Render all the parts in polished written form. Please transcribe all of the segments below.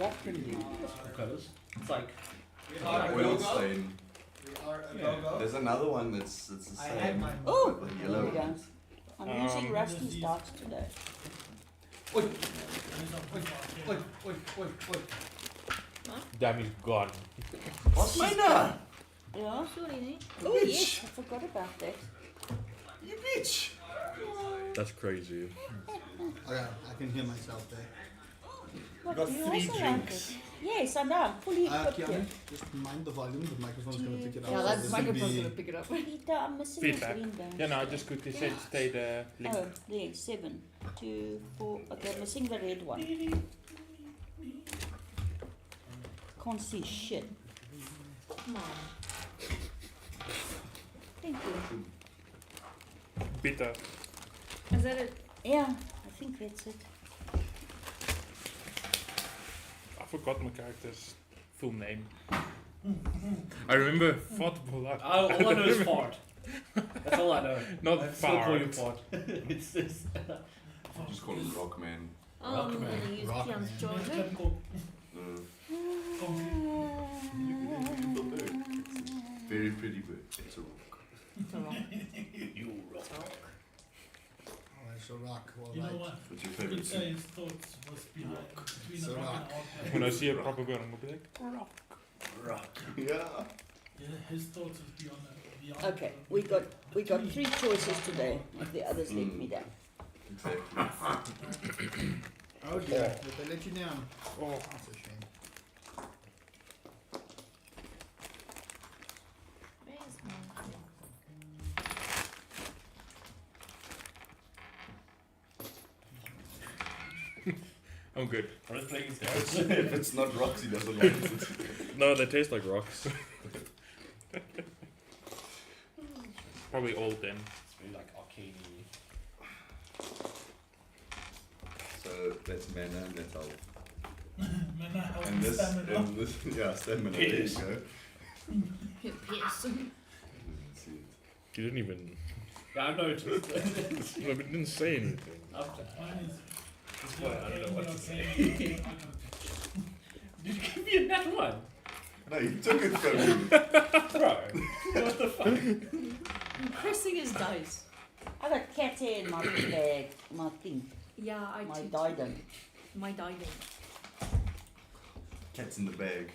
that can do? Colours. It's like Oil stain. We are a Yeah. go-go. There's another one that's the I same. had mine. Oh, but there yellow. we go. I'm using Rusty's darts today. Oi, oi, oi, oi, oi. Damn, he's gone. What's my name? Yeah. Sorry, nee. Oh yes, I forgot about that. You bitch! That's crazy. Okay, I can hear myself there. What, got do you 3 also like drinks. it? Yes, I know. I'm fully equipped Keanu, here. just mind the volume. The microphone's going to pick it up. Yeah, so that this microphone's will gonna be... pick it up. Peter, I'm missing a Feedback. green band. Yeah, no, I just quickly said stay the link. Oh, there, 7, 2, 4. Okay, missing the red one. Can't see shit. Come on. Thank you. Bitter. Is that it? Yeah, I think that's it. I forgot my character's full name. I remember Fort Bullock. all I know is fart. That's all I know. Not I still call you fart. fart. It's just Just call him Rockman. Oh, Rock I'm man. gonna use Rock Kian's man. charger. Very pretty bird. It's a rock. It's a rock. you rock. It's a rock. Alright, so rock. All You know right. what? What's your You favorite could say scene? his thoughts was behind between So a rock rock. and a hard When I see a proper girl, I'm gonna be like, Rock. Yeah. Yeah, his thoughts is beyond Okay, we got 3 choices today. If the others let me down. Exactly. Oh dear, did they let you down? oh, That's a shame. Where's my... I'm good. I'm just playing his If it's not rocks, he doesn't like it. No, they taste like rocks. Probably old then. It's very like arcade. So that's mana and that's health. Mana, health, And this, stamina. and this, yeah, stamina. There you Pierce. go. Pierce. Let's see it. You didn't even. Yeah, I know it. No, but you didn't say anything. After. Mine is... Well, I don't know what to say. say. Did you give me a nat one? No, you took it from me. Bro. What the fuck? I'm pressing his dice. I got cat hair in my bag, my thing, Yeah, I my too. diadem. My diadem. Cat's in the bag.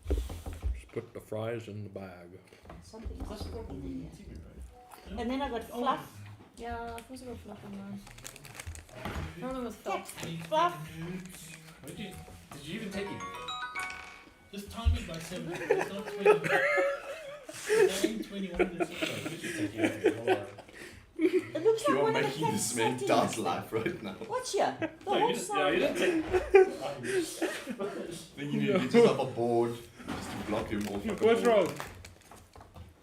Just put the fries in the bag. Something else cooking in here. And then I got fluff. Yeah, I've also got fluff in mine. I don't know what's Cat fluff. fluff. Did you even take it? Just time it by 7. It's not 20. It ain't 21. It's It looks like You're one of the making cats this man sat in dance it. life right now. What's here? The No, whole you side. didn't take Then you need to get yourself a board just to block him off. like a What's board. wrong?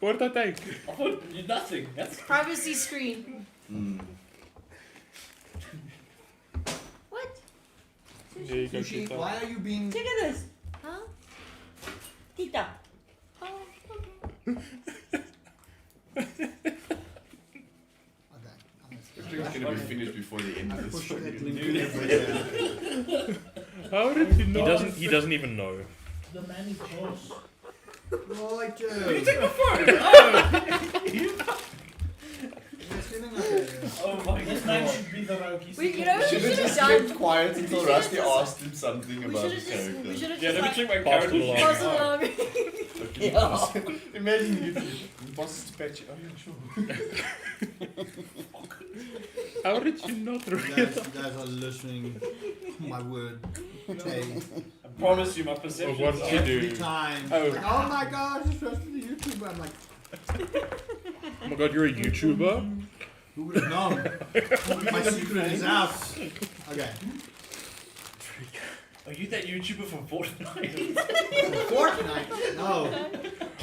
What did I take? I thought nothing. That's Privacy screen. Mm. What? There you go, Sushi, Tita. why are you being... Look at this. Huh? Tita. Oh, okay. Okay. This thing's gonna be finished before the end I of this pushed show. that link everywhere. How did you know? He doesn't even know. The man is boss. Right, you take my phone! Oh my This man god. should be the rogue. He's Wait, the you know king. what Should we have should just have kept done? quiet until should've Rusty just- asked him something We about should his have just... character. We should have Yeah, just let me like... check my Pass it character. along. Pass it along. Imagine you boss is patchy. Oh yeah, sure. How did you not You realize? guys are listening to my word. Hey, I promise you, my perception. What did you do? every time. Oh. Like, oh my gosh, it's just the YouTuber. I'm like, Oh my god, you're a YouTuber? who would have known? My secret is out. Okay. Are you that YouTuber from Fortnite? Fortnite? No.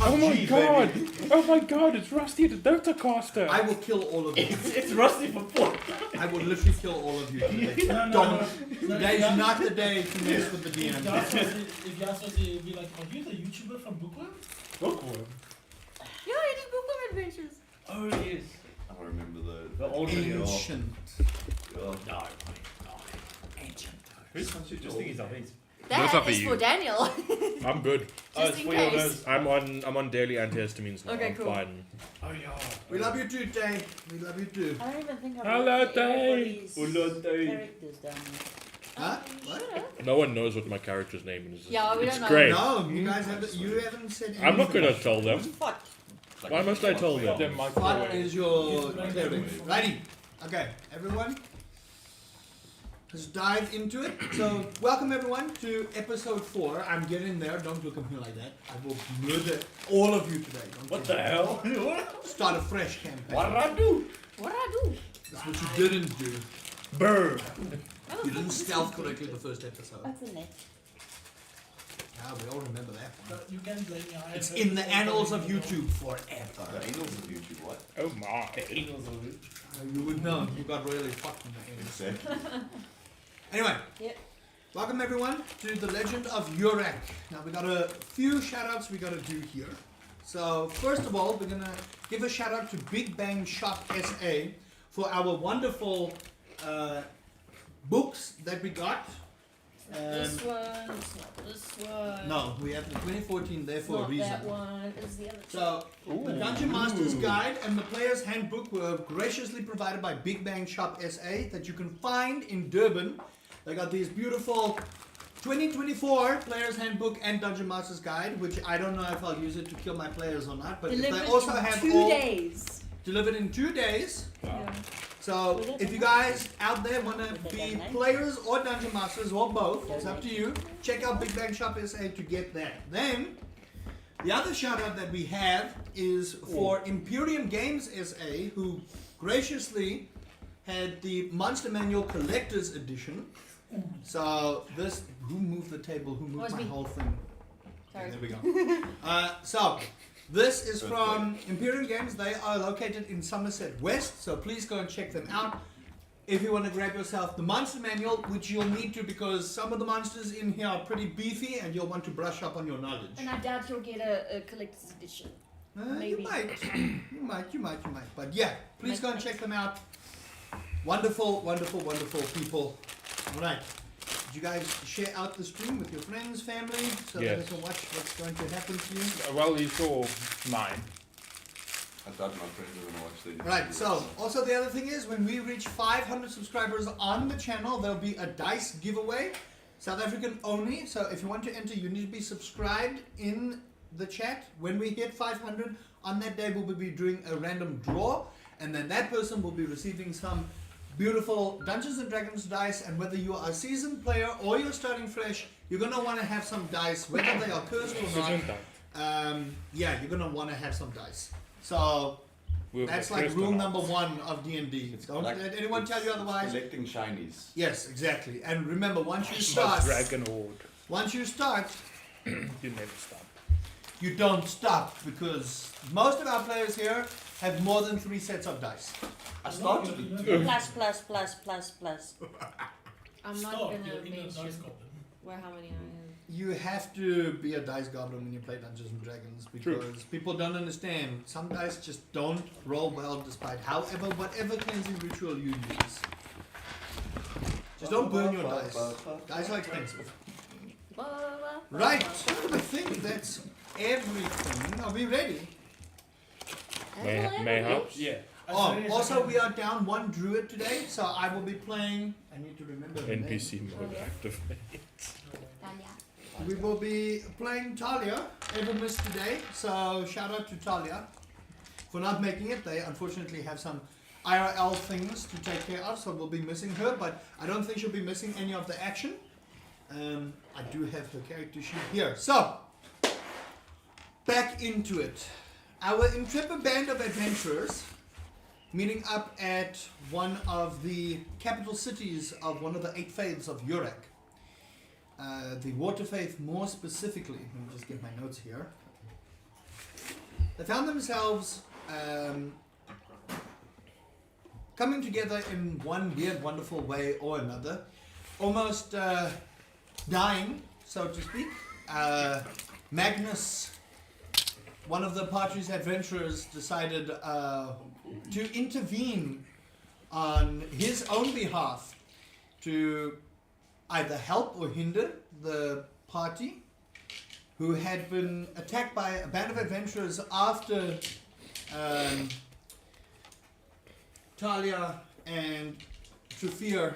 Oh my PUBG, god! baby. Oh my god, it's Rusty the Dota caster! I will kill all of you. it's Rusty from Fortnite. I will literally kill all of you today. No, no, Don't. no. Today is not the day to mess with the If DM. Yas was to be like, are you the YouTuber from Bookworm? Bookworm. Yeah, I did Bookworm Adventures. Oh yes. I remember The old video. Ancient. Oh, No. Ancient. Just think he's amazing. Those are That for is you. for Daniel. I'm good. Just in case. I'm on daily antihistamines now. Okay, I'm cool. fine. Oh yeah. We love you too, Tay. We love you too. I don't even think I've Hello, looked at Dave. everybody's Hello, Dave. characters down there. Huh? What? No one knows what my character's name is. Yeah, we it's don't know. great. No, you guys haven't said anything. I'm not gonna tell them. Fuck. Why must I tell them? Them What microwave. is your cleric? Righty. Okay, everyone. Let's dive into it. So, welcome everyone to episode 4. I'm getting there. Don't look at me like that. I will murder all of you today. Don't What get the me. hell? Start a fresh campaign. What did I do? What did I do? That's what you didn't do. Burr. You didn't stealth correctly the first episode. That's a net. Yeah, we all remember that one. But you can blame me. I It's have in the heard annals about of it. YouTube forever. The angles of YouTube, what? Oh my. Angels of it. You would know. You got royally fucked in the end. Exactly. Anyway. Yep. Welcome everyone to the Legend of Urak. Now we got a few shout-outs we gotta do here. So first of all, we're gonna give a shout out to Big Bang Shop SA for our wonderful books that we got. This one, it's not this one. No, we have the 2014 there It's for a not reason. that one. It's the other So, the Dungeon Master's Guide and the Player's Handbook were graciously provided by Big Bang Shop SA that you can find in Durban. They got these beautiful 2024 Player's Handbook and Dungeon Master's Guide, which I don't know if I'll use it to kill my players or not, but if Delivered they also in have 2 all days. delivered in 2 days. Yeah. So, if you guys out there want to be players or Dungeon Masters or both, it's up to you. Check out Big Bang Shop SA to get that. Then, the other shout out that we have is for Imperium Games SA, who graciously had the Monster Manual Collector's Edition. So, this, who moved the table? Who moved Was my me. whole thing? Sorry. There we go. So, this is from Imperium Games. They are located in Somerset West, so please go and check them out. If you want to grab yourself the Monster Manual, which you'll need to because some of the monsters in here are pretty beefy and you'll want to brush up on your knowledge. And I doubt you'll get a collector's edition. You maybe. might. you might. But yeah, please go and check them out. Wonderful, wonderful, wonderful people. Alright. Did you guys share out the stream with your friends, family, so that they Yes. can watch what's going to happen to you? Well, you saw mine. I thought my friends were gonna watch the. Right, so also the other thing is when we reach 500 subscribers on the channel, there'll be a dice giveaway, South African only. So if you want to enter, you need to be subscribed in the chat. When we hit 500, on that day we'll be doing a random draw, and then that person will be receiving some beautiful Dungeons and Dragons dice. And whether you are a seasoned player or you're starting fresh, you're gonna want to have some dice, whether they are cursed or not. Yeah, you're gonna want to have some dice. So that's like rule number 1 of D&D. It's Don't like- let anyone tell you it's otherwise. Collecting shinies. Yes, exactly. And remember, once you start, Dragon Horde. You never stop. you don't stop because most of our players here have more than 3 sets of dice. I started You're it. in a- Plus, plus, plus, plus, plus. I'm not Stop, gonna you're in a mention dice goblin. how many I have. You have to be a dice goblin when you play Dungeons and Dragons because people don't understand. Some dice just don't roll well despite whatever cleansing ritual you use. Just don't burn your dice. Dice are expensive. Right, I think that's everything. Are we ready? Mayhaps. Yeah. Oh, also we are down 1 druid today, so I will be playing. I need to remember the NPC mode Okay. active. We will be playing Talia, Ever Missed today. So shout out to Talia for not making it. They unfortunately have some IRL things to take care of, so we'll be missing her. But I don't think she'll be missing any of the action. I do have her character sheet here. So back into it. Our intrepid band of adventurers meeting up at one of the capital cities of one of the 8 faiths of Urak. The water faith more specifically. Let me just get my notes here. They found themselves coming together in one weird, wonderful way or another. Almost dying, so to speak. Magnus, one of the party's adventurers, decided to intervene on his own behalf to either help or hinder the party, who had been attacked by a band of adventurers after Talia and Trufir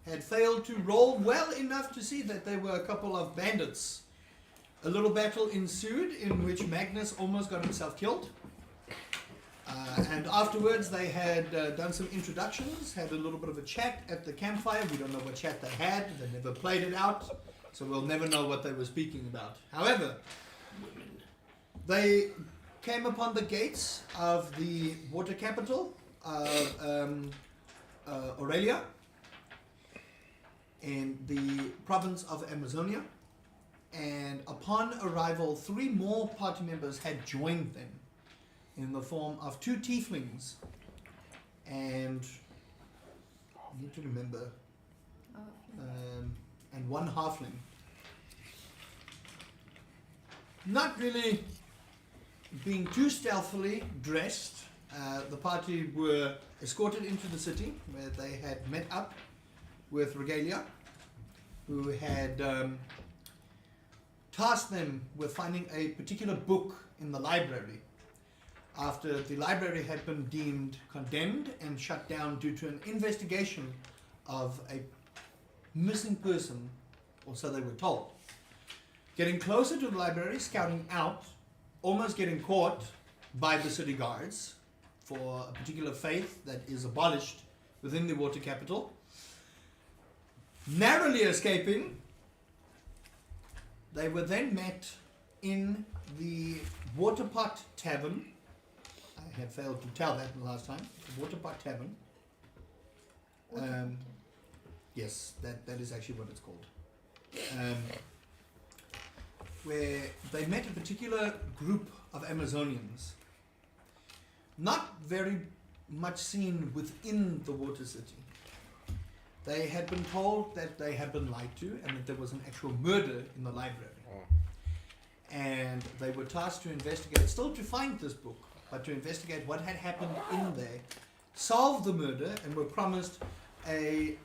had failed to roll well enough to see that they were a couple of bandits. A little battle ensued in which Magnus almost got himself killed. And afterwards they had done some introductions, had a little bit of a chat at the campfire. We don't know what chat they had, they never played it out, so we'll never know what they were speaking about. However, they came upon the gates of the water capital of Aurelia in the province of Amazonia, and upon arrival 3 more party members had joined them in the form of 2 tieflings and I need to remember and 1 halfling. Not really being too stealthily dressed, the party were escorted into the city where they had met up with Regalia, who had tasked them with finding a particular book in the library after the library had been deemed condemned and shut down due to an investigation of a missing person, or so they were told. Getting closer to the library, scouting out, almost getting caught by the city guards for a particular faith that is abolished within the water capital. Narrowly escaping, they were then met in the Waterpot Tavern. I had failed to tell that the last time. The Waterpot Tavern. Yes, that is actually what it's called. Where they met a particular group of Amazonians. Not very much seen within the water city. They had been told that they had been lied to and that there was an actual murder in the library. And they were tasked to investigate, still to find this book, but to investigate what had happened in there, solve the murder, and were promised a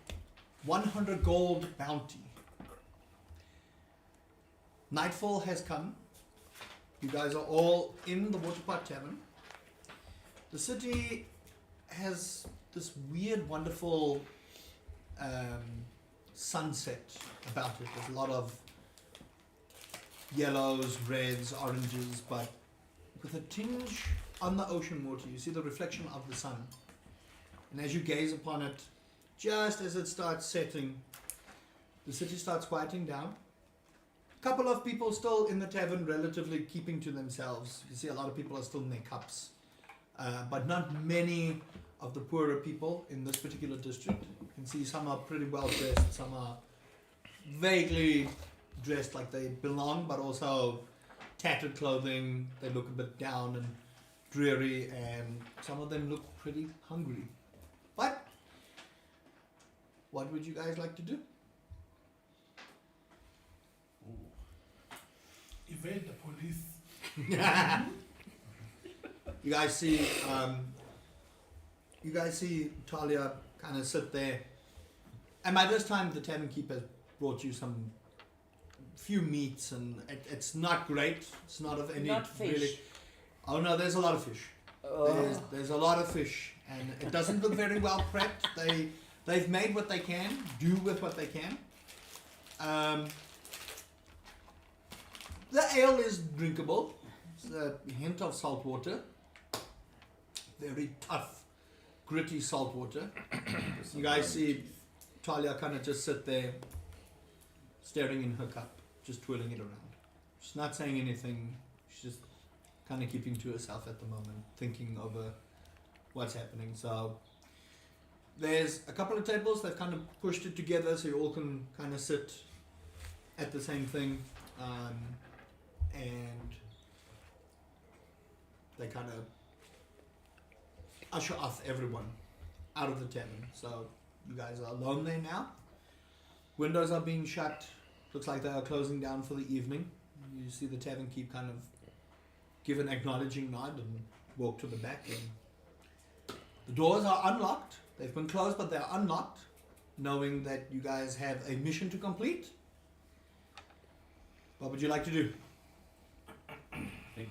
100 gold bounty. Nightfall has come. You guys are all in the Waterpot Tavern. The city has this weird, wonderful sunset about it. There's a lot of yellows, reds, oranges, but with a tinge on the ocean water. You see the reflection of the sun. And as you gaze upon it, just as it starts setting, the city starts quieting down. A couple of people still in the tavern, relatively keeping to themselves. You see a lot of people are still in their cups. But not many of the poorer people in this particular district. You can see some are pretty well dressed, some are vaguely dressed like they belong, but also tattered clothing. They look a bit down and dreary, and some of them look pretty hungry. But what would you guys like to do? Evade the police. You guys see Talia kind of sit there, and by this time the tavern keeper has brought you some few meats, and it's not great. It's not of any Not fish. really. Oh no, there's a lot of fish. Oh. There's a lot of fish, and it doesn't look very well prepped. They've made what they can, do with what they can. The ale is drinkable. It's a hint of salt water. Very tough, gritty salt water. You guys see Talia kind of just sit there, staring in her cup, just twirling it around. She's not saying anything. She's just kind of keeping to herself at the moment, thinking over what's happening. So there's a couple of tables. They've kind of pushed it together so you all can kind of sit at the same thing. And they kind of usher off everyone out of the tavern. So you guys are alone there now. Windows are being shut. Looks like they are closing down for the evening. You see the tavern keep kind of give an acknowledging nod and walk to the back. And the doors are unlocked. They've been closed, but they're unlocked. knowing that you guys have a mission to complete. What would you like to do? I think,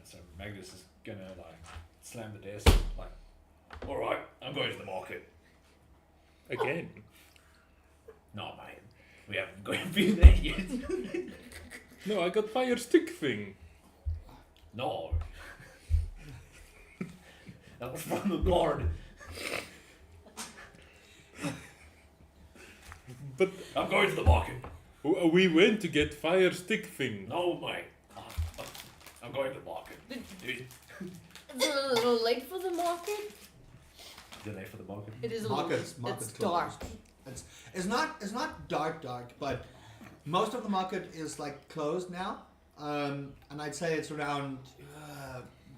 so Magnus is gonna like slam the desk, like, all right, I'm going to the market. Again. No, mate, we haven't got been there yet. No, I got fire stick thing. No. That was from the guard. But I'm going to the market. we went to get fire stick thing. No, mate. I'm going to the market. It's a little late for the market. Delay for the market. It is a little late. Market's It's dark. closed. It's not dark, but most of the market is like closed now. And I'd say it's around,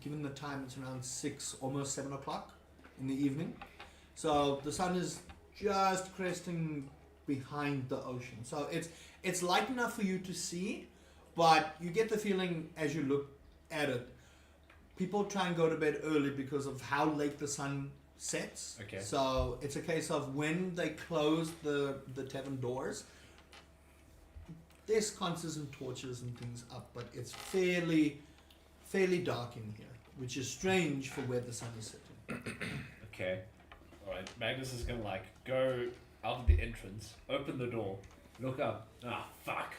given the time, it's around 6, almost 7 o'clock in the evening. So the sun is just cresting behind the ocean. So it's light enough for you to see, but you get the feeling as you look at it, people try and go to bed early because of how late the sun sets. Okay. So it's a case of when they close the tavern doors, there's sconces and torches and things up, but it's fairly dark in here, which is strange for where the sun is setting. Okay. Alright, Magnus is gonna like go out of the entrance, open the door, look up. Ah, fuck.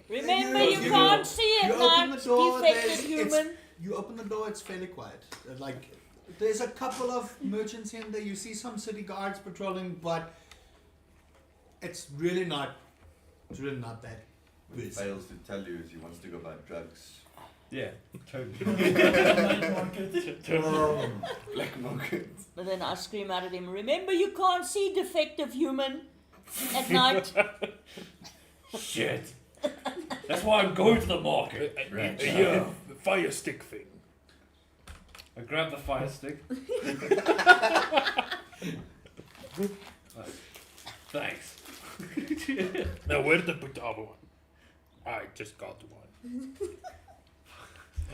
Remember, You- you you- can't see you at open night, the door, defective it's- human. You open the door, it's fairly quiet. Like, there's a couple of merchants in there. You see some city guards patrolling, but it's really not that What he busy. fails to tell you is he wants to go buy drugs. Yeah, totally. Night market. Black market. But then I scream out at him, remember, you can't see, defective human, at night. Shit. That's why I'm going to the market. Yeah, the fire stick thing. I grab the fire stick. Thanks. Now where's the other one? I just got one.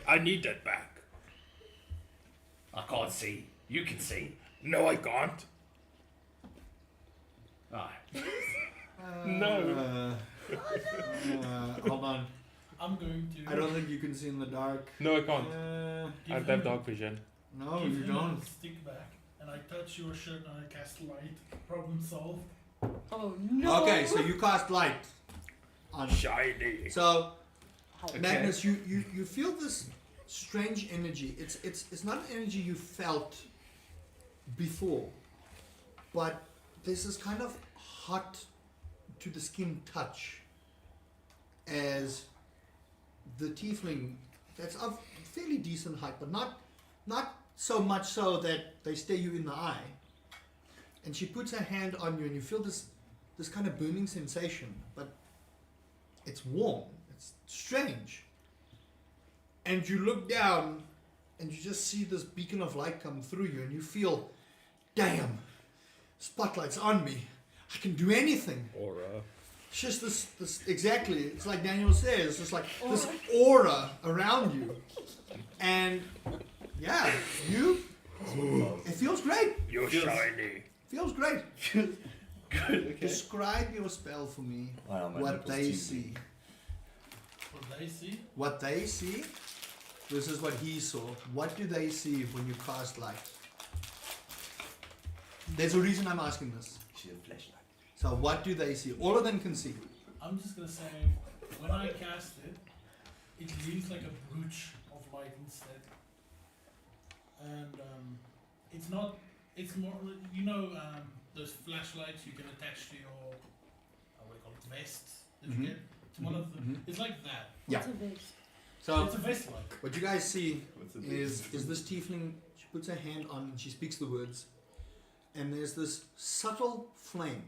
I need that back. I can't see. You can see. No, I can't. Ah. No. Hold on. I'm going to. I don't think you can see in the dark. No, I can't. Uh, I don't have dark vision. no, give you him don't. a stick back, and I touch your shirt and I cast light. Problem solved. Oh no. Okay, so you cast light on. Shiny. So Okay. Magnus, you feel this strange energy. It's not an energy you felt before, but there's this kind of hot to the skin touch as the tiefling that's of fairly decent height, but not so much so that they stare you in the eye. And she puts her hand on you, and you feel this kind of burning sensation, but it's warm. It's strange. And you look down, and you just see this beacon of light come through you, and you feel, damn, spotlight's on me. I can do anything. Aura. It's just this exactly. It's like Daniel says. It's like this aura around you, and yeah, it feels great. You're shiny. Feels great. Good. Okay. Describe your spell for me. I am What they see. What they see. What they see. This is what he saw. What do they see when you cast light? There's a reason I'm asking this. She's a flashlight. So what do they see? All of them can see. I'm just gonna say, when I cast it, it leaves like a brooch of light instead. And it's not. It's more. You know, those flashlights you can attach to your what do you call it, vests that Mhm. you get. It's one of the. Mhm. It's like that. Yeah. What's a vest? So It's a vest like. what you guys see What's the is this tiefling. She puts her hand on and she speaks the words, and there's this subtle flame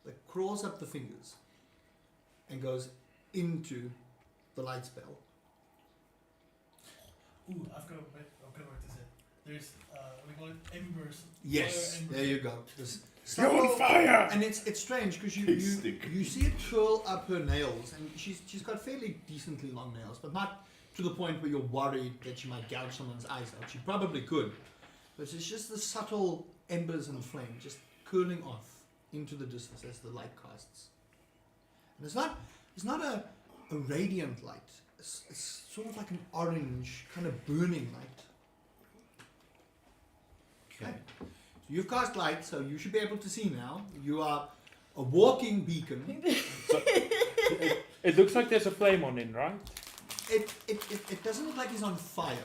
that crawls up the fingers and goes into the light spell. Ooh, I've got what to say. There's we call it embers. Yes, Fire embers. there you go. This You're on subtle, fire! and it's strange because Big stick. you see it curl up her nails, and she's got fairly decently long nails, but not to the point where you're worried that she might gouge someone's eyes out. She probably could, but it's just the subtle embers and flame just curling off into the distance as the light casts. And it's not a radiant light. It's sort of like an orange, kind of burning light. Okay. So you've cast light, so you should be able to see now. You are a walking beacon. It looks like there's a flame on it, right? It doesn't look like it's on fire.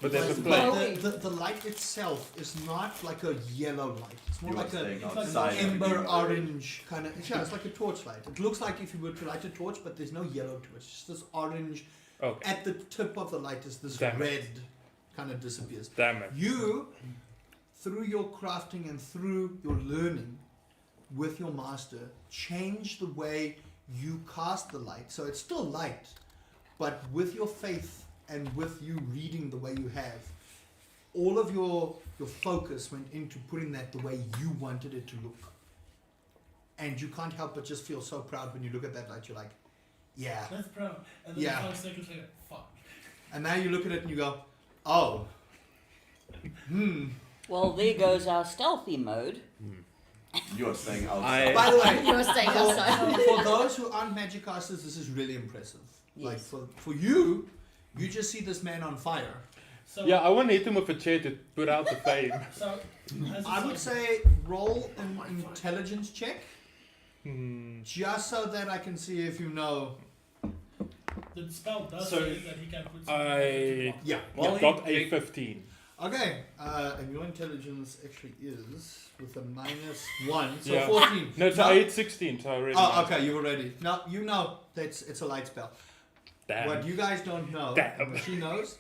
But there's a But flame. the light itself is not like a yellow light. It's more You are like a staying it's outside. ember orange kind of. Yeah, it's like a torchlight. It looks like if you were to light a torch, but there's no yellow to it. It's just this orange. Okay. At the tip of the light is this Damn it. red kind of disappears. Damn it. You, through your crafting and through your learning with your master, change the way you cast the light. So it's still light, but with your faith and with you reading the way you have, all of your focus went into putting that the way you wanted it to look. And you can't help but just feel so proud when you look at that light. You're like, yeah. That's proud. And then Yeah. 5 seconds later, fuck. And now you look at it and you go, oh. Well, there goes our stealthy mode. You are staying outside. By the way, You were staying outside. for those who aren't magic casters, this is really impressive. Like Yes. for you, you just see this man on fire. So, Yeah, I want to hit him with a chair to put out the flame. So, as I it's would like- say roll an intelligence check, just so that I can see if you know. the spell does So, say that he can put something I- into block. Yeah. Well, Got he- a 15. Okay. And your intelligence actually is with a -1, so Yeah. 14. No, so I hit 16, so I already know. Oh, okay. You already. Now you know that it's a light spell. Damn. What you guys don't know, Damn. but she knows,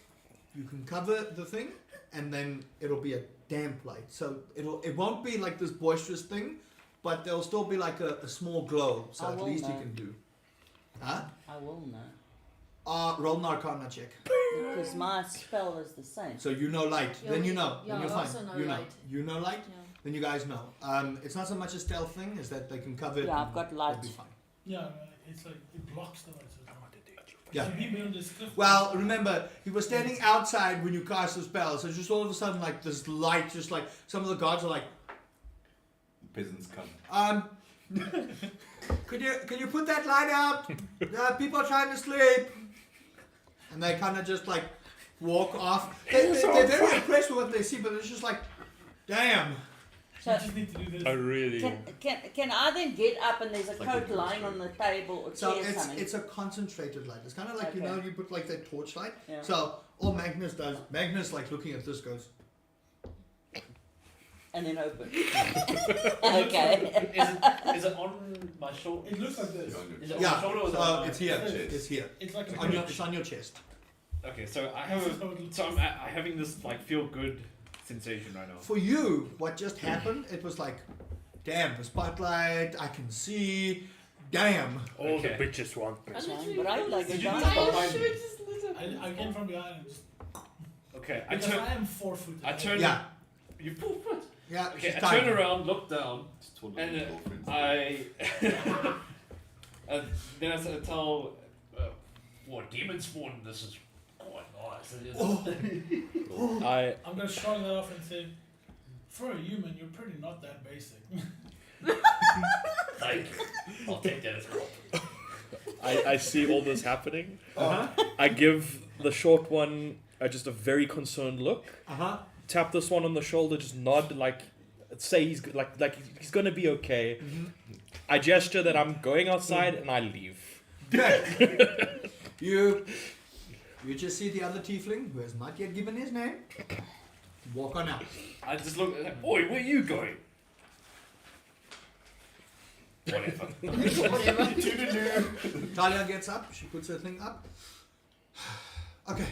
you can cover the thing, and then it'll be a damp light. So it won't be like this boisterous thing, but there'll still be like a small glow. So I at will least you know. can do. Huh? I will know. Roll an Arcana check. Because my spell is the same. So you know light. Yeah, Then you know. yeah, then you're I fine. also know you know. light. You know light. Yeah. Then you guys know. It's not so much a stealth thing, is that they can cover it. Yeah, and I've got it'll light. be fine. Yeah, it's like it blocks the light. So Yeah. If you be on this cliff, Well, remember, he was standing outside when you cast the spell, so just all of a sudden, like, this light, just like, some of the guards are like, Peasants come. can you put that light out? People are trying to sleep. And they kind of just, like, walk off. They're very impressed with what they see, but it's just like, damn. So you just need to do this. I really. can I then get up and there's a Like coat a lying on the table or So chair something? it's a concentrated light. It's kind of like, you Okay. know, you put, like, that torch light. Yeah. So all Magnus does, Magnus, like, looking at this goes, And then open. Okay. Is it on my shoulder? It looks like this. You're on your- Is it on yeah, my shoulder or is it so on my it's here. chest? It's here. It's like a It's on your chest. Okay, so I have This is how it looks. so I'm having this like feel good sensation right now. For you, what just happened, it was like, damn, the spotlight, I can see, damn. All Okay. the bitches want me. I literally Bright like a Did you diamond. just I behind should me? just lit up. I came from behind and just Okay, I because turn. I am 4 foot. I turn. Yeah, You 4 foot. yeah, Okay, she's I turn tiny. around, look down, Just told and them girlfriends. I. And then I sort of tell, what demon spawn? This is quite nice. I I'm gonna shrug that off and say, for a human, you're pretty not that basic. Thank you. I'll take that as a compliment. I see all this happening. Uh-huh, I give the short one just a very concerned look. uh-huh. Tap this one on the shoulder, just nod, like say he's like he's gonna be okay. Mhm. I gesture that I'm going outside and I leave. Okay. you just see the other tiefling, who has not yet given his name, walk on out. I just look at him. Oi, where you going? Whatever. Whatever. Talia gets up, she puts her thing up. Okay,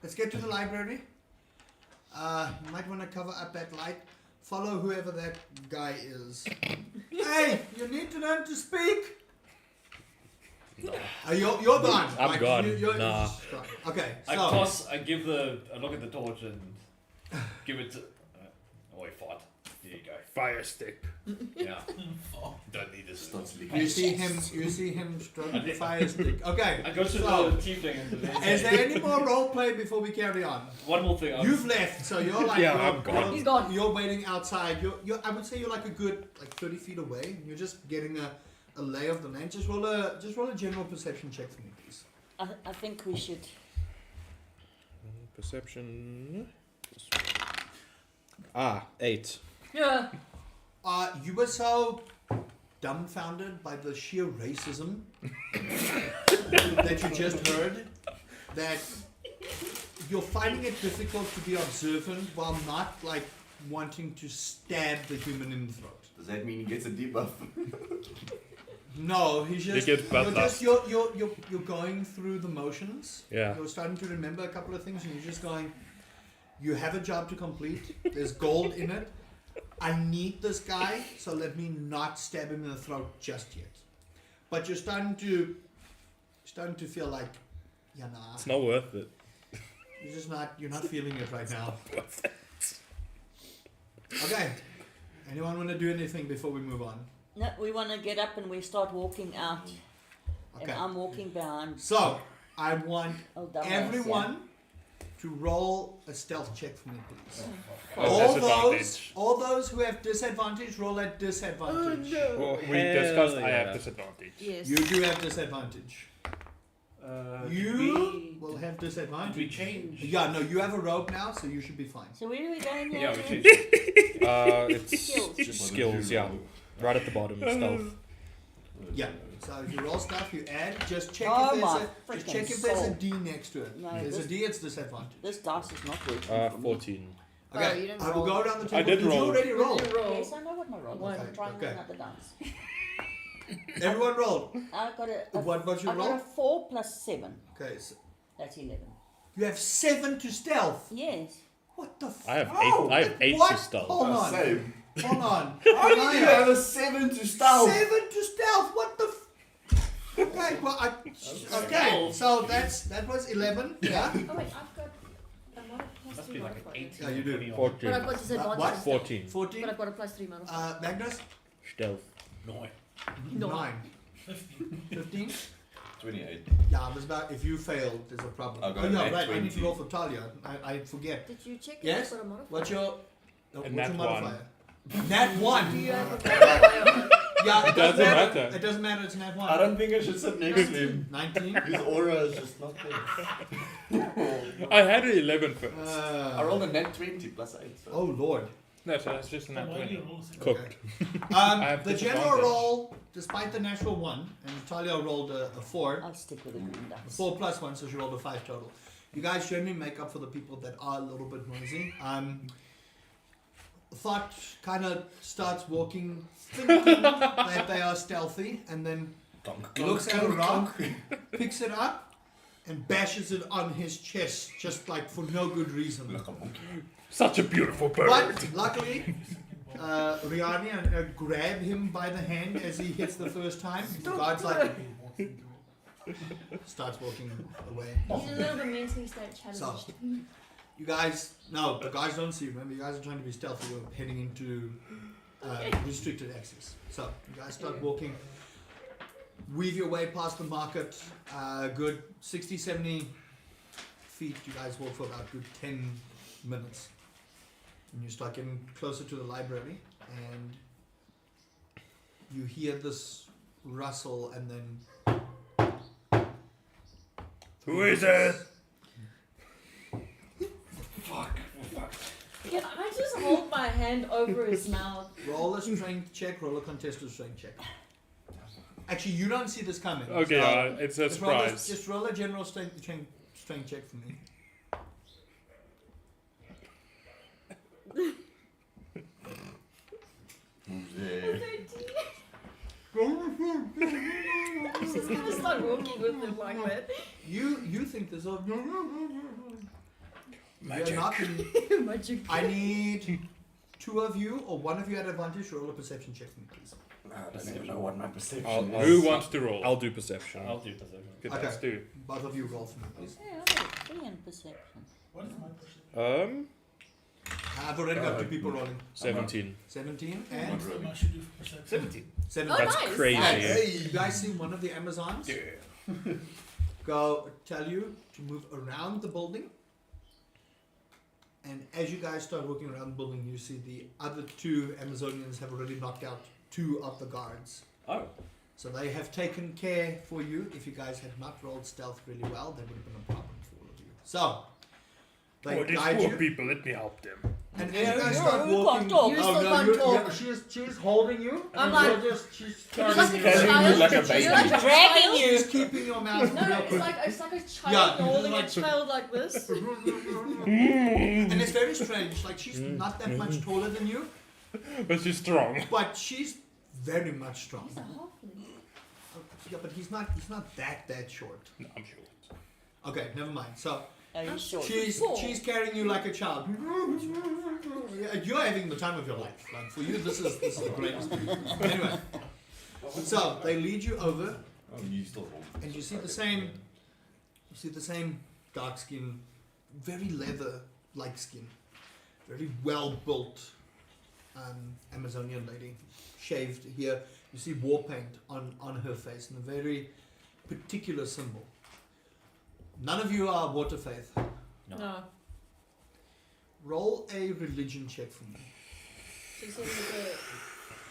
let's get to the library. You might want to cover up that light. Follow whoever that guy is. Hey, you need to learn to speak. You're gone. I'm gone. You're Nah. gone. Okay, I so toss. I give I look at the torch and give it to. Oi, fart. There you go. fire stick. Yeah. Oh. Don't need this. Starts You leaking. see him stroke the fire stick. Okay. I go to So, the team thing and is there any more role play before we carry on? one more thing. You've left, so you're like Yeah, you're, I'm gone. He's gone. You're waiting outside. You're I would say you're like a good 30 feet away. You're just getting a lay of the land. Just roll a general perception check for me, please. I think we should. Perception. 8. Yeah. You were so dumbfounded by the sheer racism that you just heard that you're finding it difficult to be observant while not like wanting to stab the human in the throat. Does that mean he gets a debuff? No, he's just He gets you're buffed just you're going through the motions. Yeah. You're starting to remember a couple of things and you're just going, you have a job to complete. There's gold in it. I need this guy, so let me not stab him in the throat just yet. But you're starting to feel like, yeah, nah. It's not worth it. You're not feeling it right now. Okay. Anyone want to do anything before we move on? No, we want to get up and we start walking out. Okay. And I'm walking behind. So, I want Oh, dumbass, everyone to roll a stealth check for me, please. All those who have disadvantage, roll at disadvantage. Well, we discussed I have disadvantage. Yes. You do have disadvantage. You will have Did we disadvantage. change? Yeah, no, you have a robe now, so you should be fine. So where are we going now? Yeah, we again? changed. It's Skills. just skills, yeah. Right at the bottom, stealth. Yeah. So if you roll stuff, you add. Just check Oh if my there's just freaking check if there's a soul. D next to it. No, If there's a this- D, it's disadvantage. This dice is not working. for me. 14. Oh, Okay, you didn't I will roll. go around the table. I did you roll. already roll. You roll. Yes, I know what my roll is. One. I'm trying Okay. another dice. Everyone roll. I got a What's your I got roll? a 4 plus 7. Okay, so That's 11. you have 7 to stealth. Yes. What the f- I have Oh, 8. I have 8 what? to stealth. Hold on. Same. Hold on. How do you Naya, have a 7 to stealth? 7 to stealth. What the f- Okay, well okay. So that was 11. Yeah. Oh wait, I've got a mod plus Must 3 be like an modifier. 8. Yeah, you do. 20 on. 14. But I've got disadvantage. What? and stuff. 14. 14. But I've got a plus 3 modifier. Magnus? Stealth. 9. No. 9. 15. 15? 28. Yeah, I was about, if you failed, there's a problem. I'll go Oh, yeah, net right. I need to 20. roll for Talia. I forget. Did you check Yes? if I've got a modifier? What's your, A what's nat your one. modifier? Nat 1. Do you have a modifier? Yeah, It doesn't matter. It doesn't matter, it's nat 1. I don't think I should sit next to him. 19. His aura is just not there. I had an 11 first. I rolled a net 20 plus 8. So. Oh, Lord. No, so that's just an So why do you 20. roll a 6? Cooked. have The general disadvantage. roll, despite the natural 1, and Talia rolled a 4. I'll stick with the green A dice. 4 plus 1, so she rolled a 5 total. You guys generally make up for the people that are a little bit noisy. Thought kind of starts walking, thinking that they are stealthy, and then looks at a rock, picks it up, and bashes it on his chest, just like for no good reason. Like a monkey. Such a beautiful bird. But luckily, Rihanna grab him by the hand as he hits the first time. The guard's like, starts walking away. He's a little bit mentally state challenged. So, you guys, no, the guys don't see you. Remember, you guys are trying to be stealthy. You're heading into restricted access. So, you guys start walking, weave your way past the market, good 60, 70 feet. You guys walk for about good 10 minutes. And you start getting closer to the library, and you hear this rustle, and then Who is it? Can I just hold my hand over his mouth? roll a strength check, roll a contested strength check. Actually, you don't see this coming. Okay, so it's a just roll a, surprise. just roll a general strength check for me. Who's there? I'm just gonna start walking with him like that. You think there's a Magic. You're not in, Magic. I need 2 of you or 1 of you at advantage. Roll a perception check for me, please. I don't even know what my perception I'll- is. Who wants to roll? I'll do perception. I'll do perception. Good, Okay. let's do. Both of you roll for me, please. Yeah, I got a 3 in perception. What is my perception? I've already got 2 people rolling. 17. 17 What's and the much you do for perception? 17. 17. Oh, That's nice. crazy. Nice. You guys see one of the Amazons Yeah. go tell you to move around the building. And as you guys start walking around the building, you see the other 2 Amazonians have already knocked out 2 of the guards. Oh. So they have taken care for you. If you guys had not rolled stealth really well, there would have been a problem for all of you. So they Oh, these guide poor you. people, let me help them. And No, as you guys no, start you can't walking, talk. You still can't you're- talk. yeah, she's holding you. I'm and like- you're just she's It's carrying like you. a Carrying you child. like a You're baby. like a Dragging child. you. She's keeping your mouth No, real it's quick. like a child Yeah, holding a like- child like this. And it's very strange. Like she's not that much taller than you, But she's strong. but she's very much strong. He's a halfling. Yeah, but he's not that short. No, I'm sure. Okay, never mind. So Are you sure? she's carrying you like a child. Yeah, you're having the time of your life. Like for you, this is the greatest. Anyway, so they lead you over, Oh, you still hold. and you see the same. You see the same dark skin, very leather-like skin, very well built Amazonian lady, shaved here. You see war paint on her face and a very particular symbol. None of you are water faith. No. Roll a religion check for me. She said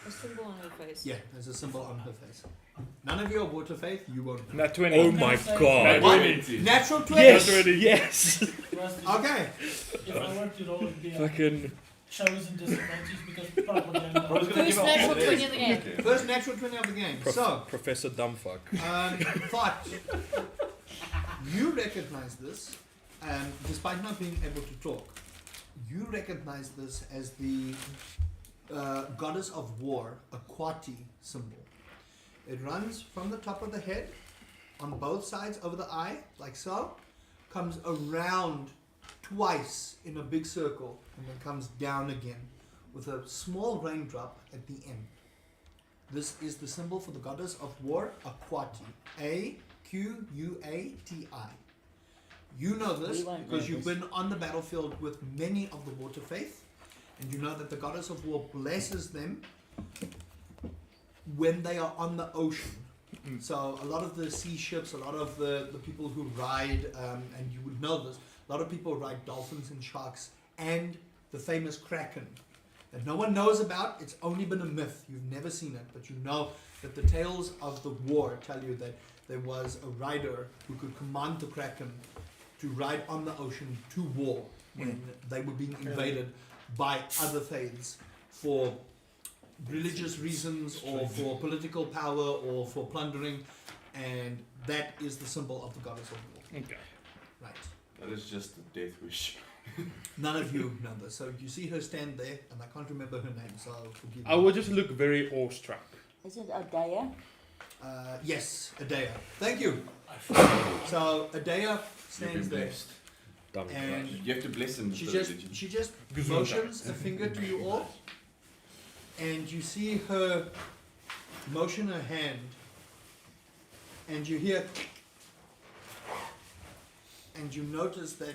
a symbol on her face. Yeah, there's a symbol on her face. None of you are water faith. You won't know. Nat 20. Oh my God. What? 20. Natural 20. Yes, already, yes. Rusty, Okay. if I were to roll, it'd be a Fucking. chosen disadvantage because propaganda. I was gonna First give up natural all 20 this. in the game. Okay. First natural 20 of the game. So, Professor Dumbfuck. Thought, you recognize this, despite not being able to talk, you recognize this as the goddess of war, Akwati symbol. It runs from the top of the head, on both sides over the eye, like so, comes around twice in a big circle, and then comes down again with a small raindrop at the end. This is the symbol for the goddess of war, Akwati. A-Q-U-A-T-I. You know this We won't because know you've this. been on the battlefield with many of the water faith, and you know that the goddess of war blesses them when they are on the ocean. So a lot of the sea ships, a lot of the people who ride, and you would know this, a lot of people ride dolphins and sharks and the famous kraken that no one knows about. It's only been a myth. You've never seen it, but you know that the tales of the war tell you that there was a rider who could command the kraken to ride on the ocean to war when they were being invaded by other faiths for religious reasons or for political power or for plundering, and that is the symbol of the goddess of war. Okay. Right. That is just a death wish. None of you know this. So you see her stand there, and I can't remember her name, so forgive I me. would just look very awestruck. Is it Adaya? Yes, Adaya. Thank you. So Adaya You've been stands there, blessed. and You have to bless him with she the just religion. she just Gesundheit. motions a finger to you all, and you see her motion her hand, and you hear, and you notice that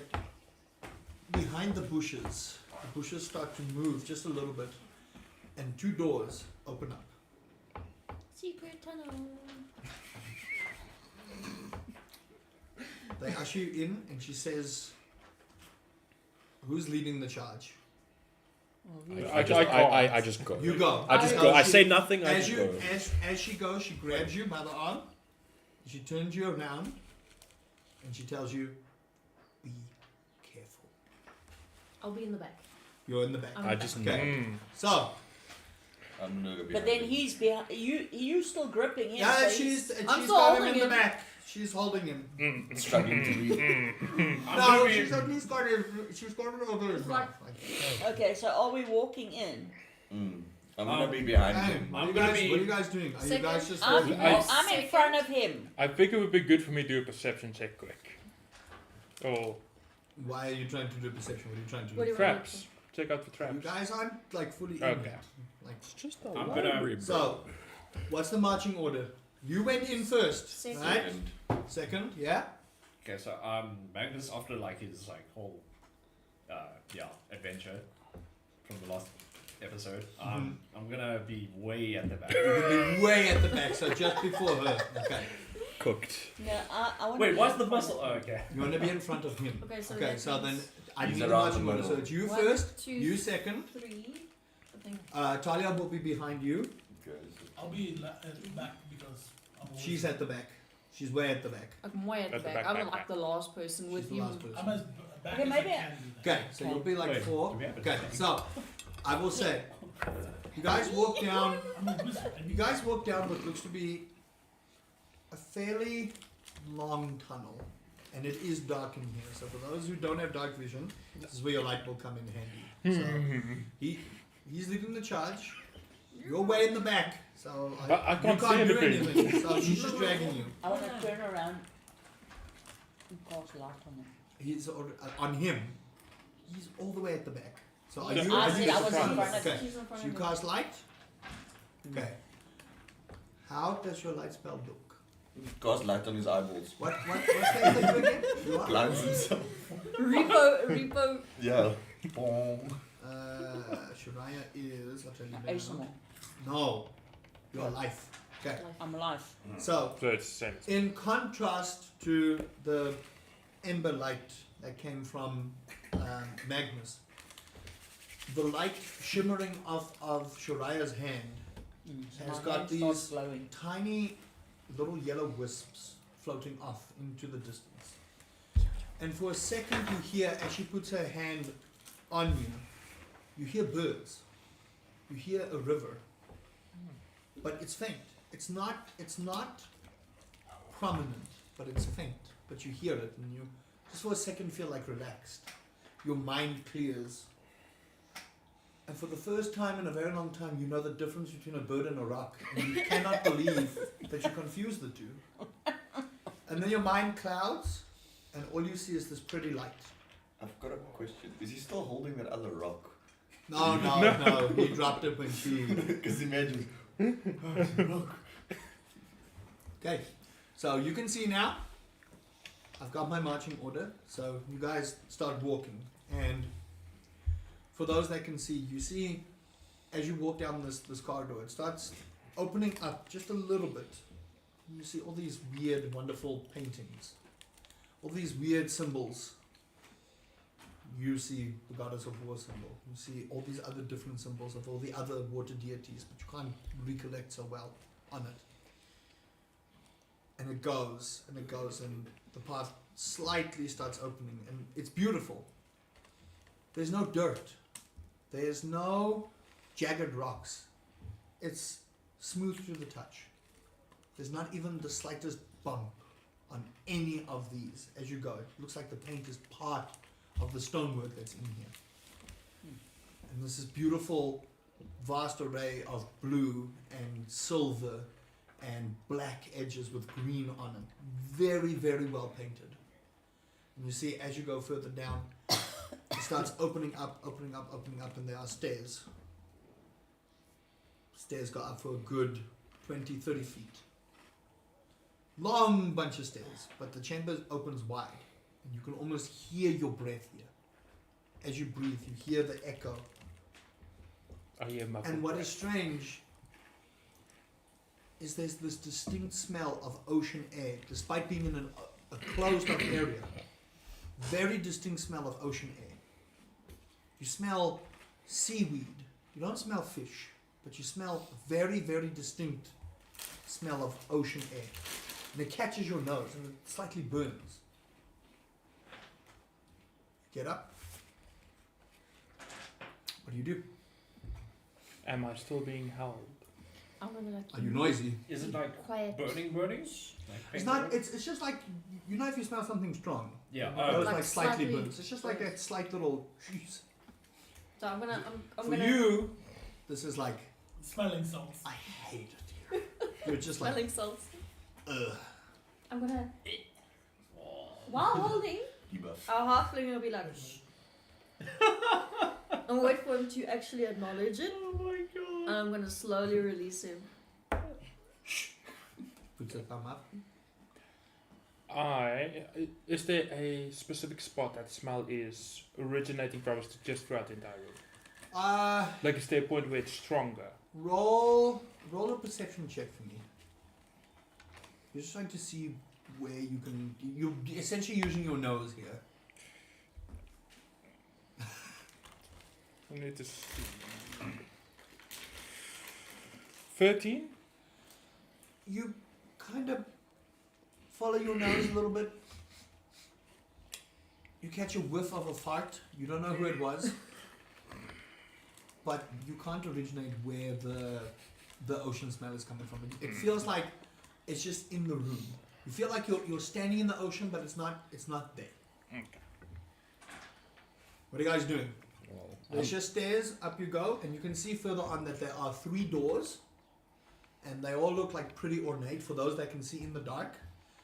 behind the bushes start to move just a little bit, and 2 doors open up. Secret tunnel. They usher you in, and she says, "Who's leading the charge?" I just go. You go. I just So go. I she- say nothing. I As just you go. as she goes, she grabs you by the arm, she turns you around, and she tells you, "Be careful." I'll be in the back. You're in the back. I'm I just. Okay. Mm. So I'm gonna go But behind then him. he's behind you. You still gripping him. yeah, so she's he's- I'm she's still got him holding in the him. back. She's holding him. Mm. struggling to read. No, she's at least got it. She's got it over his It's mouth. Okay, so are we walking in? I'm gonna be behind Hey, him. what are you I'm gonna guys? be- What are you guys doing? Are you Second. guys just I'm, walking? I'm in front of him. I think it would be good for me to do a perception check quick. Oh, Why are you trying to do perception? What are you trying to do? What do you traps. Check out for You traps. guys aren't like fully in Okay. yet. Like, It's just a I'm library, gonna- so, what's the marching order? You went in first, Second. right? And Second, yeah. Okay, so Magnus, after like his like whole adventure, from the last episode. I'm gonna be way at the back. You'll be way at the back, so just before her. Okay. Cooked. No, I want. Wait, what's the muscle? Oh, okay. You want to be in front of him. Okay, so Okay, that so then means I He's need a around marching the order. So middle. it's you 1, first, 2, you second. 3. I think. Talia will be behind you. I'll be at the back because I'm always She's at the back. She's way at the back. I'm way at the At the back. back, I'm back, like the last person with She's the you. last person. I'm as back Okay, as maybe I can be there. Okay, so you'll be like Wait, 4. do we have a Okay, different so I will say, you guys walk down. I'm a wizard. You guys walk down what looks to be a fairly long tunnel, and it is dark in here. So for those who don't have dark vision, this is where your light will come in handy. So he's leading the charge. You're way in the back, so But I can't you see can't do anything. anything. So she's just dragging you. I want to turn around and cast light on him. He's on him. He's all the way at the back. So are Yes, you? I Are said you I was in front? front of Okay. She's in front So you of me. cast light. Okay. How does your light spell look? Cast light on his eyeballs. What's that thing again? You are? Blinds himself. Repo. Yeah. Bong. Shariah is. I'll tell you now. Asomol. No, your life. Okay. I'm alive. So, So it's the same. in contrast to the ember light that came from Magnus, the light shimmering off of Shariah's hand has My got hand these starts glowing. tiny little yellow wisps floating off into the distance. And for a second you hear, as she puts her hand on you, you hear birds. You hear a river. But it's faint. It's not prominent, but it's faint. But you hear it and you just for a second feel like relaxed. Your mind clears. And for the first time in a very long time, you know the difference between a bird and a rock. And you cannot believe that you confuse the two. And then your mind clouds, and all you see is this pretty light. I've got a question. Is he still holding that other rock? No. He dropped it when she... Because imagine. Okay, so you can see now, I've got my marching order, so you guys start walking, and for those that can see, you see, as you walk down this corridor, it starts opening up just a little bit. You see all these weird, wonderful paintings, all these weird symbols. You see the goddess of war symbol, you see all these other different symbols of all the other water deities, but you can't recollect so well on it. And it goes, and the path slightly starts opening, and it's beautiful. There's no dirt. There's no jagged rocks. It's smooth to the touch. There's not even the slightest bump on any of these as you go. It looks like the paint is part of the stonework that's in here. And this is beautiful, vast array of blue and silver and black edges with green on them. Very, very well painted. And you see as you go further down, it starts opening up, and there are stairs. Stairs go up for a good 20, 30 feet. Long bunch of stairs, but the chamber opens wide, and you can almost hear your breath here. As you breathe, you hear the echo. I hear muffled And what breath. is strange is there's this distinct smell of ocean air, despite being in a closed up area. Very distinct smell of ocean air. You smell seaweed. You don't smell fish, but you smell a very, very distinct smell of ocean air. And it catches your nose and it slightly burns. Get up. What do you do? Am I still being held? I'm gonna like. Are you noisy? Is it like Quiet. burning? Like It's paint not. burning? It's just like you know if you smell something strong. Yeah. Oh, it's Like like slightly slightly burns. It's just like that slight little. Jeez. So I'm gonna. I'm For gonna. you, this is like Smelling salts. I hate it here. You're just like Smelling salts. ugh. I'm gonna. While holding, Debuff. our halfling will be like. Shh. And wait for him to actually acknowledge it. Oh my god. And I'm gonna slowly release him. Puts a thumb up. Is there a specific spot that smell is originating from, or is it just throughout the entire room? Like a stair point where it's stronger. Roll a perception check for me. You're just trying to see where you can. You're essentially using your nose here. I need to see. 13? You kind of follow your nose a little bit. You catch a whiff of a fart. You don't know who it was. But you can't originate where the ocean smell is coming from. It feels like it's just in the room. You feel like you're standing in the ocean, but it's not there. Okay. What are you guys doing? Well, There's just stairs, up you go, and you can see further on that there are 3 doors, and they all look like pretty ornate for those that can see in the dark.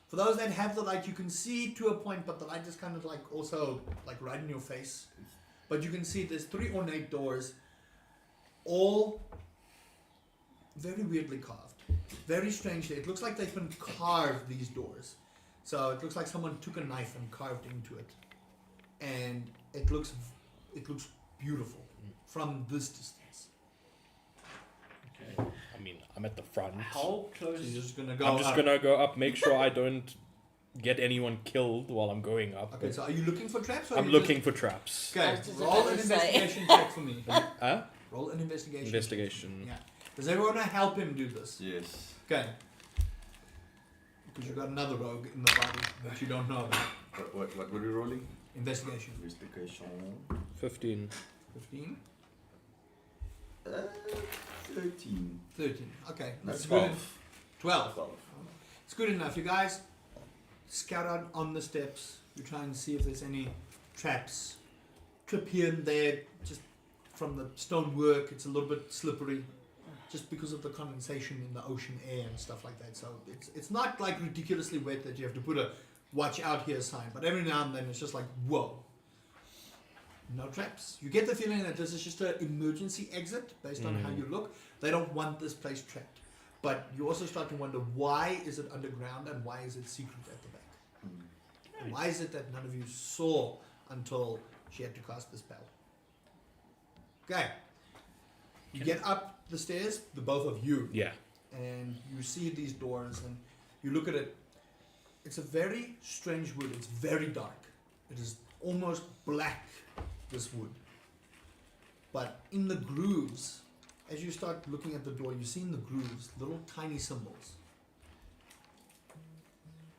For those that have the light, you can see to a point, but the light is kind of like also like right in your face. But you can see there's 3 ornate doors, all very weirdly carved. Very strangely. It looks like they've been carved, these doors. So it looks like someone took a knife and carved into it. And it looks beautiful from this distance. Okay. I mean, I'm at the front. How close? So you're just gonna go I'm just up. gonna go up, make sure I don't get anyone killed while I'm going up. Okay, so are you looking for traps? Or are I'm you looking for traps. Okay, I was just roll about an to say. investigation check for me. Huh? Roll an investigation. Investigation. Yeah. Does everyone want to help him do this? Yes. Okay. Because you've got another rogue in the party that you don't know about. What were you rolling? Investigation. Investigation. 15. 15? 13. 13. Okay. No, That's 12. good. 12. 12. It's good enough. You guys scout out on the steps. You try and see if there's any traps. Trip here and there, just from the stonework. It's a little bit slippery, just because of the condensation in the ocean air and stuff like that. So it's not like ridiculously wet that you have to put a watch out here sign. But every now and then it's just like, whoa. No traps. You get the feeling that this is just an emergency exit based on how you look. They don't want this place trapped. But you also start to wonder, why is it underground and why is it secret at the back? And why is it that none of you saw until she had to cast the spell? Okay. You get up the stairs, the both of you, Yeah. and you see these doors and you look at it. It's a very strange wood. It's very dark. It is almost black, this wood. But in the grooves, as you start looking at the door, you see in the grooves little tiny symbols.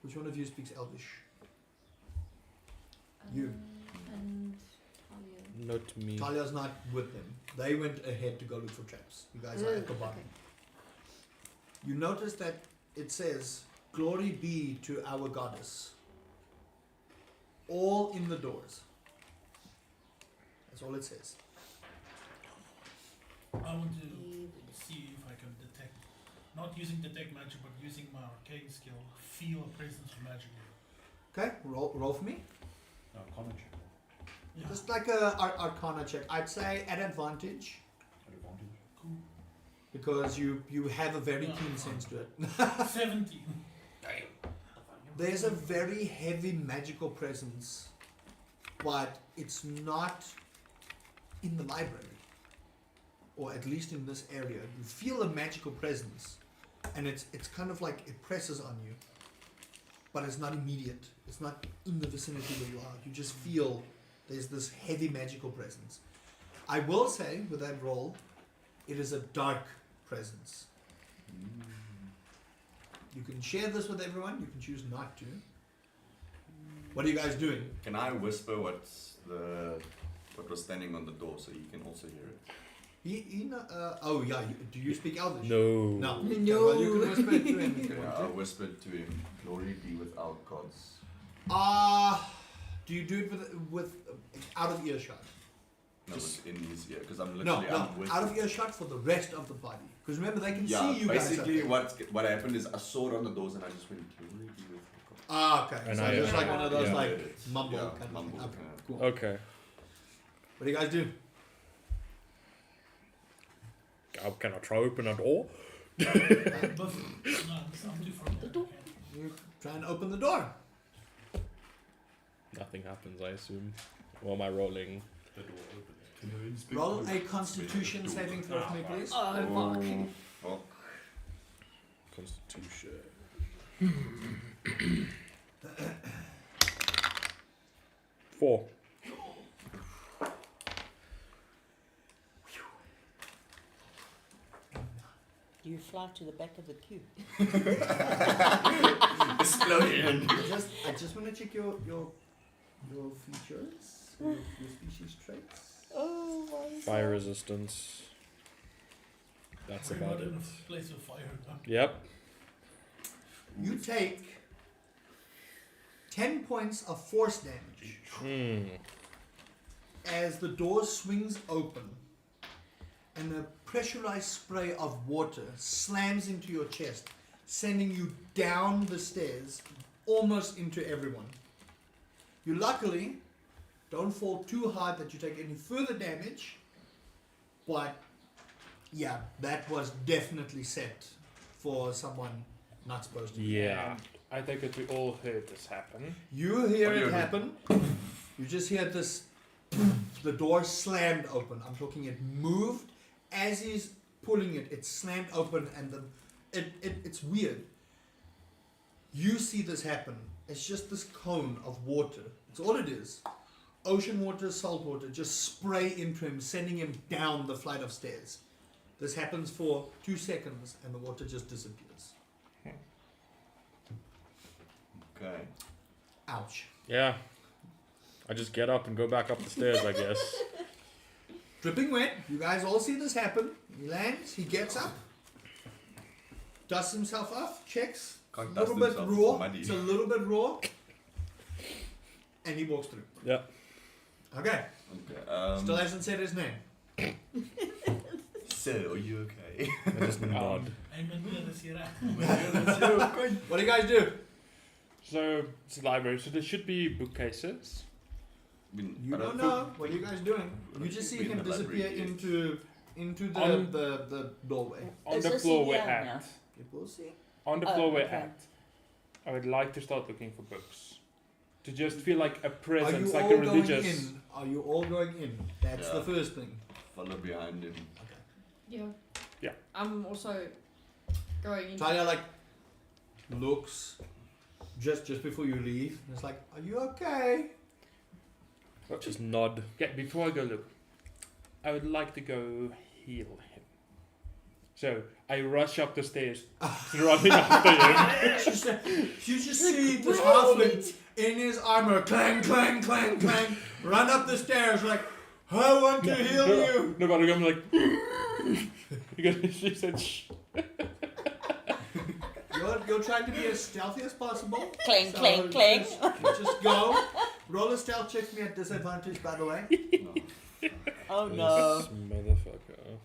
Which one of you speaks Elvish? You. And Talia. Not me. Talia's not with them. They went ahead to go look for traps. You guys are at the bottom. You notice that it says, "Glory be to our goddess." All in the doors. That's all it says. I want to see if I can detect, not using detect magic, but using my arcane skill, feel a presence of magic. Okay, roll for me. No, comment check. Yeah. Just like a Arcana check. I'd say at advantage Advantage. Cool. because you have a very Yeah. keen sense to it. 17. There's a very heavy magical presence, but it's not in the library, or at least in this area. You feel a magical presence, and it's kind of like it presses on you, but it's not immediate. It's not in the vicinity where you are. You just feel there's this heavy magical presence. I will say with that roll, it is a dark presence. You can share this with everyone. You can choose not to. What are you guys doing? Can I whisper what was standing on the door so you can also hear it? Oh yeah. Do you speak Elvish? No. No. Okay, well, you can whisper it to him if you Okay, want I to. whispered to him, "Glory be with our gods." Do you do it with out of earshot? No, Just- within his ear, because I'm No, literally no, I'm with out him. of earshot for the rest of the party. Because remember, they can Yeah, see you guys. basically up there. what happened is I saw it on the doors and I just went, "Glory be with our gods." Okay. And So I- just like one of those yeah. like mumble Yeah, kind of mumble thing. Okay, kind of. cool. Okay. What do you guys do? Can I try open a door? But no, I'm too far. You try and open the door. Nothing happens, I assume. Or am I rolling? The door opens. Roll a Constitution saving throw for me, please. Oh, fuck. Oh, Constitution. 4. Do you fly to the back of the queue? explosion. I just want to check your features, your species traits. Oh, my Fire resistance. That's We're about not it. in a place of fire. Though. Yep. You take 10 points of force damage Hmm. as the door swings open and a pressurized spray of water slams into your chest, sending you down the stairs almost into everyone. You luckily don't fall too hard that you take any further damage, but yeah, that was definitely set for someone not supposed to be. Yeah. I think that we all heard this happen. You hear What do it you do? happen. You just hear this. The door slammed open. I'm talking it moved as he's pulling it. It slammed open, and it's weird. You see this happen. It's just this cone of water. It's all it is. Ocean water, salt water, just spray into him, sending him down the flight of stairs. This happens for 2 seconds, and the water just disappears. Okay. Ouch. Yeah. I just get up and go back up the stairs, I guess. Dripping wet. You guys all see this happen. He lands. He gets up. Dusts himself off. Checks. Can't A little dust bit himself, raw. it's muddy. It's a little bit raw. And he walks through. Yeah. Okay. Okay. Still hasn't said his name. So, are you okay? I just nod. I'm in the Sierra. What do you guys do? So, it's a library, so there should be bookcases. You don't know. What are you guys doing? You just see him disappear into On- the doorway. On Is the this floor in we're here at. now? We'll see. On the Oh, floor we're okay. at. I would like to start looking for books. To just feel like a Are presence, you like all a going religious. in? Are you all going in? That's Yeah. the first thing. Follow behind him. Yeah. Yeah. I'm also going into Talia like looks just before you leave. It's like, are you okay? Just nod. Okay, before I go look, I would like to go heal him. So I rush up the stairs, running after him. You just see this halfling in his armor, clang, clang, clang, clang, run up the stairs like, I want to heal you. No, but I'm like, because she said, shh. You're trying to be as stealthy as possible. Clang, So clang, clang. Just go. Roll a stealth check me at disadvantage, by the way. Oh no. This motherfucker.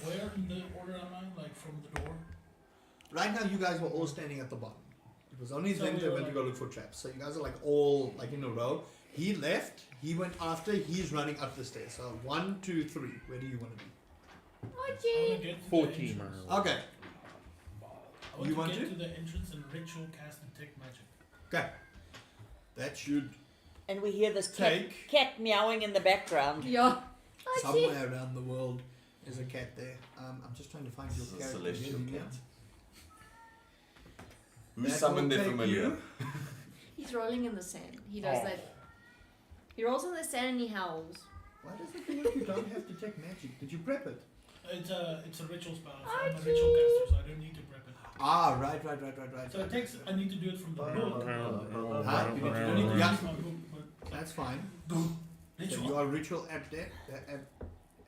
Where in the order am I? Like from the door? Right now, you guys were all standing at the bottom. It was only So them we that were went to like- go look for traps. So you guys are like all like in a row. He left. He went after. He's running up the stairs. So 1, 2, 3. Where do you want to be? I want to get to 14. the entrance. Okay. I want You to want get to? to the entrance and ritual cast detect magic. Okay. That should And we hear this Take. cat meowing in the background. Yeah. somewhere around the world. There's a cat there. I'm just trying to find your It's a character. celestial name here. cat. Who That summoned will their take familiar? you- He's rolling in the sand. He does Oh. that. He rolls in the sand and he howls. Why does it feel like you don't have to take magic? Did you prep it? It's a ritual spell. So I'm a ritual caster, so I don't need to prep it. Ah, right. So it takes. I need to do it from the book. Ah, you need to I do need it. to Yeah, use my book, but that's fine. So ritual. you are ritual adept.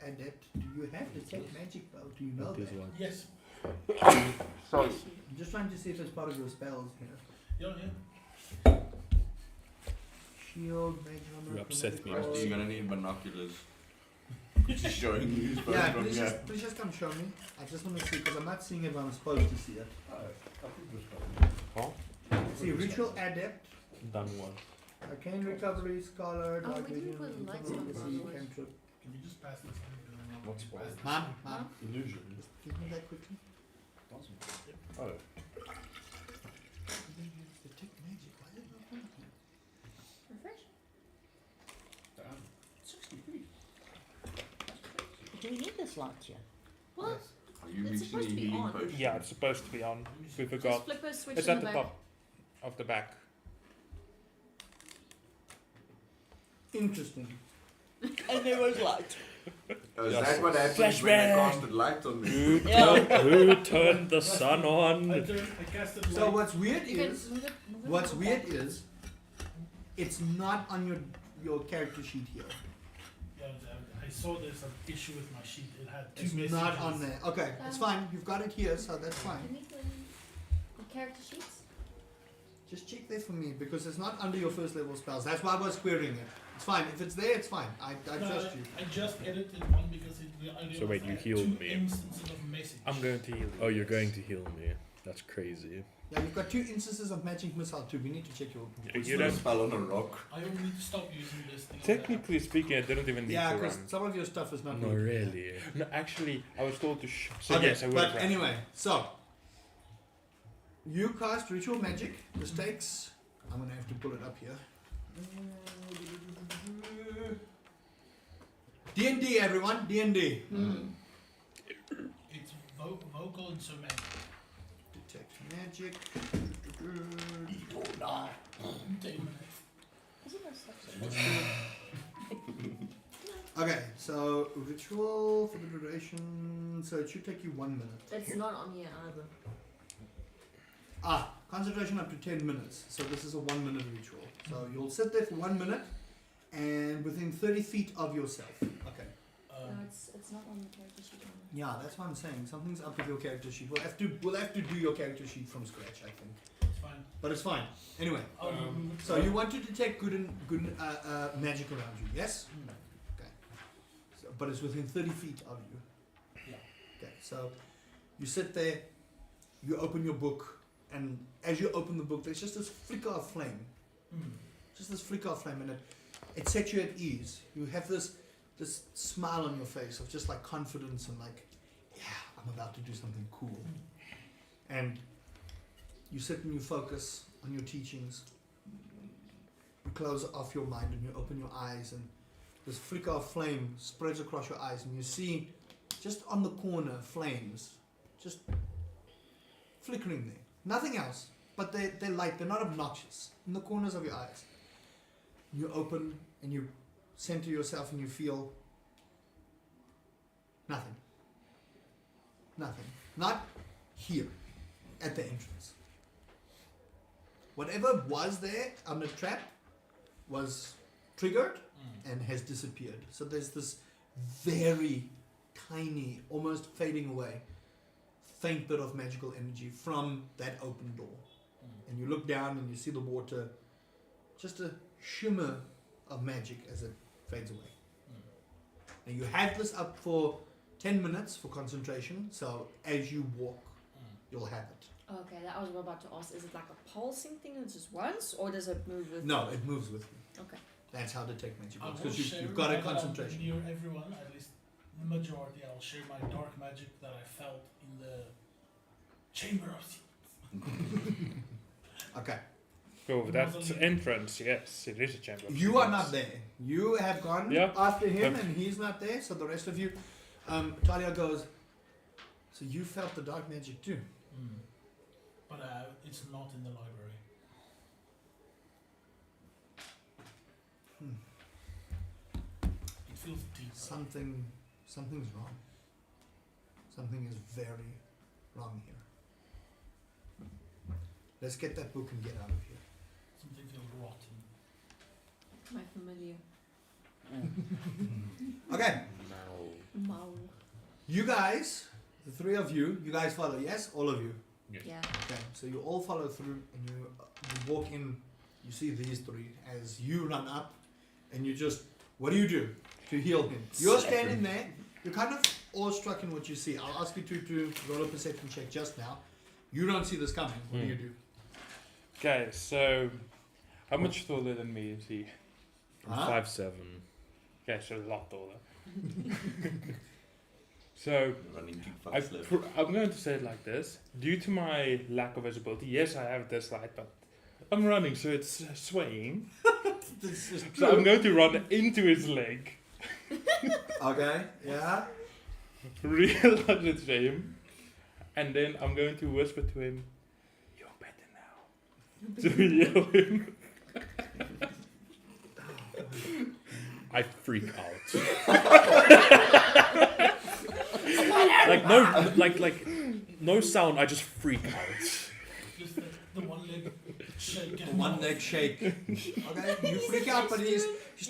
Adept. Do you have to take magic though? Do you know that? Yes. Sorry. I'm just trying to see if it's part of your spells here. Yeah. Shield, mage armor. You upset me. Actually, you're gonna need binoculars. Just showing you his Yeah, from please here. please just come show me. I just want to see because I'm not seeing if I'm supposed to see it. See, ritual adept, Done one. arcane recovery, scholar, Oh, dark we can vision, put lights infernal on the prophecy, board. cantrip. Can you just pass this? What's Pass this. Mom, Illusion. give me that quickly. Oh. Detect magic. Why is it not working? Refresh. Damn. 63. this light here? What? Are you It's mixing supposed a to be healing on. potion? Yeah, it's supposed to be on. We Just forgot. flip a switch It's in at the the back. top of the back. Interesting. And there was light. Is Yes. that what happens when I Flashbang. casted light on me? Yeah. Who turned the sun on? I casted So light. what's weird You can is, move it a what's little weird back. is, it's not on your character sheet here. Yeah, I saw there's an issue with my sheet. It had two It's messages. not on there. Okay, it's fine. You've got it here, so that's fine. Can you the character sheets? Just check there for me because it's not under your first level spells. That's why I was querying it. It's fine. If it's there, it's fine. I No, trust you. I just edited one because I So wait, you had healed two me. instances of message. I'm going to heal you. Oh, you're going to heal me. That's crazy. Yeah, you've got 2 instances of magic missile too. We need to check your. It's You not a don't. spell on a rock. I will need to stop using this thing. Technically speaking, I didn't even need Yeah, to because run. some of your stuff is not. No, good. really. No, actually, I was told to. So Okay, yes, I would but have run. anyway, so you cast ritual magic. This takes. I'm gonna have to pull it up here. D&D, everyone. D&D. It's vocal and somatic. Detect magic. Isn't there stuff? Okay, so ritual for the duration. So it should take you 1 minute. It's not on here either. Concentration up to 10 minutes. So this is a 1 minute ritual. So you'll sit there for 1 minute and within 30 feet of yourself. Okay. No, it's not on the character sheet. Either. Yeah, that's what I'm saying. Something's up with your character sheet. We'll have to do your character sheet from scratch, I think. It's fine. But it's fine. Anyway, I'll remove it. so you want to detect good magic around you, yes? Okay. So, but it's within 30 feet of you. Yeah. Okay. So you sit there, you open your book, and as you open the book, there's just this flicker of flame. Just this flicker of flame, and it sets you at ease. You have this smile on your face of just like confidence and like, yeah, I'm about to do something cool. And you sit and you focus on your teachings. You close off your mind and you open your eyes, and this flicker of flame spreads across your eyes, and you see just on the corner flames just flickering there. Nothing else, but they're light, they're not obnoxious, in the corners of your eyes. You open and you center yourself and you feel nothing. Nothing. Not here, at the entrance. Whatever was there on the trap was triggered and has disappeared. So there's this very tiny, almost fading away, faint bit of magical energy from that open door. And you look down and you see the water, just a shimmer of magic as it fades away. And you have this up for 10 minutes for concentration, so as you walk, you'll have it. Okay, that I was about to ask. Is it like a pulsing thing that's just once, or does it move with? No, it moves with you. Okay. That's how detect magic I works, will because share you've got a now that I'm concentration. near everyone, at least the majority. I'll share my dark magic that I felt in the chamber of secrets. Okay. Oh, that entrance, yes, it is a chamber. of You are secrets. not there. You have gone Yeah. after him, But- and he's not there, so the rest of you, Talia goes, so you felt the dark magic too? But it's not in the library. It feels deep. Something's wrong. Something is very wrong here. Let's get that book and get out of here. Something feels rotten. My familiar. Okay, Mau. you guys, the 3 of you, you guys follow, yes? All of you. Yeah. Okay, so you all follow through and you walk in, you see these 3 as you run up and you just, what do to heal him? You're standing there, you're kind of awestruck in what you see. I'll ask you to roll a perception check just now. You don't see this coming, what do you do? Okay, so how much taller than me is he? Huh? 5'7". Okay, so a lot taller. So Running too fast left. I'm going to say it like this: due to my lack of visibility, yes, I have this light, but I'm running, so it's swaying. This is So I'm true. going to run into his leg. Okay, yeah. realize it's him, and then I'm going to whisper to him, "You're better now." To yell him. I freak out. like no sound. I just freak out. Just the one leg shake. The one leg shake. Okay, you freak out, but he's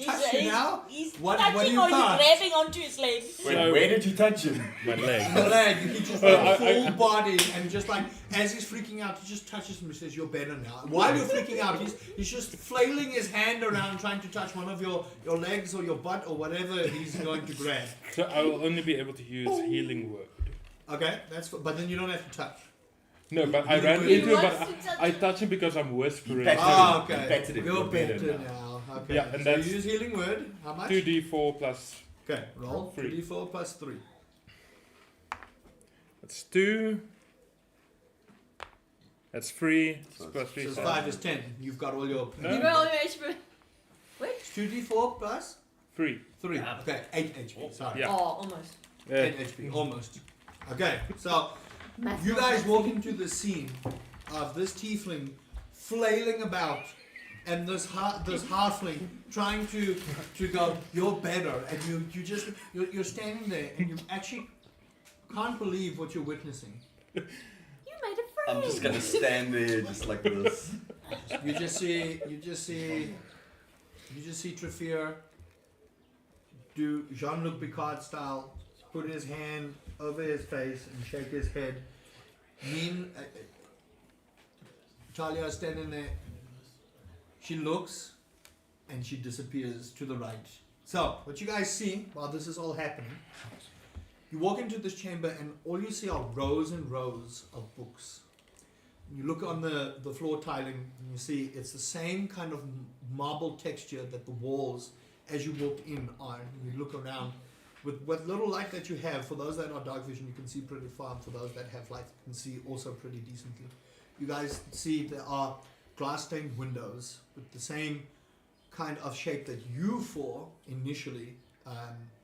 touched you now. He's What touching do you or cast? he's grabbing onto his leg. Wait, where did you touch him? My leg. The leg, he just full body, and just like as he's freaking out, he just touches him and says, "You're better now." While you're freaking out, he's just flailing his hand around, trying to touch one of your legs or your butt or whatever he's going to grab. So I will only be able to use healing word. Okay, but then you don't have to touch. No, but I ran into him, but I touch him because I'm whispering. Ah, okay. Bettered him. You're better now. now. Okay. Yeah, and so that's you use healing word. How much? 2d4 plus. Okay, roll. Three. 2d4 plus 3. That's 2. That's 3. So Plus 3. So So 5 is 10. You've got all your... No. You got all your HP. It's 2d4 plus 3. 3. Yeah. Okay, 8 HP. Sorry. Yeah. Oh, almost. 8 HP, almost. Okay, so you guys walk into the scene of this tiefling flailing about and this halfling trying to go, "You're better," and you're standing there and you actually can't believe what you're witnessing. You made a friend. I'm just gonna stand there just like this. You just see Trafir do Jean-Luc Picard style, put his hand over his face and shake his head. Talia is standing there. She looks and she disappears to the right. So, what you guys see while this is all happening, you walk into this chamber and all you see are rows and rows of books. You look on the floor tiling and you see it's the same kind of marble texture that the walls as you walk in are. You look around with little light that you have. For those that are dark vision, you can see pretty far. For those that have light, you can see also pretty decently. You guys see there are glass stained windows with the same kind of shape that you four initially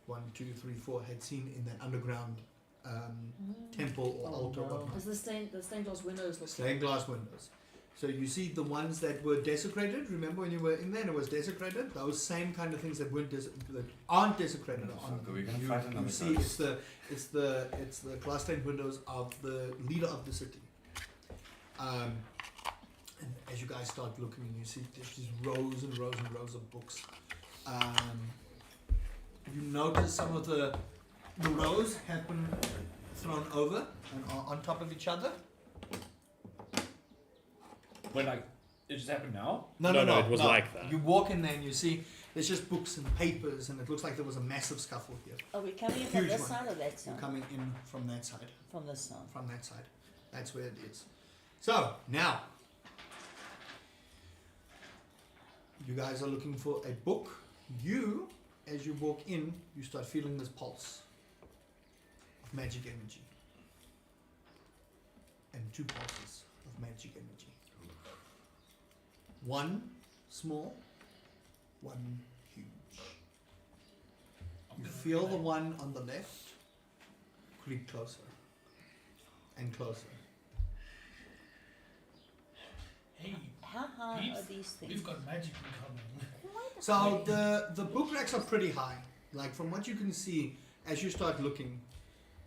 1, 2, 3, 4 had seen in that underground temple or altar. Whatnot. As the stained glass windows look. Stained glass windows. So you see the ones that were desecrated. Remember when you were in there and it was desecrated? Those same kind of things that weren't that aren't desecrated. We're gonna fight another you see, ghost. it's the glass stained windows of the leader of the city. And as you guys start looking, you see there's these rows and rows and rows of books. You notice some of the rows have been thrown over and are on top of each other. When like it just happened now? No, it was like that. You walk in there and you see there's just books and papers, and it looks like there was a massive scuffle here. Are we coming from Huge this one. side or that You're side? coming in from that side. From this side. From that side. That's where it is. So, now, you guys are looking for a book. You, as you walk in, you start feeling this pulse of magic energy. And 2 pulses of magic energy. 1 small, 1 huge. You feel the one on the left creep closer and closer. Hey, How high Peeps, are these things? we've got magic incoming. So the book racks are pretty high. Like from what you can see as you start looking,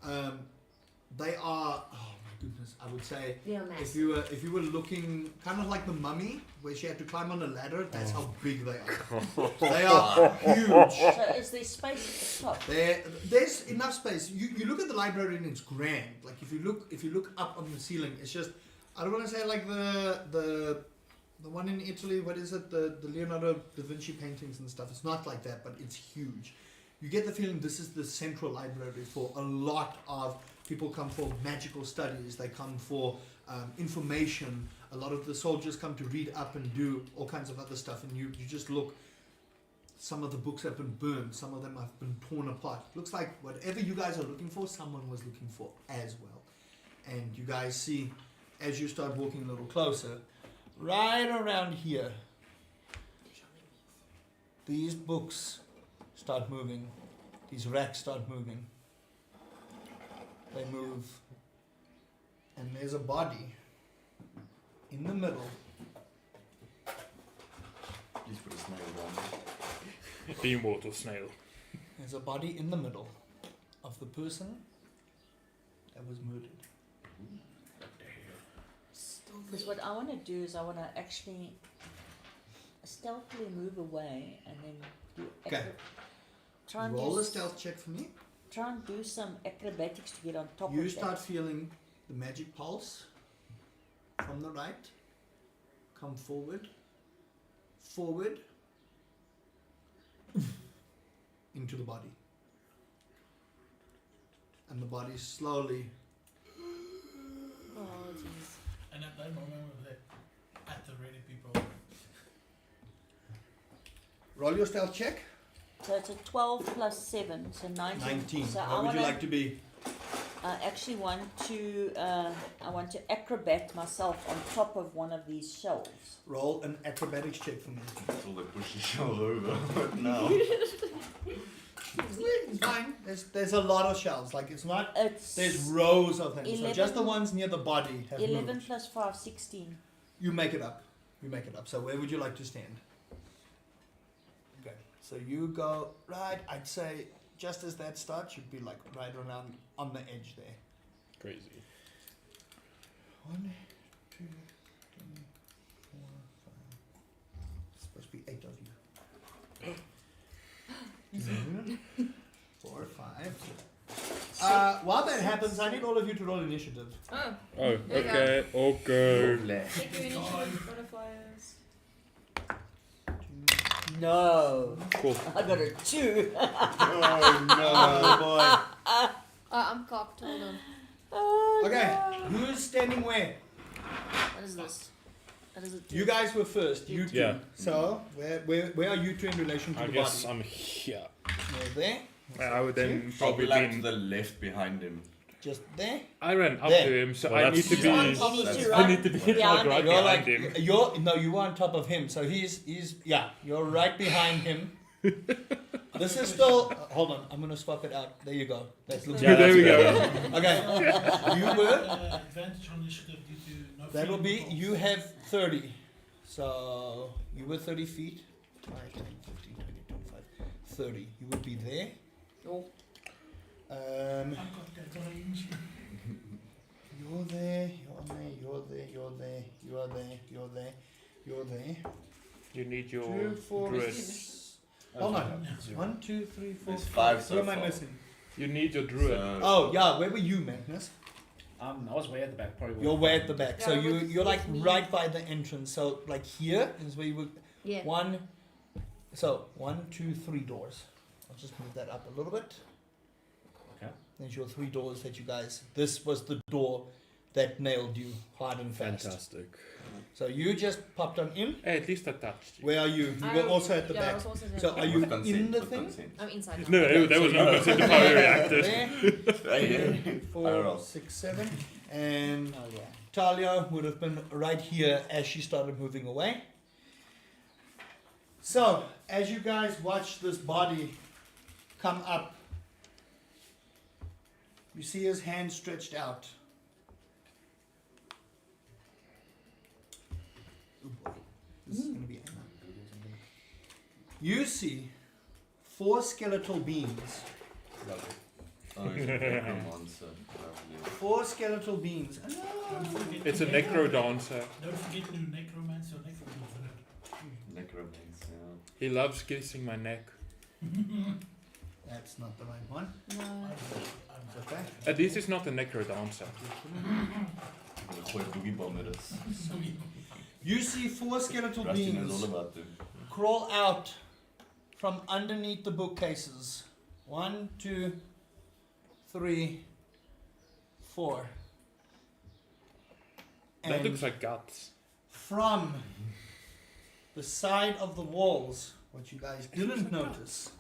they are, oh my goodness, I would say They are if massive. you were looking kind of like the mummy where she had to climb on a ladder, that's how big they are. They are huge. So is there space at the top? There's enough space. You look at the library and it's grand. Like if you look up on the ceiling, it's just, I don't want to say like the one in Italy, what is it? The Leonardo da Vinci paintings and stuff. It's not like that, but it's huge. You get the feeling this is the central library for a lot of people. Come for magical studies. They come for information. A lot of the soldiers come to read up and do all kinds of other stuff. And you just look. Some of the books have been burned. Some of them have been torn apart. Looks like whatever you guys are looking for, someone was looking for as well. And you guys see, as you start walking a little closer, right around here, these books start moving. These racks start moving. They move. And there's a body in the middle. Please put a snail down. The immortal snail. There's a body in the middle of the person that was murdered. Because what I want to do is I want to actually stealthily move away and then do Okay. try and Roll do a stealth check for me. try and do some acrobatics to get on top You of start that. feeling the magic pulse from the right. Come forward. Forward. Into the body. And the body slowly. Oh, jeez. And at that moment, we're at the ready people. Roll your stealth check. So it's a 12 plus 7, so 19. 19. So I What would you wanna- like to be? I actually want to acrobat myself on top of one of these shelves. Roll an acrobatics check for me. Until they push the shell over. But now. It's fine. There's a lot of shells. Like it's not. It's There's rows of them. So 11 just the ones near the body have 11 moved. plus 5, 16. You make it up. You make it up. So where would you like to stand? Okay. So you go right. I'd say just as that starts, you'd be like right around on the edge there. Crazy. 1, 2, 3, 4, 5. It's supposed to be 8 of you. 4, 5. While that happens, I need all of you to roll initiative. Oh, Oh, There you okay, okay. take your initiative, butterflies. No. Cool. I got a 2. Oh boy. I'm cocked, hold on. Oh, Okay, no. who's standing where? What is this? What is it? You guys were first. You two. Yeah. So where are you two in relation to I the guess body? I'm here. You're there. I would then I'll probably be like to be. the left behind him. Just there. I ran up There. to him, so Well, I need to that's- be. You That's- need to that's- run I need to be like behind right him. You're behind like him. you are on top of him. So he's you're right behind him. This is still hold on, I'm gonna swap it out. There you go. That looks Yeah, good. there we go. Okay. You were Advantage on initiative due to no that'll be feeling you have 30. So you were 30 feet. 5, 10, 15, 20, 25, 30. You would be there. Oh. I've got that range. You're there, you're there, you're there, you're there, you're there, you're there, you're there. You need your 2, 4, druid. 6. Hold on. 1, 2, 3, 4. There's 5 Who so am I far. missing? You need your druid. So, Oh yeah, where were you, Magnus? I was way at the back, probably. You're way at the back. So Yeah, you're like with me. right by the entrance. So like here is where you would Yeah. 1. So 1, 2, 3 doors. I'll just move that up a little bit. Okay. There's your 3 doors that you guys. This was the door that nailed you hard and fast. Fantastic. So you just popped on in. Hey, at least I touched you. Where are you? You were also at the yeah, I back. was also there. So are you with consent, in the with thing? consent. I'm inside now. No, Okay, there was so no consent to fire reactors. There. Hey, 4, 6, 7. And Oh, yeah. Talia would have been right here as she started moving away. So, as you guys watch this body come up, you see his hand stretched out. Oh boy, this is going to be Anna. You see 4 skeletal beings. Oh, he's a necromancer. Lovely. 4 skeletal beings. Don't forget It's a to necro dancer. Don't forget to necromancer, necromancer. Necromancer. He loves kissing my neck. That's not the right one. No. It's okay. At least it's not a necro dancer. Hulle gooi boogie bomb met us. You see 4 skeletal Rusty knows beings all about them. crawl out from underneath the bookcases. 1, 2, 3, 4. That And looks like guts. from the side of the walls, what you guys didn't notice,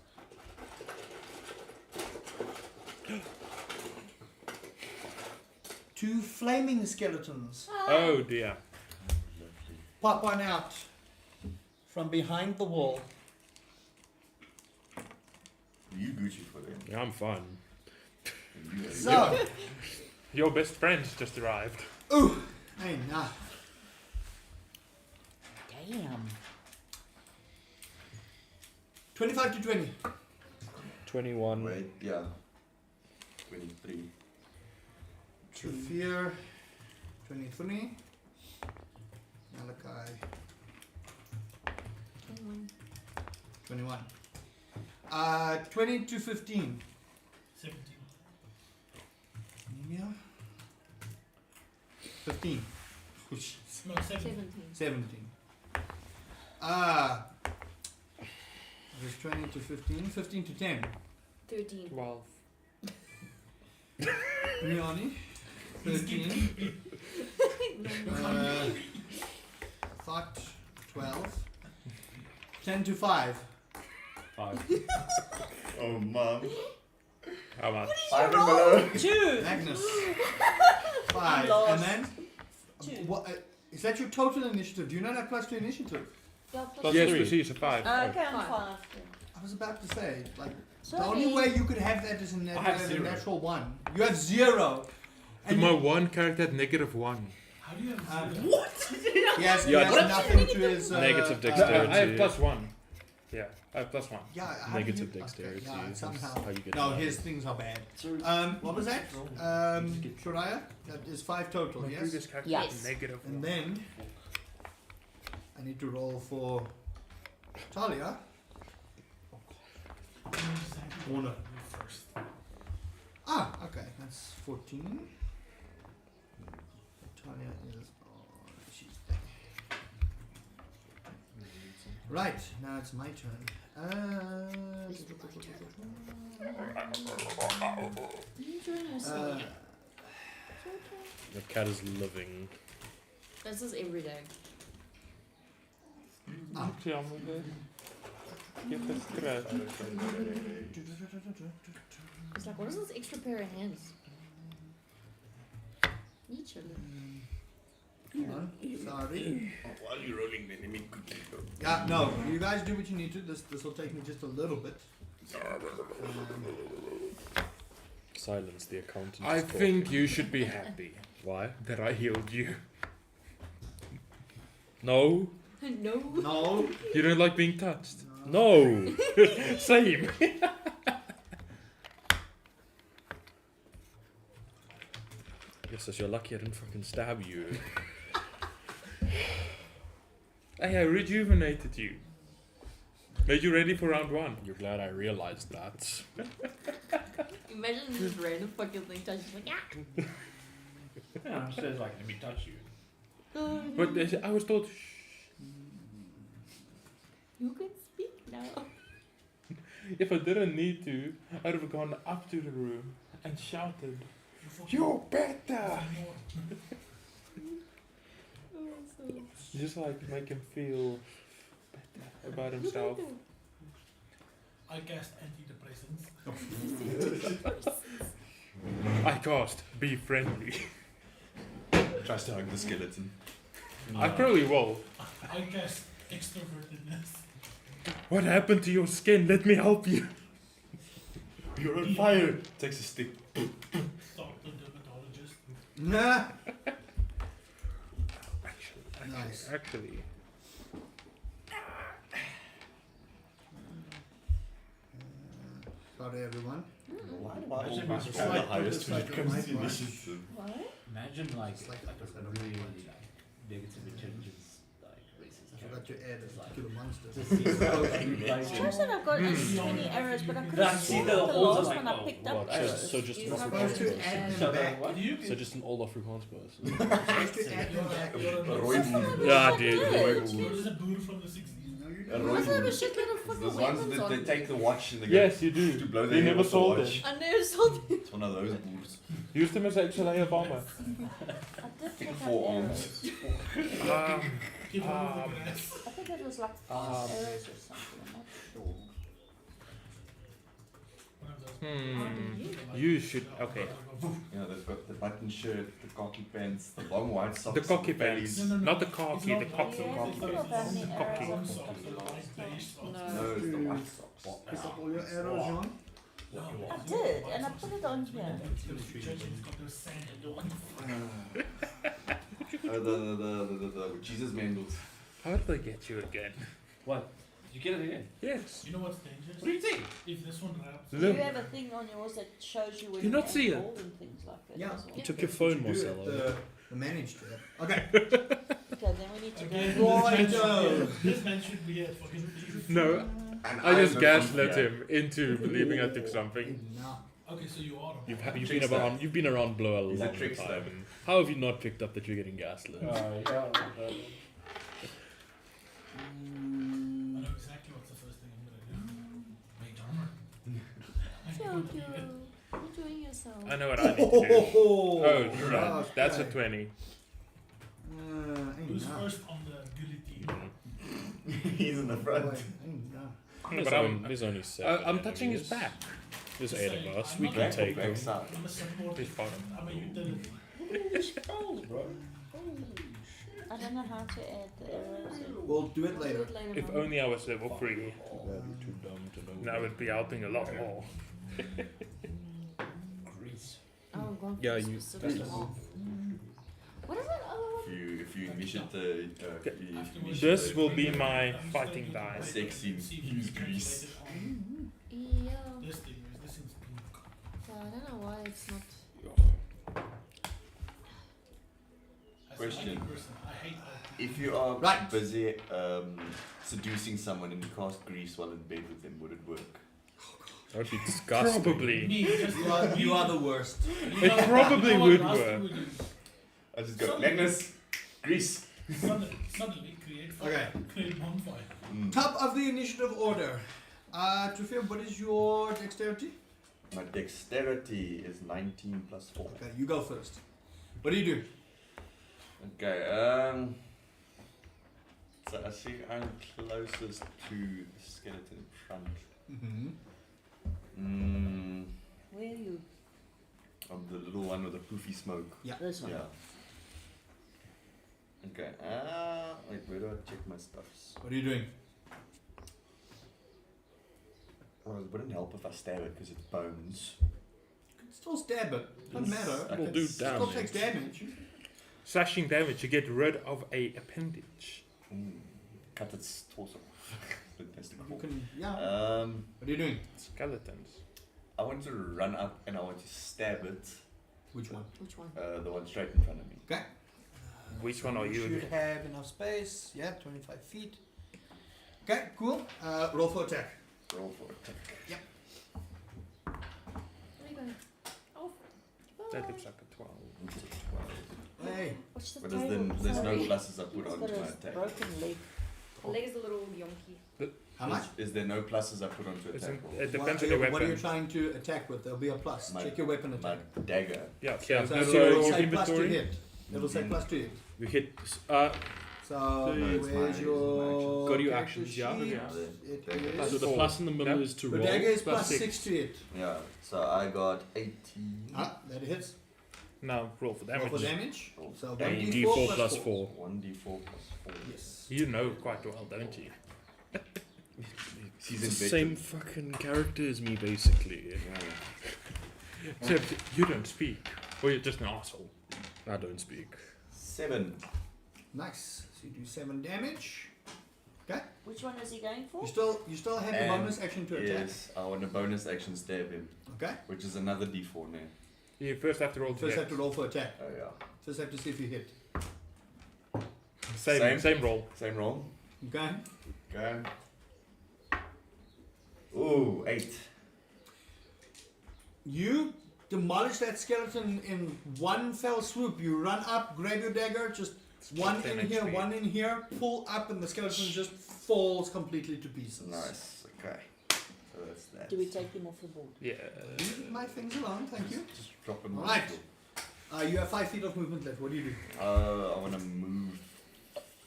two flaming skeletons Oh dear. Lovely. pop one out from behind the wall. You Gucci for them. Yeah, I'm fine. So, Your best friends just arrived. hey, nah. Damn. 25 to 20. 21. Wait, yeah. 23. Fear. 23. Malachi. 21. 20 to 15. 17. Anemia. 15. Whoosh. No, 17. 17. 17. There's 20 to 15. 15 to 10. 13. 12. Riani. 13. Thought 12. 10 to 5. 5. Oh, mom. How much? 5 and below. 2. Magnus. 5. lost. And then? 2. What, is that your total initiative? Do you not have plus 2 initiative? Yeah, Plus Yes, 3. but She's a 5. Okay, I'm 5. I was about to say, like, the Sorry. only way you could have that is a, I have a 0. natural 1. You have 0. And My you, one character had -1. How do you have Um, zero? What? he has Yeah, nothing to his... Negative No, dexterity. I have +1. Yeah, I have +1. Yeah, how do Negative you, dexterity. Okay, yeah, is somehow. How you get No, that. his things are bad. So, What was that? Shariah? That is 5 total, My yes? previous character Yes. had -1. And then I need to roll for Talia. Warner. First. Ah, okay, that's 14. Talia is she's there. Right, now it's my turn. The cat is living. This is every day. Ah. Get this crap. It's like, what is this extra pair of hands? Each of them. Come on, sorry. While you're rolling, then let me quickly go. Yeah, no, you guys do what you need to. This will take me just a little bit. Silence the accountant. I is talking. think you should be happy Why? that I healed you. No? No. No. You don't like being touched? No! Same. Yes, as you're lucky I didn't fucking stab you. Hey, I rejuvenated you. Made you ready for round 1. You're glad I realized that. Imagine this random fucking thing touches like, yeah. yeah, it says like, let me touch you. But I was told, shh. You can speak now. If I didn't need to, I would have gone up to the room and shouted, fucking "You're better!" Oh, so Just like make him feel better about himself. I cast antidepressants. I cast be friendly. Tries to hug the skeleton. I probably will. I cast extrovertedness. What happened to your skin? Let me help you. You're on fire! Takes a stick. Stop the dermatologist. Nah. Nice. Actually. Sorry, everyone. Why do I Imagine always my- score the highest when it comes to initiative? What? Imagine like, It's like a really, really like negative intelligence like I racist forgot to add It's like- to the monster. Just see Sure said I've got 20 arrows, but I could I have see sworn the the holes last like, one I oh, picked What? up So, arrows. so just You're an supposed to add them back. What do you so just an old Afrikaans person. You're supposed to add them back. Yeah, dude. What is a boer from the 60s? No, you A don't. you must have a shitload of It's fucking those ones weapons that on. they take the watch and they go Yes, you do. to blow They their never head off the sold watch. I never sold it. It's one of those boors. Use them as actual layer bomber. I did pick up 4 arrows. arms. Give one of the grass. I think it was like 5 arrows or something, I'm not sure. One of those. You should. Okay. You know, they've got the button shirt, the cocky pants, the long white socks. The cocky with bellies. pants. No. Not the It's cocky, not the that. cocky. Yeah, I still don't have any Cocky. arrows. Some socks, the light beige socks. No, it's the white socks. Pick up all your arrows, John. No, I did, and I put it on here. Churchill's got those sanded ones. The Jesus mandals. How did I get you again? What? Did you get it again? Yes. You know what's dangerous? What do you think? If this one wraps. You have a thing on yours that shows you when Do you you're not see it? old and things like that Yeah. as well. You took your phone, Do it, Marcelo. the managed to it. Okay. Okay, then we need to Again, go. Righto. this man should be a fucking thief. No, And I just am a gaslit thief, him into believing I took something. No. Okay, so you are the You've been around Blow a He's a long trickster. time. And how have you not picked up that you're getting gaslit? Yeah. I know exactly what's the first thing I'm gonna do. Make armor. So cute. Enjoying yourself. I know what I need to do. Oh, Oh, you're right. That's a 20. Who's first on the guillotine? He's in the front. There's, But there's only 7. I'm touching his enemies. back. There's Just 8 saying, of us. I'm We not can back take Back them. side. I'm a support. He's fine. I'm a utility. I don't know how to add the arrows. We'll do it Do later. it later, If Mom. only I was level 3, You're too dumb to know. then I would be helping a lot more. Grease. Oh, God. Yeah, you- specifically off. What is it? Oh, If you initiate the This will be my fighting die. Sexy use grease. yeah. This thing is this is pink. So I don't know why it's not. As Question. a lucky person, I hate that. If you are Right. busy seducing someone and you cast grease while in bed with them, would it work? That would be disgusting. Probably. Me, just You are the worst. It probably would what work. Rusty do? I just go, Magnus, grease. Suddenly Okay. create bonfire. Top of the initiative order. Trufia, what is your dexterity? My dexterity is 19 plus 4. Okay, you go first. What do you do? Okay, so I think I'm closest to the skeleton in front. Mm-hmm. Where are you? I'm the little one with the poofy smoke. This one. Yeah. Okay, wait, where do I check my stuffs? What are you doing? Well, it wouldn't help if I stab it because it's bones. You can still stab it. Doesn't matter. I Will can do Still takes damage. Slashing damage, you get rid of a appendage. Cut its torso. Fantastic. You can, yeah. What are you doing? Skeletons. I want to run up and I want to stab it. Which one? Which one? The one straight in front of me. Okay. Which one are you should again? have enough space. Yeah, 25 feet. Okay, cool. Roll for attack. Roll for attack. Where are you going? Oh. That looks like a 12. It's a 12. Hey. What's the But table? there's no Sorry. pluses I put It's onto got my a attack. broken leg. The leg is a little yonky. How much? Is there no pluses I put onto It's attack? in- roll? it depends on your What are you weapon. trying to attack with? There'll be a plus. My- Check your weapon My attack. dagger. Yeah, Yeah, So that's so it'll your say plus to inventory. hit. It'll say plus to hit. You hit. So No, it's where's my your Go to your character actions, yeah. sheet? Yeah. It Dagger. is. So the plus in the middle is to The roll. dagger is plus plus 6 6. to hit. Yeah, so I got 18. That hits. Now roll for Roll for damage. damage. So And 1d4 D4 plus plus 4. 4. 1d4 plus 4. Yes. You know quite well, don't you? She's It's the in same fucking character as me, basically. Yeah. Except you don't speak. Or you're just an asshole. I don't speak. 7. Nice. So you do 7 damage. Okay. Which one is he going for? You still have the And bonus action to attack. Yes, I want a bonus action stab him, Okay. which is another d4 now. You first have to roll to First hit. have to roll for attack. Oh yeah. First have to see if you hit. Same roll. Same roll. Okay. Okay. Ooh, 8. You demolish that skeleton in one fell swoop. You run up, grab your dagger, just one in damage here, to you. one in here, pull up, and the skeleton just falls completely to pieces. Nice. Okay. So that's that. Do we take him off the board? Yeah. Leave my things alone, thank you. Just drop him Alright. on the You have 5 feet of movement left. What do you do? floor. I want to move.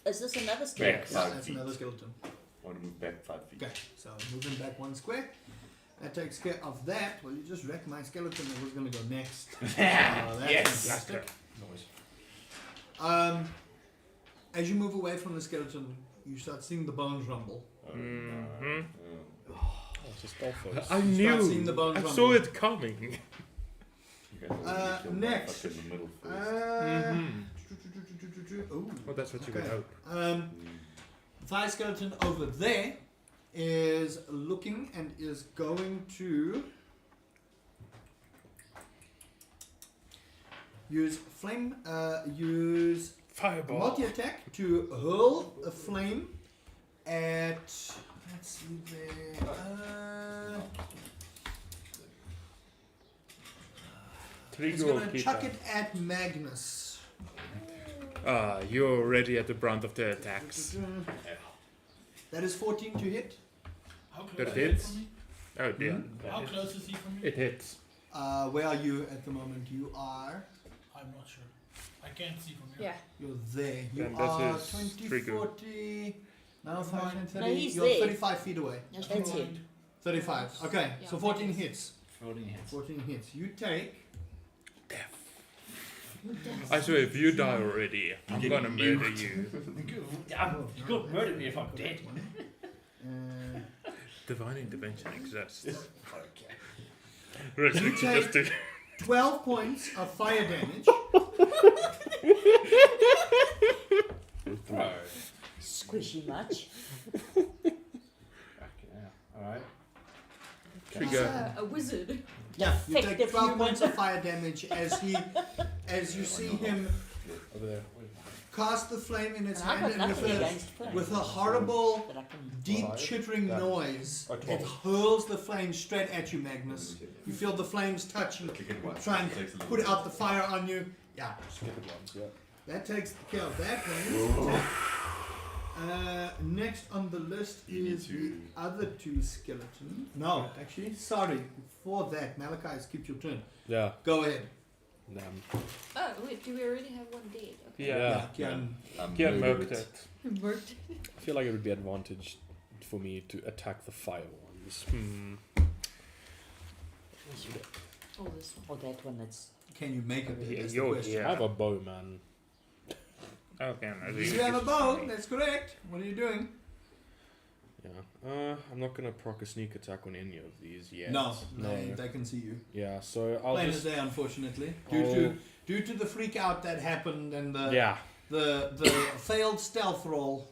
Is this another Back skeleton? 5 That's feet. another skeleton. I want to move back 5 feet. Okay, so moving back 1 square. That takes care of that. Well, you just wrecked my skeleton that was going to go next. That's fantastic. Noise. As you move away from the skeleton, you start seeing the bones rumble. Oh, Mhm. no. Just Dolphos. I You start seeing knew. the bones I rumble. saw it coming. You guys already killed next. that fucker in the middle first. Ooh, Well, that's what you would okay. hope. The fire skeleton over there is looking and is going to use flame. Use Fireball. multi-attack to hurl a flame at. Let's see there. Three He's gonna gold chuck keeper. it at Magnus. You're already at the brunt of the attacks. That is 14 to hit. How close That is he hits. from me? Oh dear. How close is he from me? It hits. Where are you at the moment? You are. I'm not sure. I can't see from here. Yeah. You're there. You Then this are is 20, trigger. 40. Now 5, 10, 30. No, he's You're there. 35 feet away. That's That's true. it. 35. Okay, Yeah, so 14 Magnus. hits. 14 hits. 14 hits. You take. I swear, if you die already, I'm get gonna murder you. You could murder me if I'm dead. Uh, Divine intervention exists. Okay. Resurrection take- just to 12 points of fire damage. Bro. Squishy much. Alright. trigger. He's a wizard. Yeah, you take Effective 12 human. points of fire damage as you see him Over there. cast the flame in its And I've hand got and nothing with against flame. a horrible That I can. deep Alright. chittering Yeah. noise, Oh, it 12. hurls the flame straight at you, Magnus. You feel the flames touch and Click it once. try and It takes a little put bit. out the fire on you. Yeah, Skip it once, yeah. that takes care of that one. Next on the list You need is the to- other two skeletons. No, actually, sorry. Before that, Malachi, skip your turn. Yeah. Go ahead. Damn. Oh wait, do we already have one dead? Okay. Yeah. Kian. Kian murdered murked it. Murked. I feel like it would be advantage for me to attack the fire ones. Oh, this one. Or that one that's. Can you make it? Yeah, That's the you're question. here. I have a bow, man. Okay, no, You have a bow. That's correct. What are you doing? Yeah. I'm not gonna proc a sneak attack on any of these yet. No, No. they can see you. Yeah, so I'll Plain as just. day, unfortunately, I'll- due to the freak out that happened and Yeah. the failed stealth roll.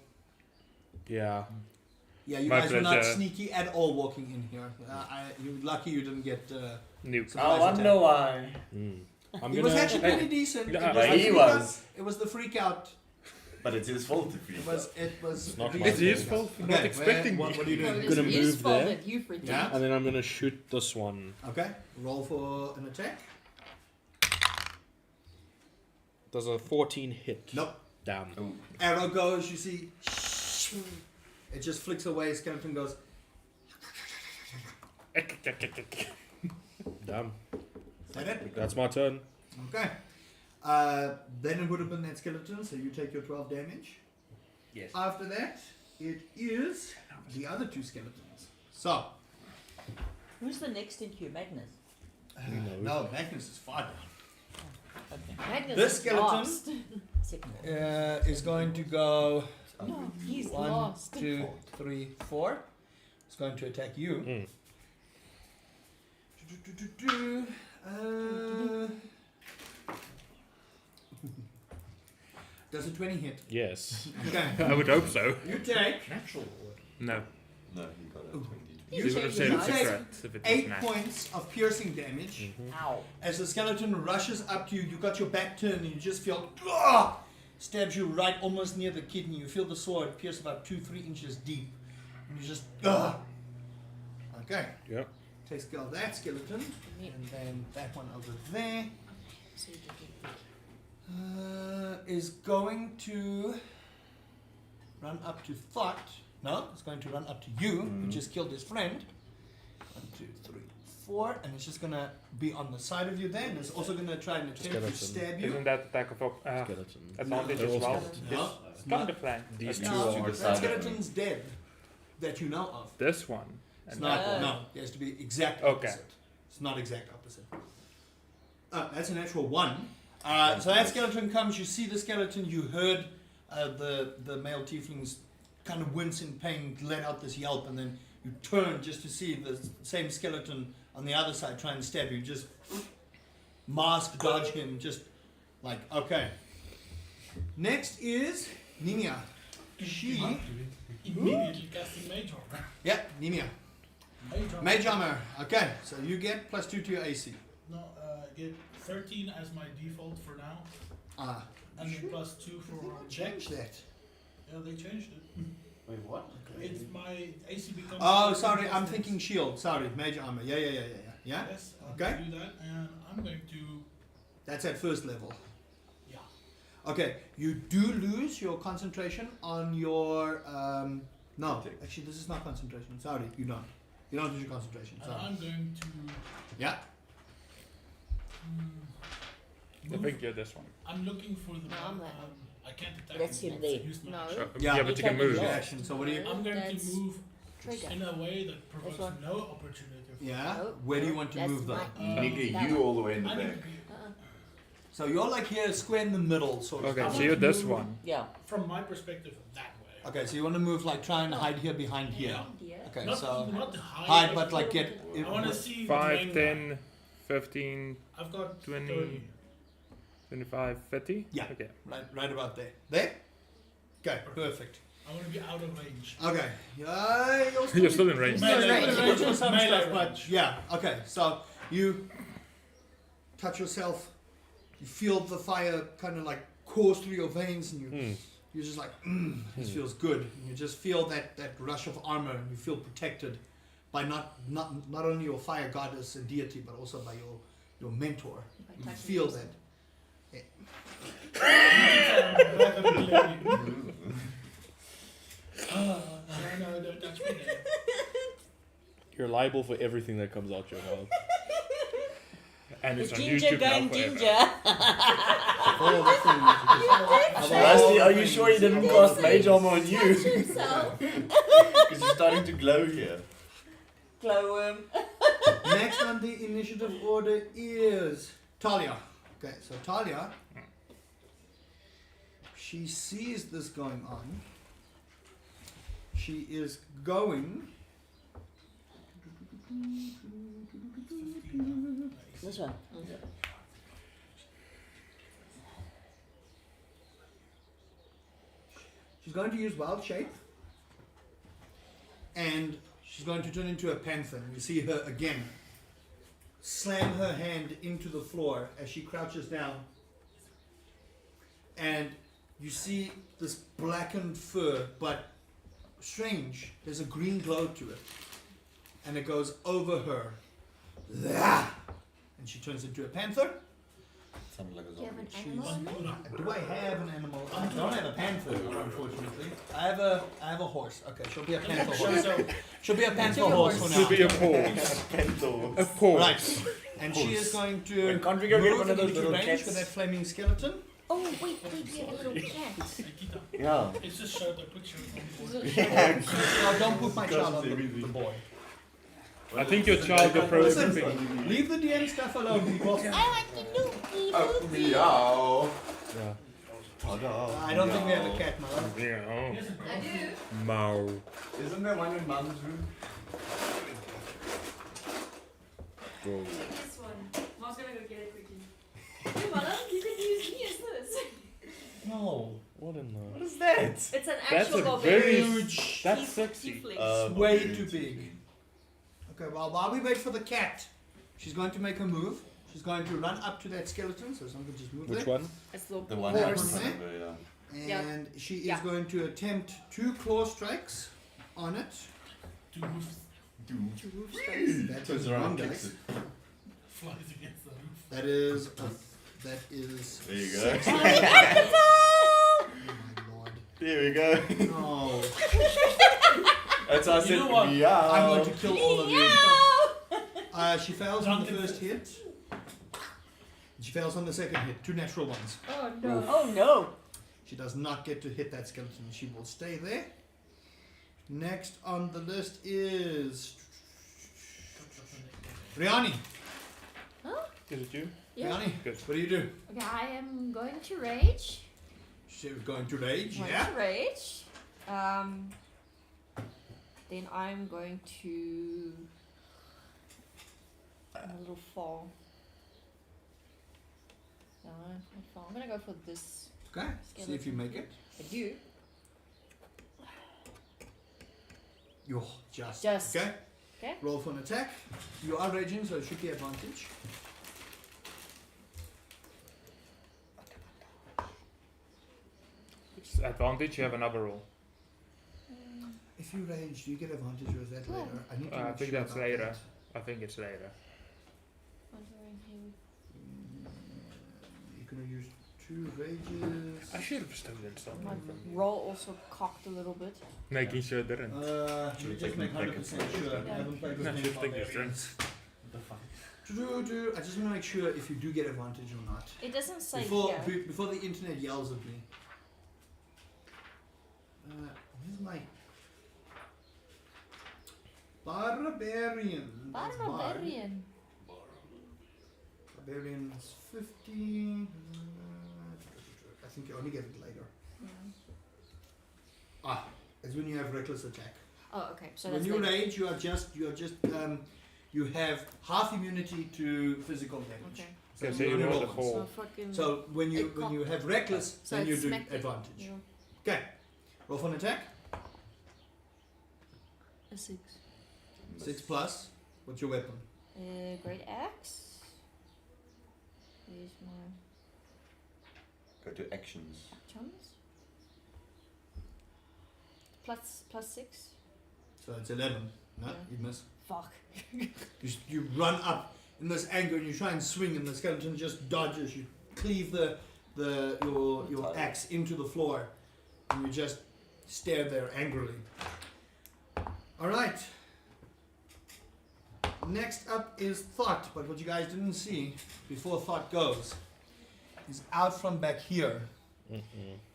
Yeah. Yeah, you My guys were not pleasure. sneaky at all walking in here. You're lucky you didn't get. Nuke. Surprise I wonder attack. why. I'm It was gonna. actually pretty decent. Yeah, It but the he freak was. out- It was the freak out. But it's his fault if he It was. It's not my It's his fault. fault for Okay, not expecting what are you No, doing? it is Gonna his move fault there. that you freaked Yeah. out. And then I'm gonna shoot this one. Okay, roll for an attack. Does a 14 hit? Nope. Damn. Oh, Arrow goes. You see. It just flicks away. Skeleton goes. Damn. Is that it? That's my turn. Okay. Then it would have been that skeleton, so you take your 12 damage. Yes. After that, it is the other two skeletons. So, Who's the next in queue? Magnus. no, Magnus is far down. Okay. Magnus This is skeleton- lost. Second. Is going to go No, he's 1, lost. 2, 3, 4. It's going to attack you. Mm. Does a 20 hit? Yes. Okay. I would hope so. You take Natural. No. no, he got a 20. You You would have take said your it's a life. threat if it was 8 natural. points of piercing damage. Ow. As the skeleton rushes up to you, you got your back turned and you just feel stabs you right almost near the kidney. You feel the sword pierce about 2-3 inches deep. And you just Okay. Yep. Takes care of that skeleton. And then that one over there So you can get is going to run up to Thought. No, it's going to run up to you, who just killed his friend. 1, 2, 3, 4. And it's just going to be on the side of you then. It's also going to try and attempt Skeleton. to stab you. Isn't that attack of Skeleton. advantage They're as all well? skeletons. No, It's kind of flank. These Okay. two no, are. the that side. skeleton's dead that you know of. This one. It's And not. that- No, it has to be exact Okay. opposite. It's not exact opposite. That's a natural 1. So that skeleton comes. You see the skeleton. You heard the male tieflings kind of wince in pain, let out this yelp, and then You turn just to see the same skeleton on the other side try and stab you. Just mask dodge him. Just like, okay. Next is Nimia. She, Immediately casting Mage Armor. yeah, Nimia. Mage Armor. Mage armor. Okay, so you get +2 to your AC. No, get 13 as my default for now. Ah, And then +2 for check. change that. Yeah, they changed it. Wait, what? It's my AC becomes. Oh, 13 sorry, plus I'm this. thinking shield. Sorry, mage armor. Yeah. Yeah? Yes, I'll Okay. do that, and I'm going to. That's at first level. Yeah. Okay, you do lose your concentration on your no, Take. actually this is not concentration. Sorry, you don't. You don't lose your concentration. And Sorry. I'm going to. Yeah. I Move. think you're this one. I'm looking for the. No, I'm one, that. I can't attack. That's him him once I there. use my No. action. Yeah, but you he can can move. move. Action. So what do you? I'm going That's to move Trigger. in a way that provokes one. no opportunity. For Yeah. No, Where do you no, want to that's move though? my- Nigga, that you one. all the way in the I back. need to be So you're like here, square in the middle, sort of. Okay, I so want you're to this move- one. Yeah. from my perspective that way. Okay, so you want to move like try and hide here behind here. Yeah. Okay, Not, so not hide, hide, but like get. I want to see the 5, main guy. 10, 15, I've got 20. 30. 25, 50? Yeah. Okay. Right about there. There. Okay, perfect. I want to be out of range. Okay. Yeah, You're still in range. Melee Range range. or some Melee stuff, but range. yeah. Okay, so you touch yourself. You feel the fire kind of like course through your veins, and you're just like, this feels good. And you just feel that rush of armor, and you feel protected by not only your fire goddess and deity, but also by your mentor. You feel that. No, don't touch me there. You're liable for everything that comes out your mouth. And The it's on ginger YouTube now going forever. ginger. All the things. Rusty, are you sure he didn't cast mage armor on you? Because you're starting to glow here. Glowworm. Next on the initiative order is Talia. Okay, so Talia, she sees this going on. She is going. This one. She's going to use wild shape, and she's going to turn into a panther. You see her again slam her hand into the floor as she crouches down, and you see this blackened fur, but strange. There's a green glow to it, and it goes over her, and she turns into a panther. Sounded like a Do you have zombie. an animal in it? Do I have an animal? I don't have a panther, unfortunately. I have a horse. Okay, she'll be a panther horse. She'll be a panther horse for now. Should be a pause. Pencil. A pause. Right. And she is going to Can't we go get move one of those into little range cats? with that flaming skeleton. Oh, wait, we have a little cat. Nikita, Yeah. it's just showed a picture of the board. No, don't put my child on the boy. I think your child approached Listen, me. leave the DM stuff alone, people. Oh, meow. Yeah. Ta-da. I don't think we have a cat, Mother. Yeah. I do. Mau. Isn't there one in Mum's room? Whoa. This one. Mom's gonna go get it quickly. Hey, Mother, you could use me as this. No. What in the... What is that? It's an That's actual a barbarian. very... That's sexy. Tiefling. Way too big. Okay, well, while we wait for the cat, she's going to make a move. She's going to run up to that skeleton, so somebody just move Which there. one? It's the The one horse. that's over, yeah. And she is Yeah. going to attempt 2 claw strikes on it. Two moves Two roof strikes. That Turns is around, one kicks dice. it. flies against the roof. That is that is. There you go. 6. Oh my lord! There we go. No, That's how I You said know what? meow. I'm going to kill all of you. She fails on the first hit. She fails on the second hit. 2 natural ones. Oh no. Oh no. She does not get to hit that skeleton. She will stay there. Next on the list is Riani. Is it you? Yeah. Riani, Good. what do you do? Okay, I am going to rage. She's going to rage. Going Yeah. to rage. Then I'm going to. I'm a little far. No, not far. I'm gonna go for this. Okay. See if you make it. I do. You're just. Just. Okay. Okay. Roll for an attack. You are raging, so it should be advantage. It's advantage. You have another roll. If you rage, do you get advantage or is that Yeah. later? I need to I make think sure that's about later. that. I think it's later. You're gonna use 2 rages. I should have stolen My something from you. roll also cocked a little bit. Making sure it didn't. Let Should me we just take make a 100% sure. I Yeah. haven't played with No, many should take this barbarians. The fuck? I just want to make sure if you do get advantage or not. It doesn't say Before, here. before the internet yells at me. Where's my barbarian? That's bard. Barbarian. Barbarian is 50. I think you only get it later. Yeah. It's when you have reckless attack. Oh, okay. So When that's you later. rage, you have half immunity to physical damage. Okay. So you you only roll roll the once. four. So fucking. So when you have reckless, So then you it's do smack it. advantage. Yeah. Okay. Roll for an attack. A 6. 6 plus. What's your weapon? Great axe. Here's my Go to actions. actions. Plus 6. So it's 11. No, Yeah. you miss. Fuck. You run up in this anger and you try and swing and the skeleton just dodges. You cleave your axe into the floor and you just stare there angrily. Alright. Next up is Thought, but what you guys didn't see before Thought goes is out from back here.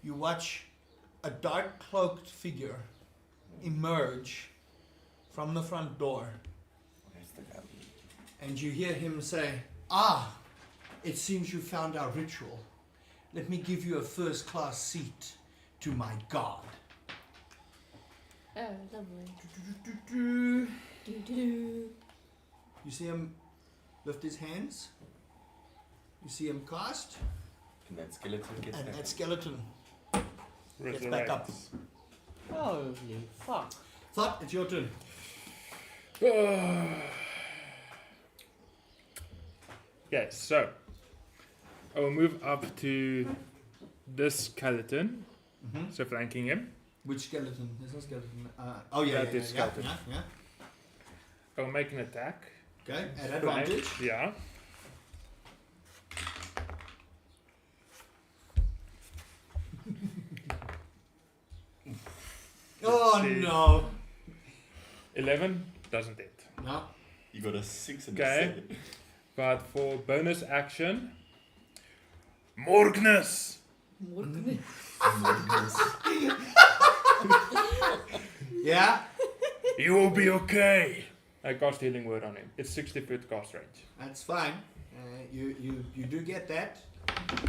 You watch a dark cloaked figure emerge from the front door. Where's the guy? And you hear him say, it seems you found our ritual. Let me give you a first class seat to my god. Oh, lovely. You Do-do-do. see him lift his hands. You see him cast. And that skeleton gets And back. that skeleton gets back up. Holy fuck. Thought, it's your turn. Yes, so I will move up to this skeleton, so flanking him. Which skeleton? There's no skeleton. Oh yeah, That yeah, is yeah, skeleton. yeah, I will make an attack. yeah. Okay, at advantage. Yeah. Oh See. no. 11 doesn't hit. No. You got a 6 and Okay. a 7. But for bonus action, Morgnus! Yeah, You will be okay! I cast Healing Word on him. It's 60 foot cast range. that's fine. You do get that.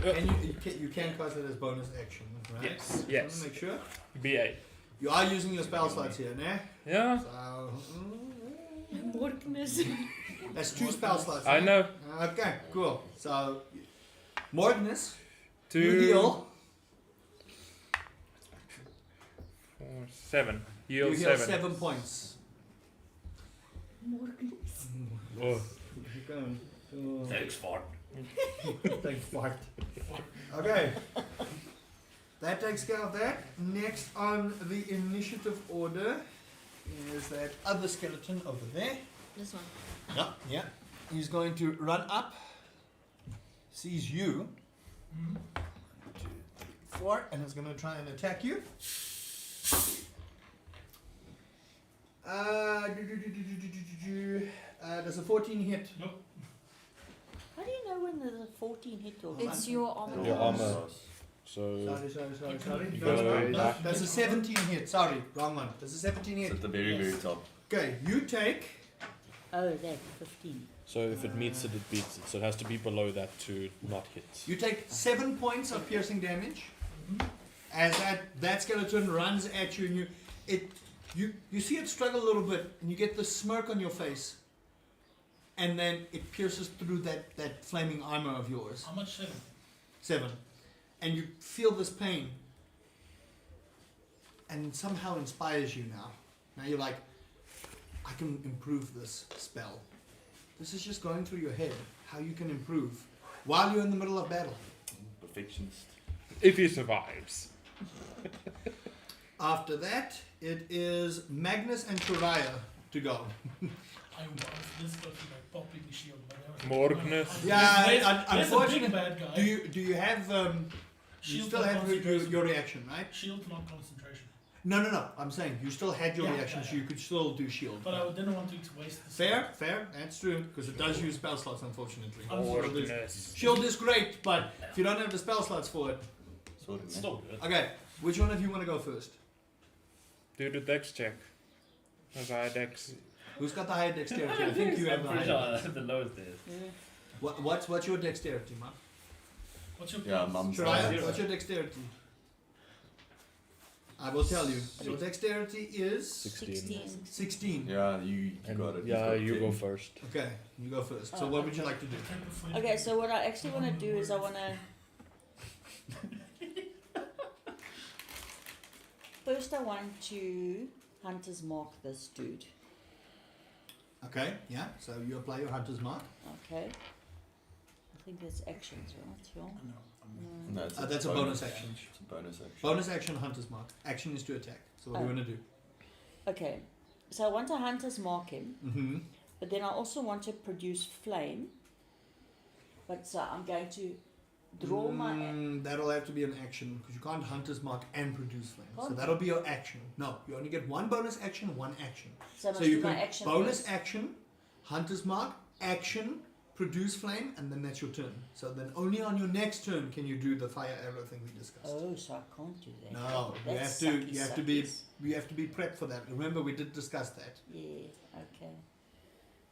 And you can cast it as bonus action, right? Yes, Just yes. wanna make sure. BA. You are using your spell slots here, nah? Yeah, So, Morgnus. that's 2 spell slots. I eh? know. Okay, cool. So, Morgnus, Two, you heal. 4, 7. You Heal heal 7. 7 points. Morgnus. Oh. Thanks, Fart. Thanks, Bart. Okay. That takes care of that. Next on the initiative order is that other skeleton over there. This one. Yeah. He's going to run up, sees you. 1, 2, 3, 4, and is going to try and attack you. Does a 14 hit? How do you know when there's a 14 hit or It's something? your armor. Your armor. So Sorry. You No, go no, back. that's a 17 hit. Sorry, wrong one. That's a 17 It's hit. at the very, very top. Okay, you take. Oh, that 15. So if it meets it, it beats it. So it has to be below that to not hit. You take 7 points of piercing damage as that skeleton runs at you, and You see it struggle a little bit, and you get this smirk on your face, and then it pierces through that flaming armor of yours. How much 7? 7. And you feel this pain, and somehow inspires you now. Now you're like, I can improve this spell. This is just going through your head, how you can improve while you're in the middle of battle. Perfectionist. If he survives. After that, it is Magnus and Shariah to go. I want this got to like popping the shield, but Morgnus. Yeah, there's a unfortunately. big bad guy. Do you have you Shield still not have concentration. your reaction, right? Shield, not concentration. No. I'm saying you still had your Yeah, reaction, yeah, so you could still do shield. But I didn't want to waste the Fair. That's true because it does use spell slots, unfortunately. Morgnus. Shield is great, but if you don't have the spell slots for it, Sort of, It's still good. okay. Which one of you want to go first? Do the dex check. As I dex. Who's got the higher dexterity? I think you have I'm the pretty higher. sure the lowest is. What's your dexterity, man? What's your Yeah, plan? mum's Shariah, Zero. what's your dexterity? I will tell you. Your dexterity is 16. 16. Yeah, you And got it. yeah, He's got you go 10. first. Okay, you go first. So what would you like to do? Okay, so what I actually want to do is I want to. First, I want to hunter's mark this dude. Okay, yeah. So you apply your hunter's mark. Okay. I think that's actions, right? Yeah. No, No, it's That's a bonus action. It's a bonus action. Bonus action, hunter's mark. Action is to attack. So what do you Oh. want to do? Okay. So I want to hunter's mark him, Mm-hmm. but then I also want to produce flame. But so I'm going to draw my. That'll have to be an action because you can't hunter's mark and produce flame. So Can't that'll be your action. No, you only get one bonus action, one action. So I must So you do my can action bonus first. action, hunter's mark, action, produce flame, and then that's your turn. So then only on your next turn can you do the fire arrow thing we discussed. Oh, so I can't do that. No, you That's have to. sucky You have to be. suckies. You have to be prepped for that. Remember, we did discuss that. Yeah. Okay.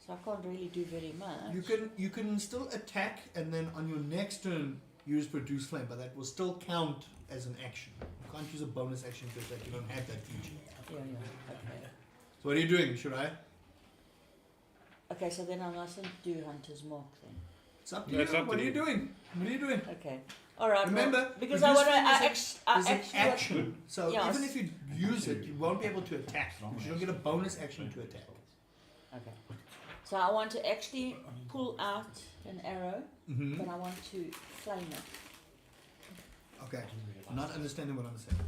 So I can't really do very much. You can still attack, and then on your next turn use produce flame, but that will still count as an action. You can't use a bonus action to attack. You don't have that feature. Yeah. Okay. So what are you doing, Shariah? Okay. So then I mustn't do hunter's mark then. It's up to Yeah, you. it's up What to are you you. doing? What are you doing? Okay. All right. Remember, well, because produce I want to. flame is I It's an actually. want- action. So Yeah, even s- if you use it, you won't be able to attack. Because you don't get a bonus action to attack. Okay. So I want to actually pull out an arrow, Mm-hmm. but I want to flame it. Okay. I'm not understanding what I'm saying.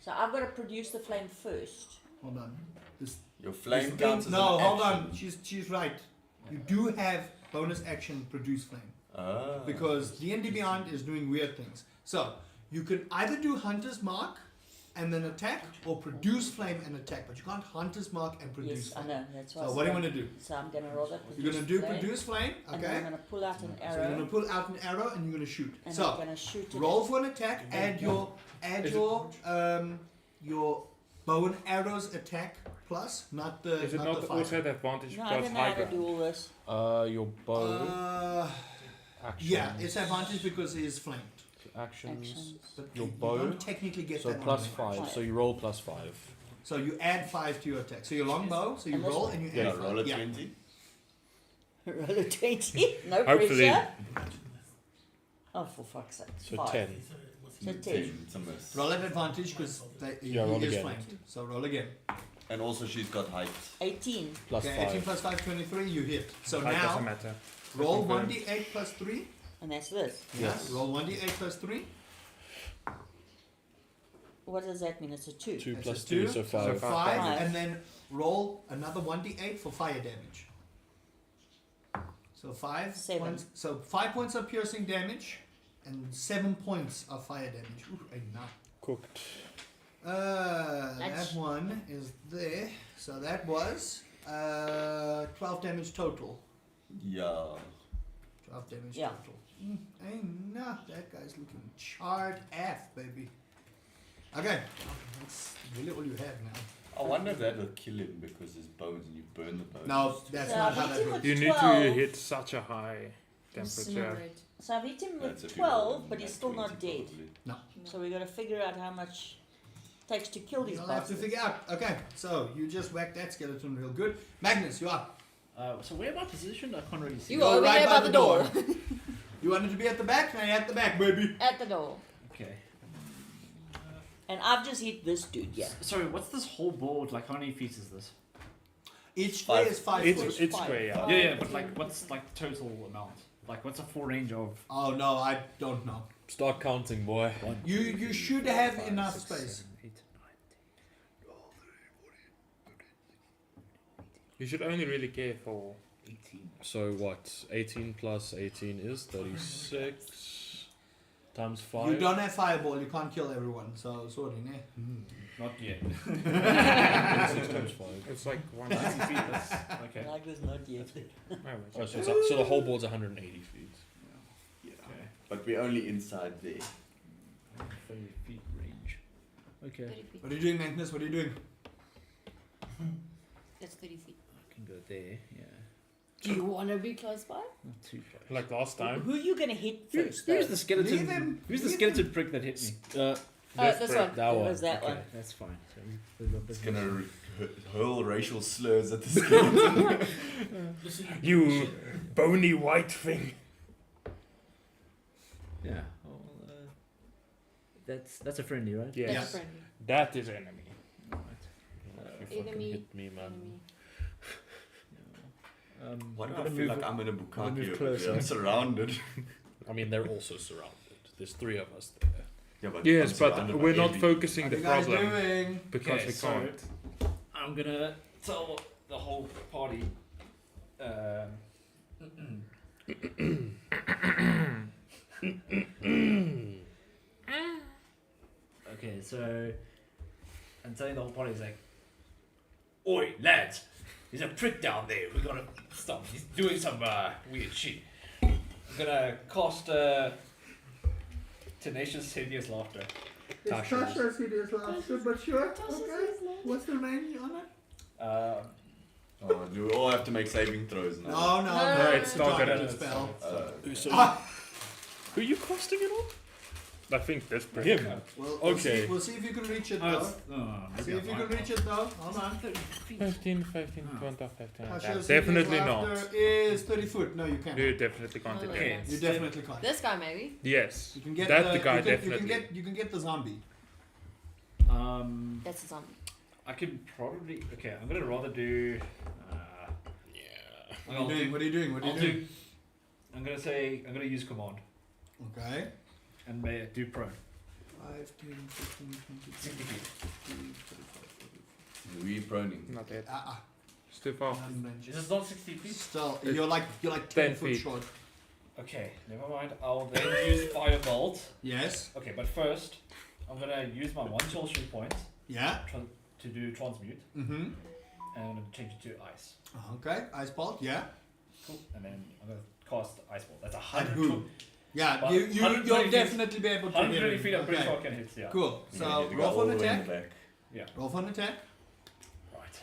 So I've got to produce the flame first. Hold on. Your flame This counts thing- as no, an hold action. on. She's right. You do have bonus action produce flame. Ah. Because D&D Beyond is doing weird things. So you can either do hunter's mark and then attack, or produce flame and attack. But you can't hunter's mark and produce Yes, I flame. know. That's why. So I what do you said- want to do? So I'm gonna roll that. You're gonna do flame, produce flame, And then I'm okay? gonna pull out an So you're arrow. gonna pull out an arrow and you're gonna shoot. And I'm So gonna shoot it. roll for an attack. Add Is your bow and arrows attack plus, not the Is it not not the also fire. the advantage No, I plus don't know high how to ground? do all this. Your bow. Actions. Yeah, it's advantage because he is flanked. Actions. Actions. But Your you bow, don't technically get So that on plus the- 5. So you roll plus 5. So you add 5 to your attack. So your long bow, so you And this roll one? and you Yeah, add 5. roll a Yeah. 20. Roll a 20. No Hopefully. pressure. Oh, for fuck's sake. So 5. 10. So 10. 10. It's a miss. Roll at advantage because Yeah, roll he is again. flanked. So roll again. And also she's got height. 18. Plus Okay, 5. 18 plus 5, 23, you hit. So Height doesn't now, matter. roll Confirmed. 1d8 plus 3. And that's this. Yes. Roll 1d8 plus 3. What does that mean? It's a 2. 2 That's plus a 2, two. so So 5. 5. Five. And then roll another 1d8 for fire damage. So 5 7. points. So 5 points of piercing damage and 7 points of fire damage. Ooh, enough. Cooked. That That's- one is there. So that was 12 damage total. Yeah. 12 damage Yeah. total. Ain't nah, that guy's looking charred af, baby. Okay, that's really all you have now. I wonder if that will kill him because his bones and you burn the bones. No, that's So not I how hit that him works. with You need 12. to hit such a high temperature. Incinerate. So I've hit him That's with if you roll 12, but he's nat still 20 not dead. probably. So we got to figure out how much takes to kill these You'll have to bastards. figure out. Okay, so you just whack that skeleton real good. Magnus, you up. So where am I positioned? I can't really see. You Go are over right there by by the the door. You wanted to be at the back? Now you're at the back, baby. At the door. Okay. And I've just hit this dude, yeah. Sorry, what's this whole board? Like, how many feet is this? Each square is 5 foot. It's square, yeah. Yeah, but like, what's like the total amount? Like, what's a full range of? Oh no, I don't know. Start counting, boy. You should have enough space. You should only really care for 18. So what? 18 plus 18 is 36 times 5. You don't have fireball, you can't kill everyone, so sorry, ne? Not yet. 36 times 5. it's like 1 90 feet. That's okay. Like this, not yet. Oh, so the whole board's 180 feet. Okay. But we're only inside there. 30 feet range. Okay. 30 feet. What are you doing, Magnus? What are you doing? That's 30 feet. I can go there. Yeah. Do you want to be close by? Not too close. like last time. Who are you gonna hit first? Who's the skeleton? Leave him. Who's the Leave skeleton prick that hit me? This one. That one. was that Okay, one. that's fine. So we've got It's this gonna one. hurl racial slurs at the skeleton. Listen, You bony white thing. Yeah. Well, that's a friendly, right? Yes. That's friendly. That is enemy. Alright. You fucking Enemy. hit me, man. Enemy. Why do I'm I gonna feel move like I'm in a I'm gonna bukkake move over closer. here? I'm surrounded. I mean, they're also surrounded. There's 3 of us there. Yeah, but Yes, I'm but surrounded we're by not envy. focusing What the are you guys problem doing? because Okay, we so- can't. I'm gonna tell the whole party. Okay, so I'm telling the whole party is like, "Oi, lads, there's a prick down there. We gotta stop. He's doing some weird shit." I'm gonna cast tenacious, hideous laughter. Tasha's hideous laughter, but sure. Okay. What's the name on it? Oh, do we all have to make saving throws now? No, it's not targeted gonna- spell. Who are you casting it on? I think this prick. Him. Okay. We'll see if you can reach it Oh, though. it's, maybe See I if you might can not. reach it though. Hold on. 15, 15, 20, 15. Tasha's Definitely hideous not. laughter is 30 foot. No, you can't. You definitely can't hit Okay. that. You definitely can't. This guy maybe. Yes. You can get That the guy you can, definitely. You can get the zombie. That's a zombie. I can probably. Okay, I'm gonna rather do. What are you doing? What are you doing? What are you I'll doing? do. I'm gonna say. I'm gonna use command Okay. and may do prone. 5, 10, 15, 20, 60 feet. 30, We proning. Not yet. Ah, It's too far. Is this not 60 feet? Still, It's you're like 10 10 foot feet. short. Okay, never mind. I'll then use firebolt. Yes. Okay, but first, I'm gonna use my 1 chill stream point Yeah. to do transmute, Mm-hmm. and I'm gonna change it to ice. Okay. Ice bolt. Yeah. Cool. And then I'm gonna cast ice bolt. That's And 120 who? Yeah. But You'll 120 feet- definitely be able to hit 120 him. feet. I'm pretty Okay. sure I can hit. Yeah. Cool. You're So gonna get to go roll all for an the way in attack. the back. Yeah. Roll for an attack. Right.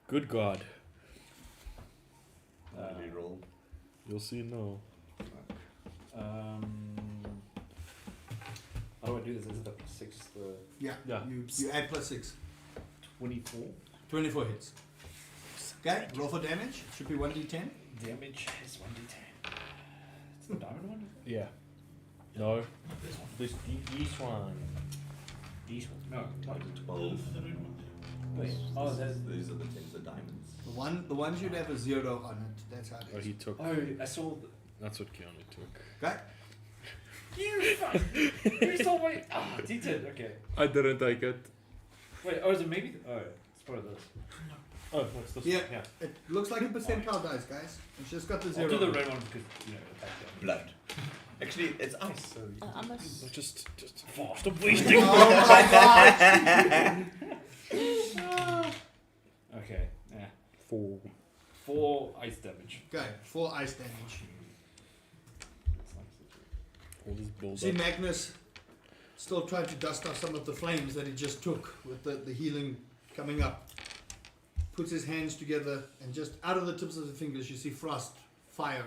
Good God. What did we roll? You'll see no. How do I do this? Is it the +6? The Yeah. Yeah. You add +6. 24 24 hits. Okay. Roll for damage. Should be 1d10. damage is 1d10. It's the diamond one. Yeah. No. This one. These ones. No. What? 12. Wait. Oh, there's. These are the 10s of diamonds. The one should have a 0 on it. That's how it Oh, is. he took. Oh, I saw. That's what Keanu took. Okay. You fuck! You stole my. Ah, D10. Okay. I didn't take it. Wait. Oh, is it maybe? Oh, it's part of this. Oh, what's this Yeah. one? Yeah. It looks like a percentile dice, guys. It's just got the 0. I'll do the red one because attack damage. Blood. Actually, it's ice, so you I must. No, just Fuck. stop wasting. Oh my god! Okay. Yeah. 4. 4 ice damage. Okay, 4 ice damage. That's nice. All this build See up. Magnus still trying to dust off some of the flames that he just took with the healing coming up. Puts his hands together and just out of the tips of the fingers you see frost, fire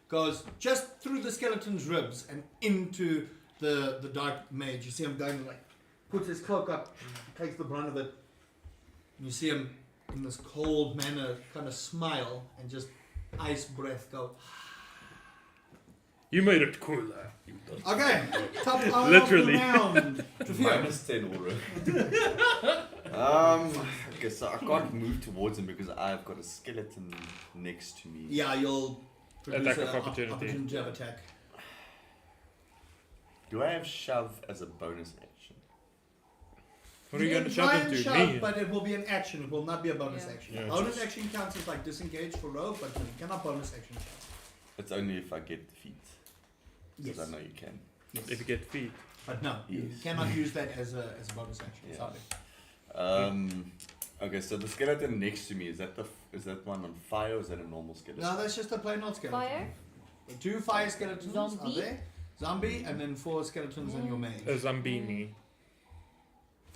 goes just through the skeleton's ribs and into the dark mage. You see him going like, puts his cloak up, takes the brunt of it. And you see him in this cold manner kind of smile and just ice breath go. You made it cooler. Okay, top of Literally. the round. Trofeo. -10 aura. Okay, so I can't move towards him because I've got a skeleton next to me. Yeah, you'll produce Attack of an opportunity. opportunity of attack. Do I have shove as a bonus action? What are you going to can shove try and into? shove, Me? but it will be an action. It will not be a bonus Yeah. action. Yeah, bonus just- action counts as like disengage for rogue, but you cannot bonus action. It's only if I get defeat. Yes. Because I know you can. Yes. If you get feet. But no, you Yes. cannot use that as a bonus action. Yeah. Sorry. Okay, so the skeleton next to me, is that one on fire or is that a normal skeleton? No, that's just a plain old skeleton. Fire? The 2 fire skeletons are Zombie? there. Zombie, and then 4 skeletons and your mage. A Zambini.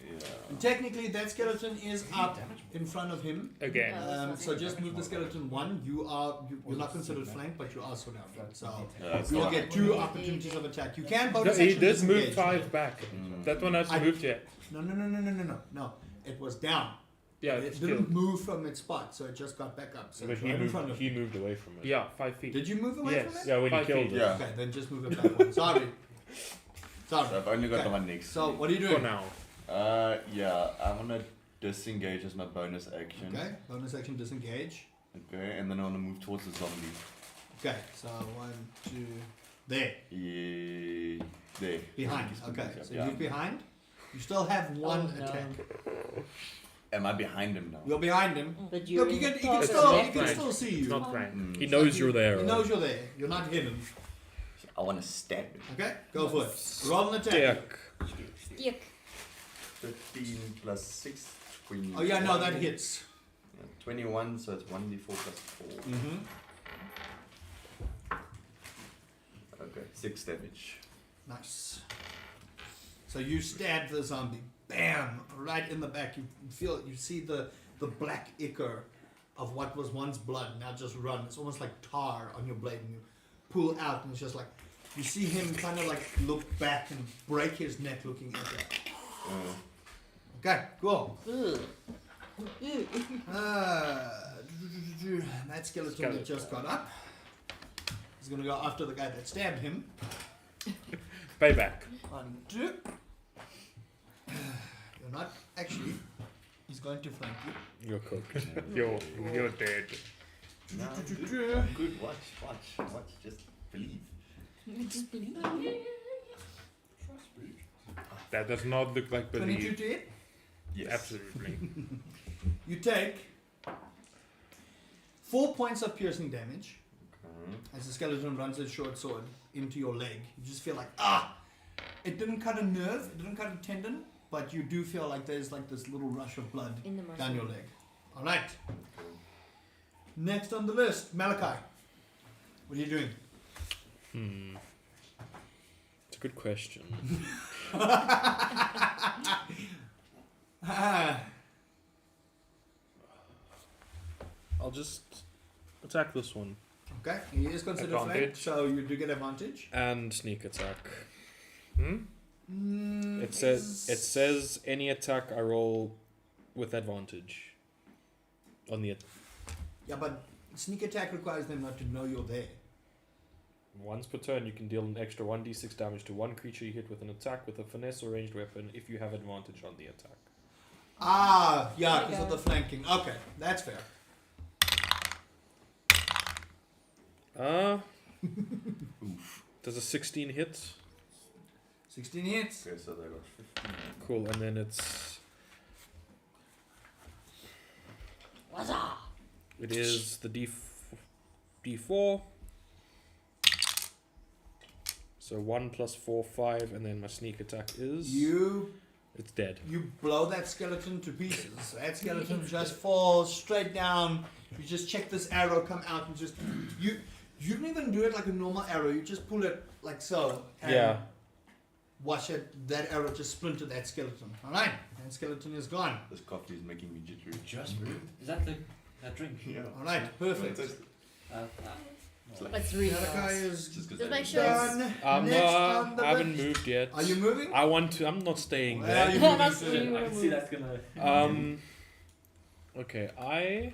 Yeah. And technically, that skeleton is up in front of him. Again. So just move the skeleton 1. You're not considered flanked, but you are surrounded. So Yeah, it's you'll not- get 2 opportunities of attack. You can No, bonus he action did move disengage. 5 back. Mm. That one hasn't I- moved yet. No. It was down. Yeah, It still. didn't move from its spot, so it just got back up. So But it's right in front of he moved away from it. Yeah, 5 feet. Did you move away Yes. from it? Yeah, when you 5 killed feet. it. Yeah. Okay, then just move it back one. Sorry. So I've only got Okay. the one next. So what are you For doing? now. Yeah, I wanna disengage as my bonus action. Okay, bonus action disengage. Okay, and then I wanna move towards the zombie. Okay, so 1, 2, there, Yeah, there. behind. He's Okay, behind, so yeah. you're behind. You still have one Oh, no. attack. Am I behind him now? You're behind him. But you're Look, he in can top. It's still, not he can flank. still see It's you. not frank. Mm. He knows you're there. He knows you're there. You're not hidden. I wanna stab him. Okay, go for it. Roll an attack. Dick. Stick. 15 plus 6, 20. Oh yeah, no, that hits. Yeah, 21, so it's 1d4 plus 4. Mm-hmm. Okay, 6 damage. Nice. So you stab the zombie. Bam! Right in the back. You see the black ichor of what was once blood now just run. It's almost like tar on your blade, and you pull out, and it's just like you see him kind of like look back and break his neck looking at you. Okay, cool. Ugh. That skeleton that just got up is gonna go after the guy that stabbed him. Payback. 1, 2. You're not actually. He's going to flank you. You're cooked. You're dead. No, good. Watch. Just believe. Just believe. That does not look like 22 believe. to hit. Yes. Absolutely. You take 4 points of piercing damage Okay. as the skeleton runs its short sword into your leg. You just feel like, it didn't cut a nerve, it didn't cut a tendon, but you do feel like there's like this little rush of blood In the muscle. down your leg. Alright. Next on the list, Malachi. What are you doing? It's a good question. I'll just attack this one Okay, he is considered flanked, Advantage. so you do get advantage. and sneak attack. Hmm? It says any attack I roll with advantage on the Yeah, but sneak attack requires them not to know you're there. once per turn. You can deal an extra 1d6 damage to one creature you hit with an attack with a finesse or ranged weapon if you have advantage on the attack. Yeah, There you because of go. the flanking. Okay, that's fair. Does a 16 hit? 16 hits. Okay, so they got 15. Cool, and then it's it is the D4. So 1 plus 4, 5, and then my sneak attack is it's dead. You blow that skeleton to pieces. That skeleton just falls straight down. You just check this arrow come out and just you don't even do it like a normal arrow. You just pull it like so. And Yeah. Watch it. That arrow just splinter that skeleton. All right, that skeleton is gone. This coffee is making me jittery. Just rude. Is that that drink? Yeah. All right, perfect. Uh, Let's read Malachi it. is Just 'cause Just I make didn't sure know. it's- done. Next on the I haven't list. moved yet. Are you moving? I want to. I'm not staying Where there. are you Yeah, moving that's to? you. I can see that's gonna. Okay,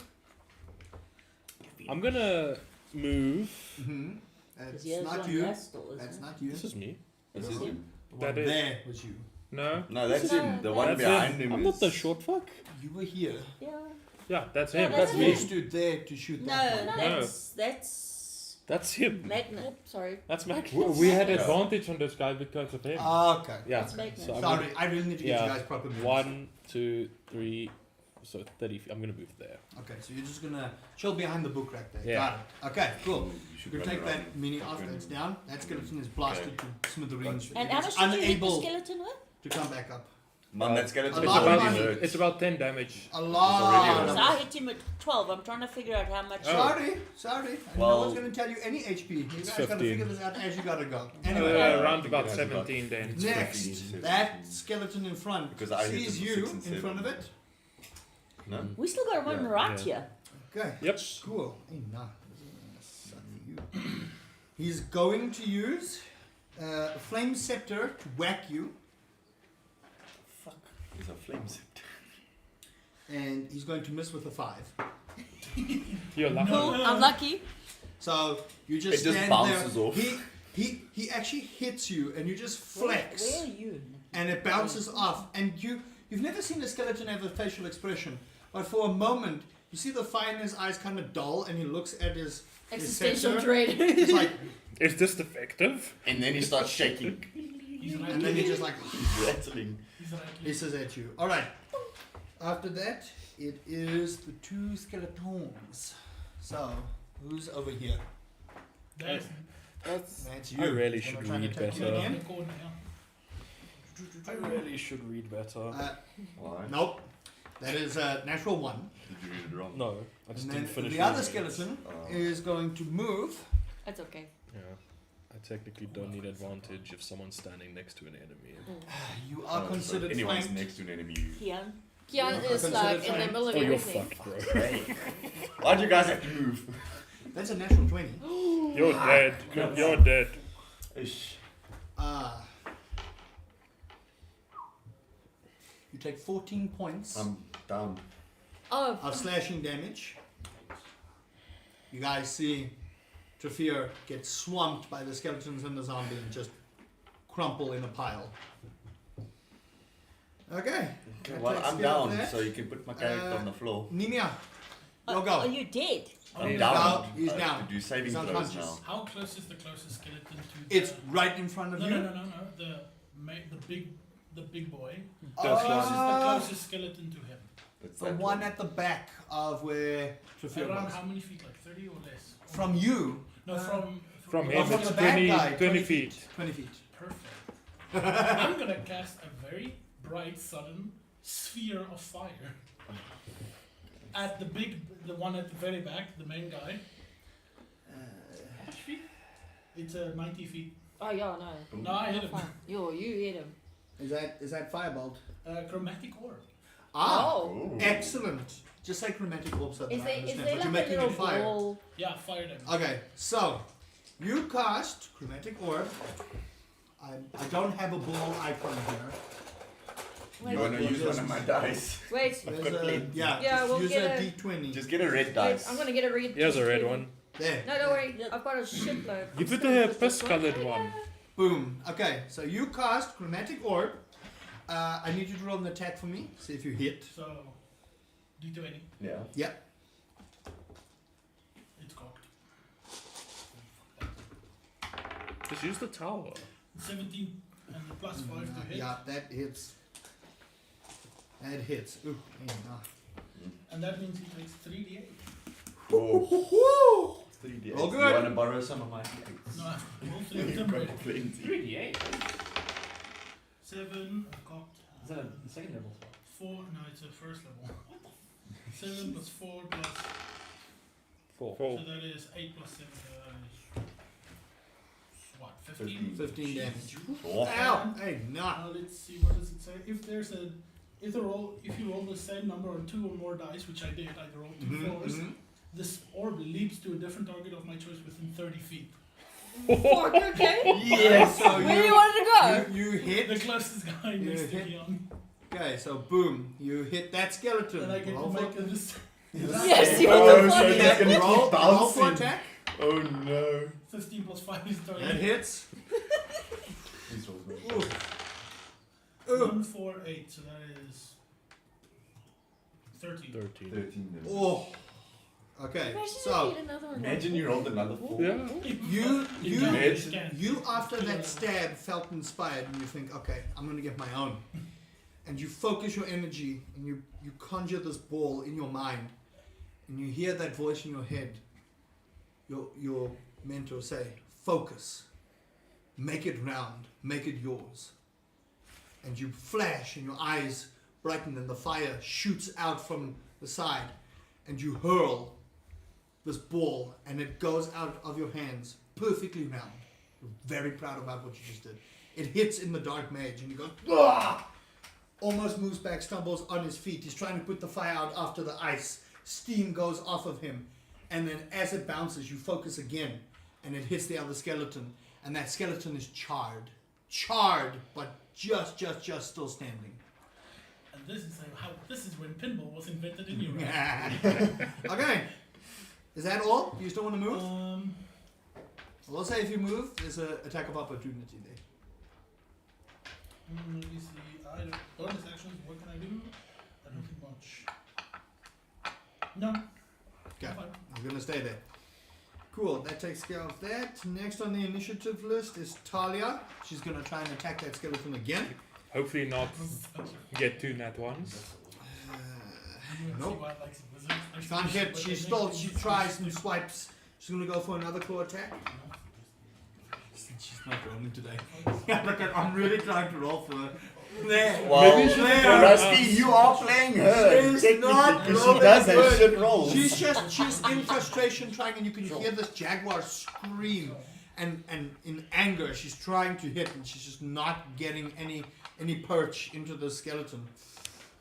I'm gonna move. Mm-hmm. Because That's here's not one you. last door, isn't That's it? not you. This is me. This is him. That is. There was you. No. No, that's No, him. The one That's behind him. him I'm is. not the short fuck. You were here. Yeah. Yeah, that's No, him. that's That's him. You me. stood there to shoot No, that one. that's That's him. Magnet. Oh, sorry. That's Mac. We had Yeah. advantage on this guy because of him. Okay. Yeah. That's Magnet. So I'm Sorry, I really need to get Yeah. you guys proper moves. 1, 2, 3. So 30 feet. I'm gonna move there. Okay, so you're just gonna chill behind the book rack there. Yeah. Got it. Okay, cool. You You should can run take around. that mini off. That's down. That skeleton is blasted to smithereens. And It how is much did you hit the unable skeleton with? to come back up. Man, that skeleton A is lot of already money. hurt. It's about 10 damage. A already lot. hurt. So I hit him at 12. I'm trying to figure out how much. Sorry. No Well- one's gonna tell you any HP. You guys gotta 15. figure this out as you gotta go. Anyway, Around about Yeah, 17 then. it's next, 15. that skeleton in front Because I hit sees him you 6 and in 7. front of it. No? We still got one Yeah. right Yeah. here. Okay. Yep. Cool. Hey, nah. This is gonna suck for you. He's going to use a flame scepter to whack you, It's a flame scepter. and he's going to miss with a 5. You're lucky. Cool. I'm lucky. So you just It just stand bounces there. off. He actually hits you, and you just Where flex, are you? and it bounces off. And you've never seen a skeleton have a facial expression, but for a moment you see the fire in his eyes kind of dull, and he looks at his Existential scepter. dread. It's like, Is this effective? And then he starts shaking. He's and rattling. then he just like Rattling. He's rattling. hisses at you. All right. After that, it is the 2 skeletons. So who's over here? That's That's you. I really Someone should trying to read attack you better. again? the corner, yeah. I really should read better. Why? Nope. That is a natural 1. Did you read it wrong? No, I just And didn't then finish the other reading it. skeleton Oh. is going to move. That's okay. Yeah. I technically don't need advantage if someone's standing next to an enemy. You are Oh, so considered anyone's flanked. next to an enemy. Kian. Kian I is consider like in the fine. middle of Oh, you're everything. fucked, bro. Why'd you guys have to move? That's a natural 20. You're dead. You're dead. Ish. You take 14 points I'm down. Oh, of slashing damage. You guys see Trafir get swamped by the skeletons and the zombie and just crumple in a pile. Okay. That Well, takes I'm care of down, that. so you can put my character on the floor. Nemia, Oh, go. are you dead? I'm He's down. down. He's I have down. to do saving He's throws unconscious. now. How close is the closest skeleton to It's the... right in front of No, you. no, no, no, no. The big boy. Uh, Closest, the closest skeleton to him. That's the that one at the back of where Trafir Around was. how many feet? Like 30 or less? From you, No, from From Oh, him, from it's the bad 20, guy, 20 feet. 20 feet. Perfect. I'm gonna cast a very bright, sudden sphere of fire at the one at the very back, the main guy. How much feet? It's 90 feet. oh yeah, no. No, I hit him. Fine. You hit him. Is that firebolt? Chromatic orb. Oh. Excellent. Just say chromatic orb so that Is I there understand like what you're a making little in fire. ball? Yeah, fire them. Okay, so you cast chromatic orb. I don't have a ball icon here. You wanna use one of my dice? Wait. I've There's got a, plenty. yeah, Yeah, just we'll use get a a- D20. Just get a red Wait, dice. I'm gonna get a red. Here's a red one. There. No, don't worry. I've got a shitload. Give it a piss-colored one. Boom. Okay, so you cast chromatic orb. I need you to roll an attack for me. See if you hit. So, D20. Yeah. Yep. It's cocked. Just use the tower. 17 and the plus 5 to hit. Yeah, that hits. That hits. Ooh, hey, no. And that means he takes 3d8. Oh. 3D8. Oh, You good. wanna borrow some of my d8s? No, all 3 of You've them got red. plenty. 3d8. 7, cocked. Is that the second level? 4, no, it's a first level. 7 plus 4 plus. 4. So that is 8 plus 7. That is. What? 15? 15 damage. Oh. Ow! Hey, no. Now let's see, what does it say? If there's a. If you roll the same number on 2 or more dice, which I did, I rolled 2 4s, this orb leaps to a different target of my choice within 30 feet. Fuck, okay. Yeah, so Where do you want it to go? you hit. The closest guy You next to hit. Keon. Okay, so boom, you hit that skeleton. Then I get to Roll make for- a dis- Yes, you Oh, want the so fuck. he's gonna roll, keep roll for bouncing. attack. Oh no. 15 plus 5 is That 30. hits. Please roll good. Ooh. 1, 4, 8, so that is 13. 13. 13 then. Oh. Okay, Imagine so if you another one. Imagine you rolled another 4. Yeah. you after that stab felt inspired and you think, okay, I'm gonna get my own. And you focus your energy and you conjure this ball in your mind and you hear that voice in your head. Your mentor say, focus. Make it round. Make it yours. And you flash and your eyes brighten and the fire shoots out from the side and you hurl this ball and it goes out of your hands perfectly round. You're very proud about what you just did. It hits in the dark mage and he goes, "Ah!" Almost moves back, stumbles on his feet. He's trying to put the fire out after the ice. Steam goes off of him. And then as it bounces, you focus again and it hits the other skeleton. And that skeleton is charred. Charred, but just still standing. And this is when pinball was invented in Urak. Okay. Is that all? Do you still want to move? Um, I'll say if you move, there's an attack of opportunity there. let me see. Bonus actions, what can I do? I don't think much. No. Okay. Fine. I'm going to stay there. Cool, that takes care of that. Next on the initiative list is Talia. She's going to try and attack that skeleton again. Hopefully not get 2 nat ones. Nope. She Can't hit. She tries and swipes. She's going to go for another claw attack. She's not rolling today. Look, I'm really trying to roll for her. There. Wow. Maybe she there. Rusty, you are playing her. She's Technically, not 'cause rolling she does have good. shit rolls. She's in frustration trying, and you can hear this jaguar scream, and in anger she's trying to hit, and she's just not getting any perch into the skeleton.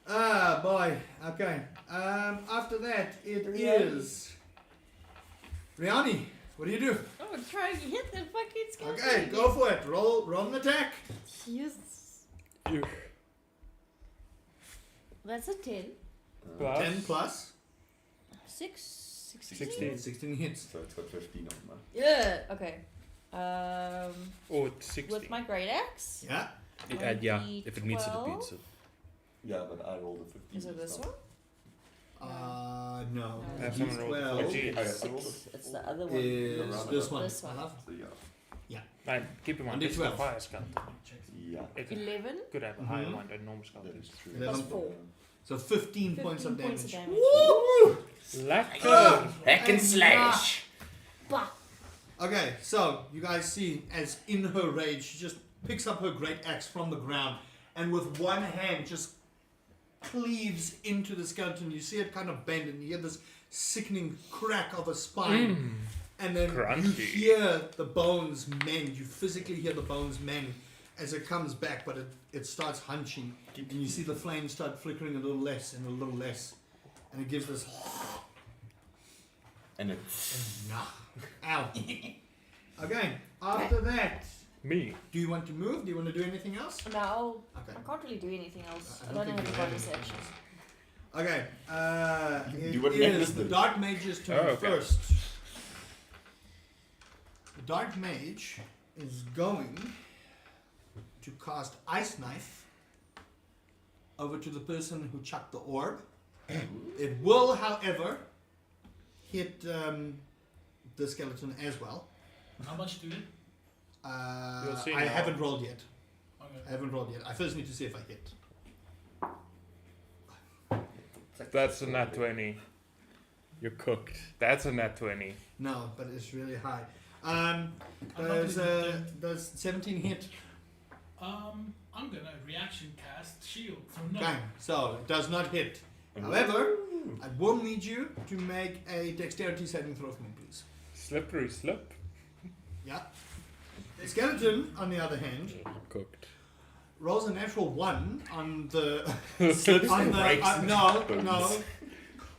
Ah boy. Okay. After that it is Riani. What do you do? Oh, try to hit the fucking skeleton. Okay, go for it. Roll an attack. Yes. That's a 10. Plus 10 plus 16. 16 hits. So it's got 15 on that. Yeah, okay. Oh, it's 16. With my great axe. Yeah. Yeah, if it meets it, it 12. beats it. Yeah, but I rolled a 15. Is it this so- one? No. Have someone roll the 12 14. I got to roll Six. It's the other one. is Around this about. one. This one. So yeah. Right, keep in mind, Under it's the 12. fire skeleton. Yeah. It 11. could have a higher Mhm. one than normal That skeleton. is true. 11. Plus 4. So 15 points of 15 damage. damage. Lekker! Hack and slash. Bah. Okay, so you guys see as in her rage, she just picks up her great axe from the ground and with one hand just cleaves into the skeleton. You see it kind of bend and you hear this sickening crack of a spine. And then you Crunchy. hear the bones mend. You physically hear the bones mend as it comes back, but it starts hunching. And you see the flames start flickering a little less and a little less. And it gives this And it's nah. Ow. Okay, after that, Me. do you want to move? Do you want to do anything else? No, Okay. I can't really do anything else. I I don't don't think have you a have bonus any action. Okay, You would it never is the do. Dark Mage's turn Oh, okay. first. The Dark Mage is going to cast Ice Knife over to the person who chucked the orb. It will, however, hit the skeleton as well. How much do it? You'll see I now. haven't rolled yet. Okay. I haven't rolled yet. I first need to see if I hit. That's a nat 20. You're cooked. That's a nat 20. No, but it's really high. I'm not Does gonna do does 17 hit? I'm gonna reaction cast shield. So no. Okay, so it does not hit. However, I will need you to make a dexterity saving throw for me, please. Slippery slip. Yeah. The skeleton, on the other hand, Cooked. rolls a natural 1 on the Slips on and the breaks. no.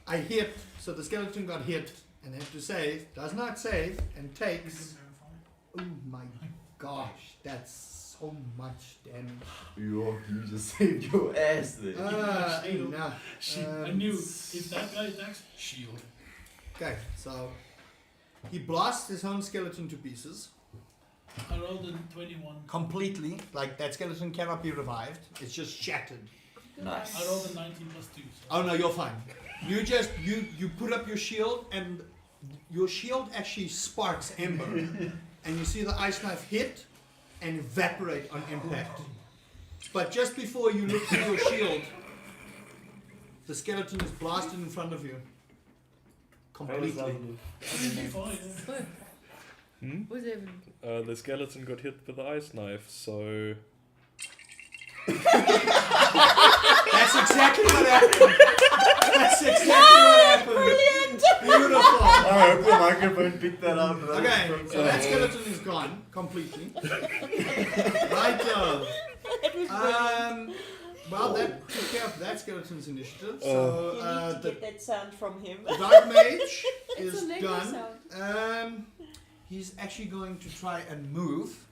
I hit, so the skeleton got hit, and I have to save, does not save, and takes. Oh my gosh, that's so much damage. You just saved your ass there. Enough. I knew if that guy attacks, shield. Okay, so he blasts his own skeleton to pieces. I rolled a 21. Completely. Like, that skeleton cannot be revived. It's just shattered. Nice. I rolled a 19 plus 2. So. Oh no, you're fine. You just, you put up your shield, and your shield actually sparks ember. And you see the ice knife hit and evaporate on impact. But just before you look through your shield, the skeleton is blasted in front of you. Completely. Who's even? The skeleton got hit with the ice knife, so That's exactly what happened. That's exactly what happened. Brilliant. Beautiful. I hope the microphone picked that up. Okay, so that skeleton is gone completely. Right. Well, that took care of that skeleton's initiative. So You need to the get that sound from him. Dark Mage It's is a Lego done. sound. He's actually going to try and move.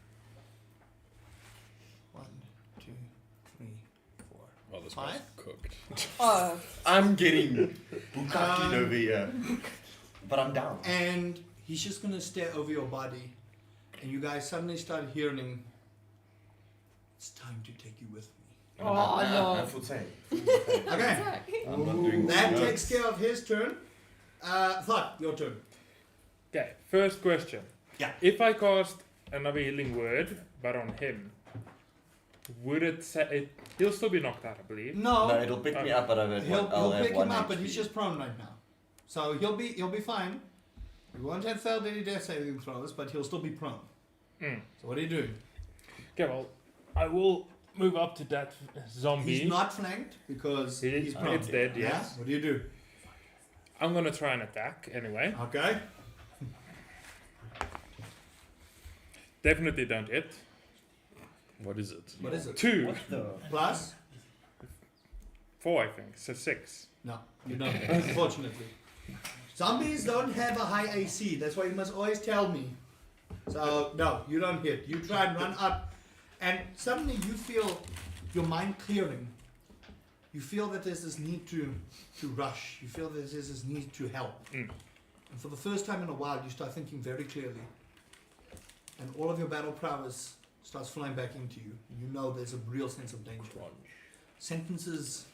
1, 2, 3, 4. oh, this Five? was cooked. Oh, I'm getting bukakied over here. But I'm down. And he's just going to stare over your body. And you guys suddenly start hearing, it's time to take you with me. Oh no. Full save. Okay. I'm not doing That notes. takes care of his turn. Thought, your turn. Okay, first question. Yeah. If I cast another healing word, but on him, would it say he'll still be knocked out, I believe? No, No, it'll pick me up, but I'll he'll have pick one him up, but HP. he's just prone right now. So he'll be fine. He won't have failed any death saving throws, but he'll still be prone. Mm. So what are you doing? Okay, well, I will move up to that zombie. He's not flanked because he's prone. It's dead, Yeah? yes. What do you do? I'm gonna try and attack anyway. Okay. Definitely don't hit. What is it? What is it? 2, Plus? 4, I think. So 6. No, you don't. Unfortunately. Zombies don't have a high AC. That's why you must always tell me. So, no, you don't hit. You try and run up, and suddenly you feel your mind clearing. You feel that there's this need to rush. You feel that there's this need to help. Mm. And for the first time in a while, you start thinking very clearly. And all of your battle prowess starts flying back into you. You know there's a real sense of danger. Sentences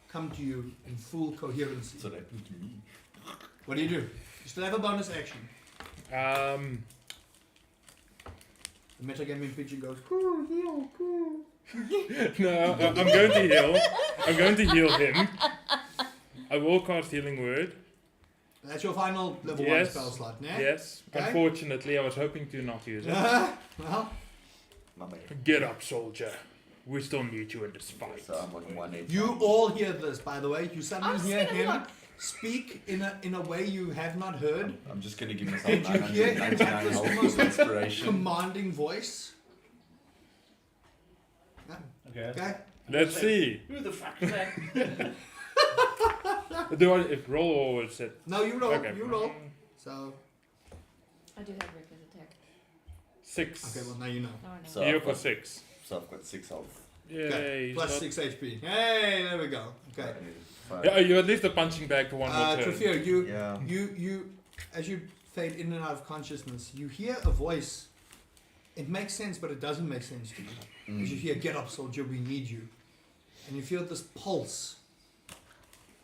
come to you in full coherency. So that happened to me. What do? You still have a bonus action. The metagaming creature goes, cool, heal, cool. No, I'm going to heal. I'm going to heal him. I will cast Healing Word. That's your final level 1 Yes. spell slot, yeah? Yes. Okay. Unfortunately, I was hoping to not use it. Well, My bad. Get up, soldier. We still need you in this fight. So I'm on 1 you all hear this, by the way. You suddenly I'm hear seeing him what- speak in a way you have not heard. I'm just gonna give myself Did you hear him 999 this health most for inspiration. commanding voice? Okay. Okay? Let's see. Who the fuck is that? Do I roll or is it? No, you roll. Okay. You roll. So, I do have reckless attack. 6. okay, well, now you know. No, I know. So Heal I've for got, 6. so I've got 6 health. Yay. Okay, he's plus not- 6 HP. Hey, there we go. Okay. I need 5. Yeah, you at least a punching bag for one more turn. Truffaut, you, Yeah. you, as you fade in and out of consciousness, you hear a voice. It makes sense, but it doesn't make sense to you. As you hear, "Get up, soldier, we need you," and you feel this pulse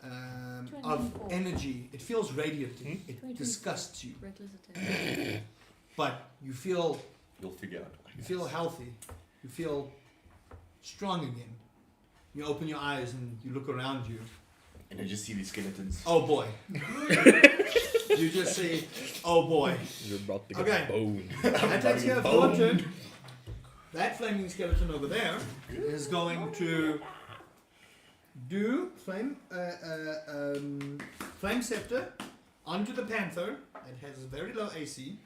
of 24. energy. It feels radiant. Hmm? It 23. disgusts you, Reckless attack. but you feel You'll figure out. healthy. You feel strong again. You open your eyes and you look around you. And I just see these skeletons. Oh boy! You just see, oh boy! You're about to get Okay. boned. That takes care of your turn. That flaming skeleton over there is going to do flame scepter onto the panther. It has a very low AC.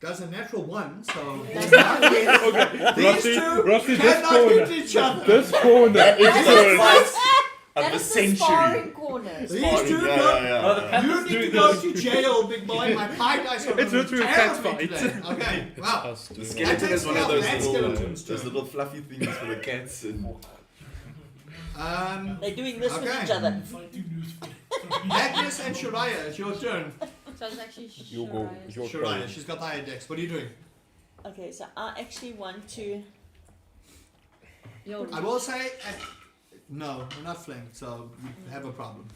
Does a natural 1, so does not hit. These Rusty, two Rusty, this cannot corner. hit each other. This corner is It's good. the fight of That the is the century. sparring corner. corners. These Party, two yeah, don't. yeah, No, the yeah. pants You is need to doing go this. to jail, big boy. My pie dice are It's running literally a cat terribly fight. today. Okay, wow. Us The doing skeleton takes is one me of out. those That's little, skeleton's those turn. little fluffy things for the cats and They're doing this with Okay. each other. Fight too loose for Magnus and Shariah, it's your turn. So it's actually You'll go. It's your Shariah, turn. she's got the higher dex. What are you doing? Okay, so I actually want to. Yo, I will say, no, we're not flanked, so you have a problem.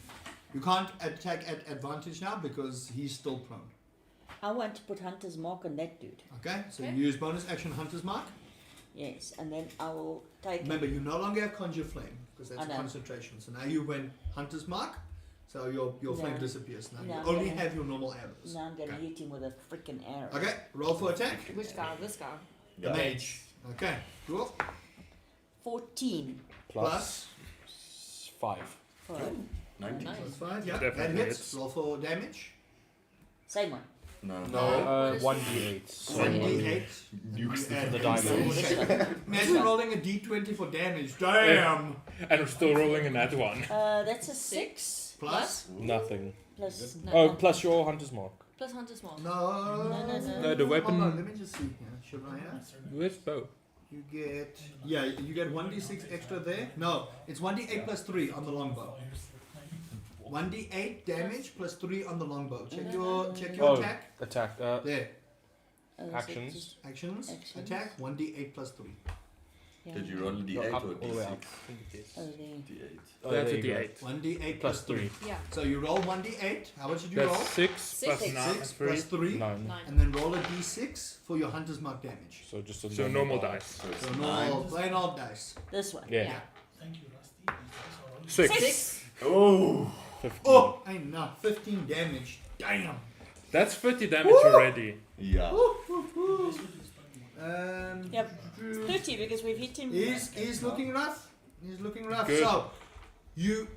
You can't attack at advantage now because he's still prone. I want to put Hunter's Mark on that dude. Okay, so Okay. you use bonus action Hunter's Mark. Yes, and then I will take. Remember, you no longer have Conjure Flame because that's I a know. concentration. So now you went Hunter's Mark, so your flame No. disappears. Now No, you I'm only gonna- have your normal arrows. Now I'm gonna Okay. hit him with a freaking arrow. Okay, roll for attack. which guy? This guy. The mage. Okay, cool. 14. Plus 5. For 90. Nice. plus 5, yeah, that Definitely hits. hits. Roll for damage. same one. No. No, What is 1d8. 1d8. Nukes the And the you diamond. say- Imagine rolling a d20 for damage. Damn! And I'm still rolling in that one. That's a 6. Plus? Nothing. Plus. No, Oh, no. plus your hunter's mark. Plus Hunter's Mark. No. No, No, the weapon- Hold on, let me just see here. Shariah, Where's bow? you get. Yeah, you get 1d6 extra there. No, it's 1d8 plus 3 on the longbow. 1d8 damage plus 3 on the longbow. Check your Oh. attack. Attack. There. So Actions. just- Actions. Actions. Attack 1d8 plus 3. yeah. Did you roll a No, d8 up or a all the way up. d6? Oh, there. D8. Oh, That's there a you go. d8. 1d8 Plus plus 3. 3. Yeah. So you roll 1d8. How much did you That's roll? 6 plus Six. 9. 6 plus 3. 9. 9. And then roll a d6 for your hunter's mark damage. So just a So normal dice. So it's So 9. normal, plain old dice. This one. Yeah. Yeah. Thank you, Rusty. These dice are all- 6. Oh! 15. Oh, I know. 15 damage. Damn. That's 30 damage already. Yeah. Yep. 30 because we've hit him. He's looking rough. He's looking rough. Good. So, you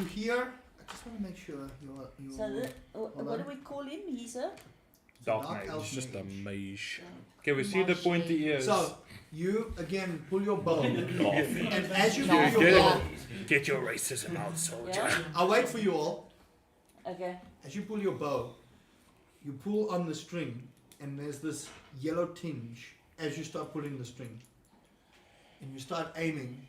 hear. I just want to make sure you're. So what on. do we call him? He's a. Dark Dark Mage. elf. It's just a mage. Okay, we see the pointy ears. So, you again pull your bow. Laugh. And as you No. pull your bow, Get your racism out, soldier. Yeah. I'll wait for you all. Okay. As you pull your bow, you pull on the string, and there's this yellow tinge as you start pulling the string. And you start aiming,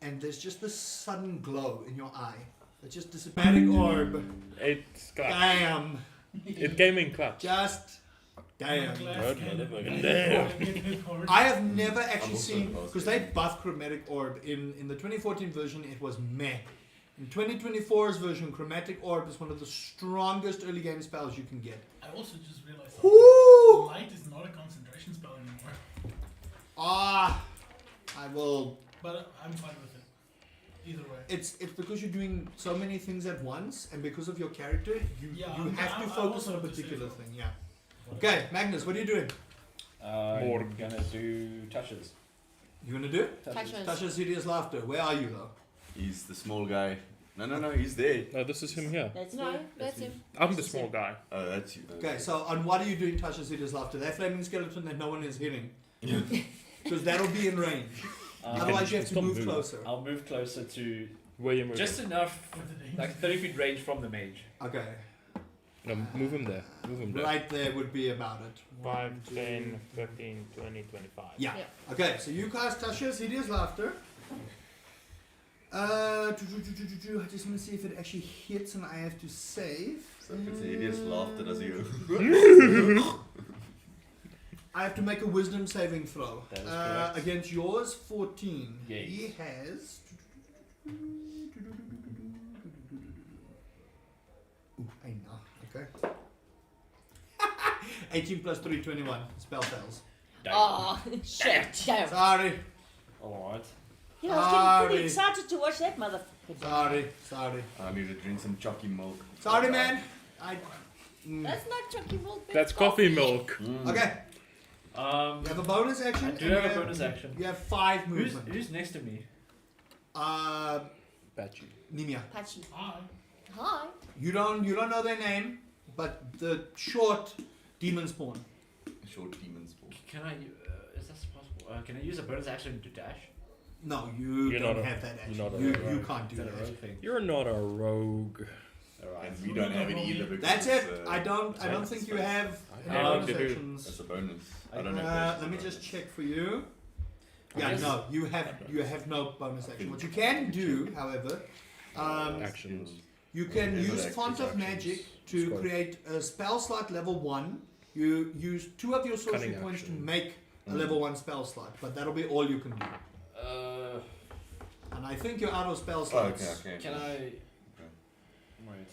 and there's just this sudden glow in your eye. It's just this magic orb. It's clutch. Damn. It came in clutch. Just damn. Good motherfucking Damn. I have never actually also seen, positive. because they buffed chromatic orb. In the 2014 version, it was meh. In 2024's version, chromatic orb is one of the strongest early game spells you can get. I also just realized Woo! light is not a concentration spell anymore. Ah, I will. But I'm fine with it. Either way. It's because you're doing so many things at once, and because of your character, you Yeah, you have to I focus also on a have to say particular so. thing. Yeah. Okay, Magnus, what are you doing? More gonna do touches. You gonna do? Tasha's. Tasha's hideous laughter. Where are you though? He's the small guy. No, he's there. No, this is him here. That's No, me. that's him. I'm the small guy. Oh, that's you. Okay, so on what are you doing, Tasha's hideous laughter? That flaming skeleton that no one is hitting, because that'll be in range. Otherwise, you have to Stop move moving. closer. I'll move closer to Where you moving? just enough, like 30 feet range from the mage. Okay. No, move him there. Move him there. Right there would be about it. 5, 1, 2. 10, 15, 20, 25. Yeah. Yeah. Okay, so you cast Tasha's hideous laughter. I just want to see if it actually hits and I have to save. So if it's a hideous laughter, does he go? I have to make a wisdom saving throw. That is correct. Against yours, 14. Yes. He has. Ooh, I know. Okay. 18 plus 3, 21. Spell fails. Oh, shit. Damn. Sorry. Alright. Yeah, I was getting pretty Sorry. excited to watch that motherfucker. Sorry. I need to drink some chalky milk. Sorry, man. That's not Chucky Milk. That's coffee milk. Okay. You have a bonus action. I do and have you a bonus action. You have 5 movement. Who's next to me? Patchy. Nimia. Patchy. Hi. Hi. You don't know their name, but the short demon spawn. Short demon spawn. Can I? Is that possible? Can I use a bonus action to dash? No, you You're don't not a- have that you're action. not a You rogue. can't do Is that a that. rogue thing? You're not a rogue. Alright. And we don't have it either because That's it. it's, I don't think you have any I bonus think they do. actions. It's a bonus. I don't know. if that's Let me a just bonus. check for you. Yeah, Yes. no, you have no bonus action. What you can do, however, Actions. you can Whatever use active Font of actions. Magic to Scope. create a spell slot level 1. You use 2 of your sorcery Cunning points to action. make a Mm. level 1 spell slot, but that'll be all you can do. And I think you're out of spell Oh, slots. okay. Can I? Wait.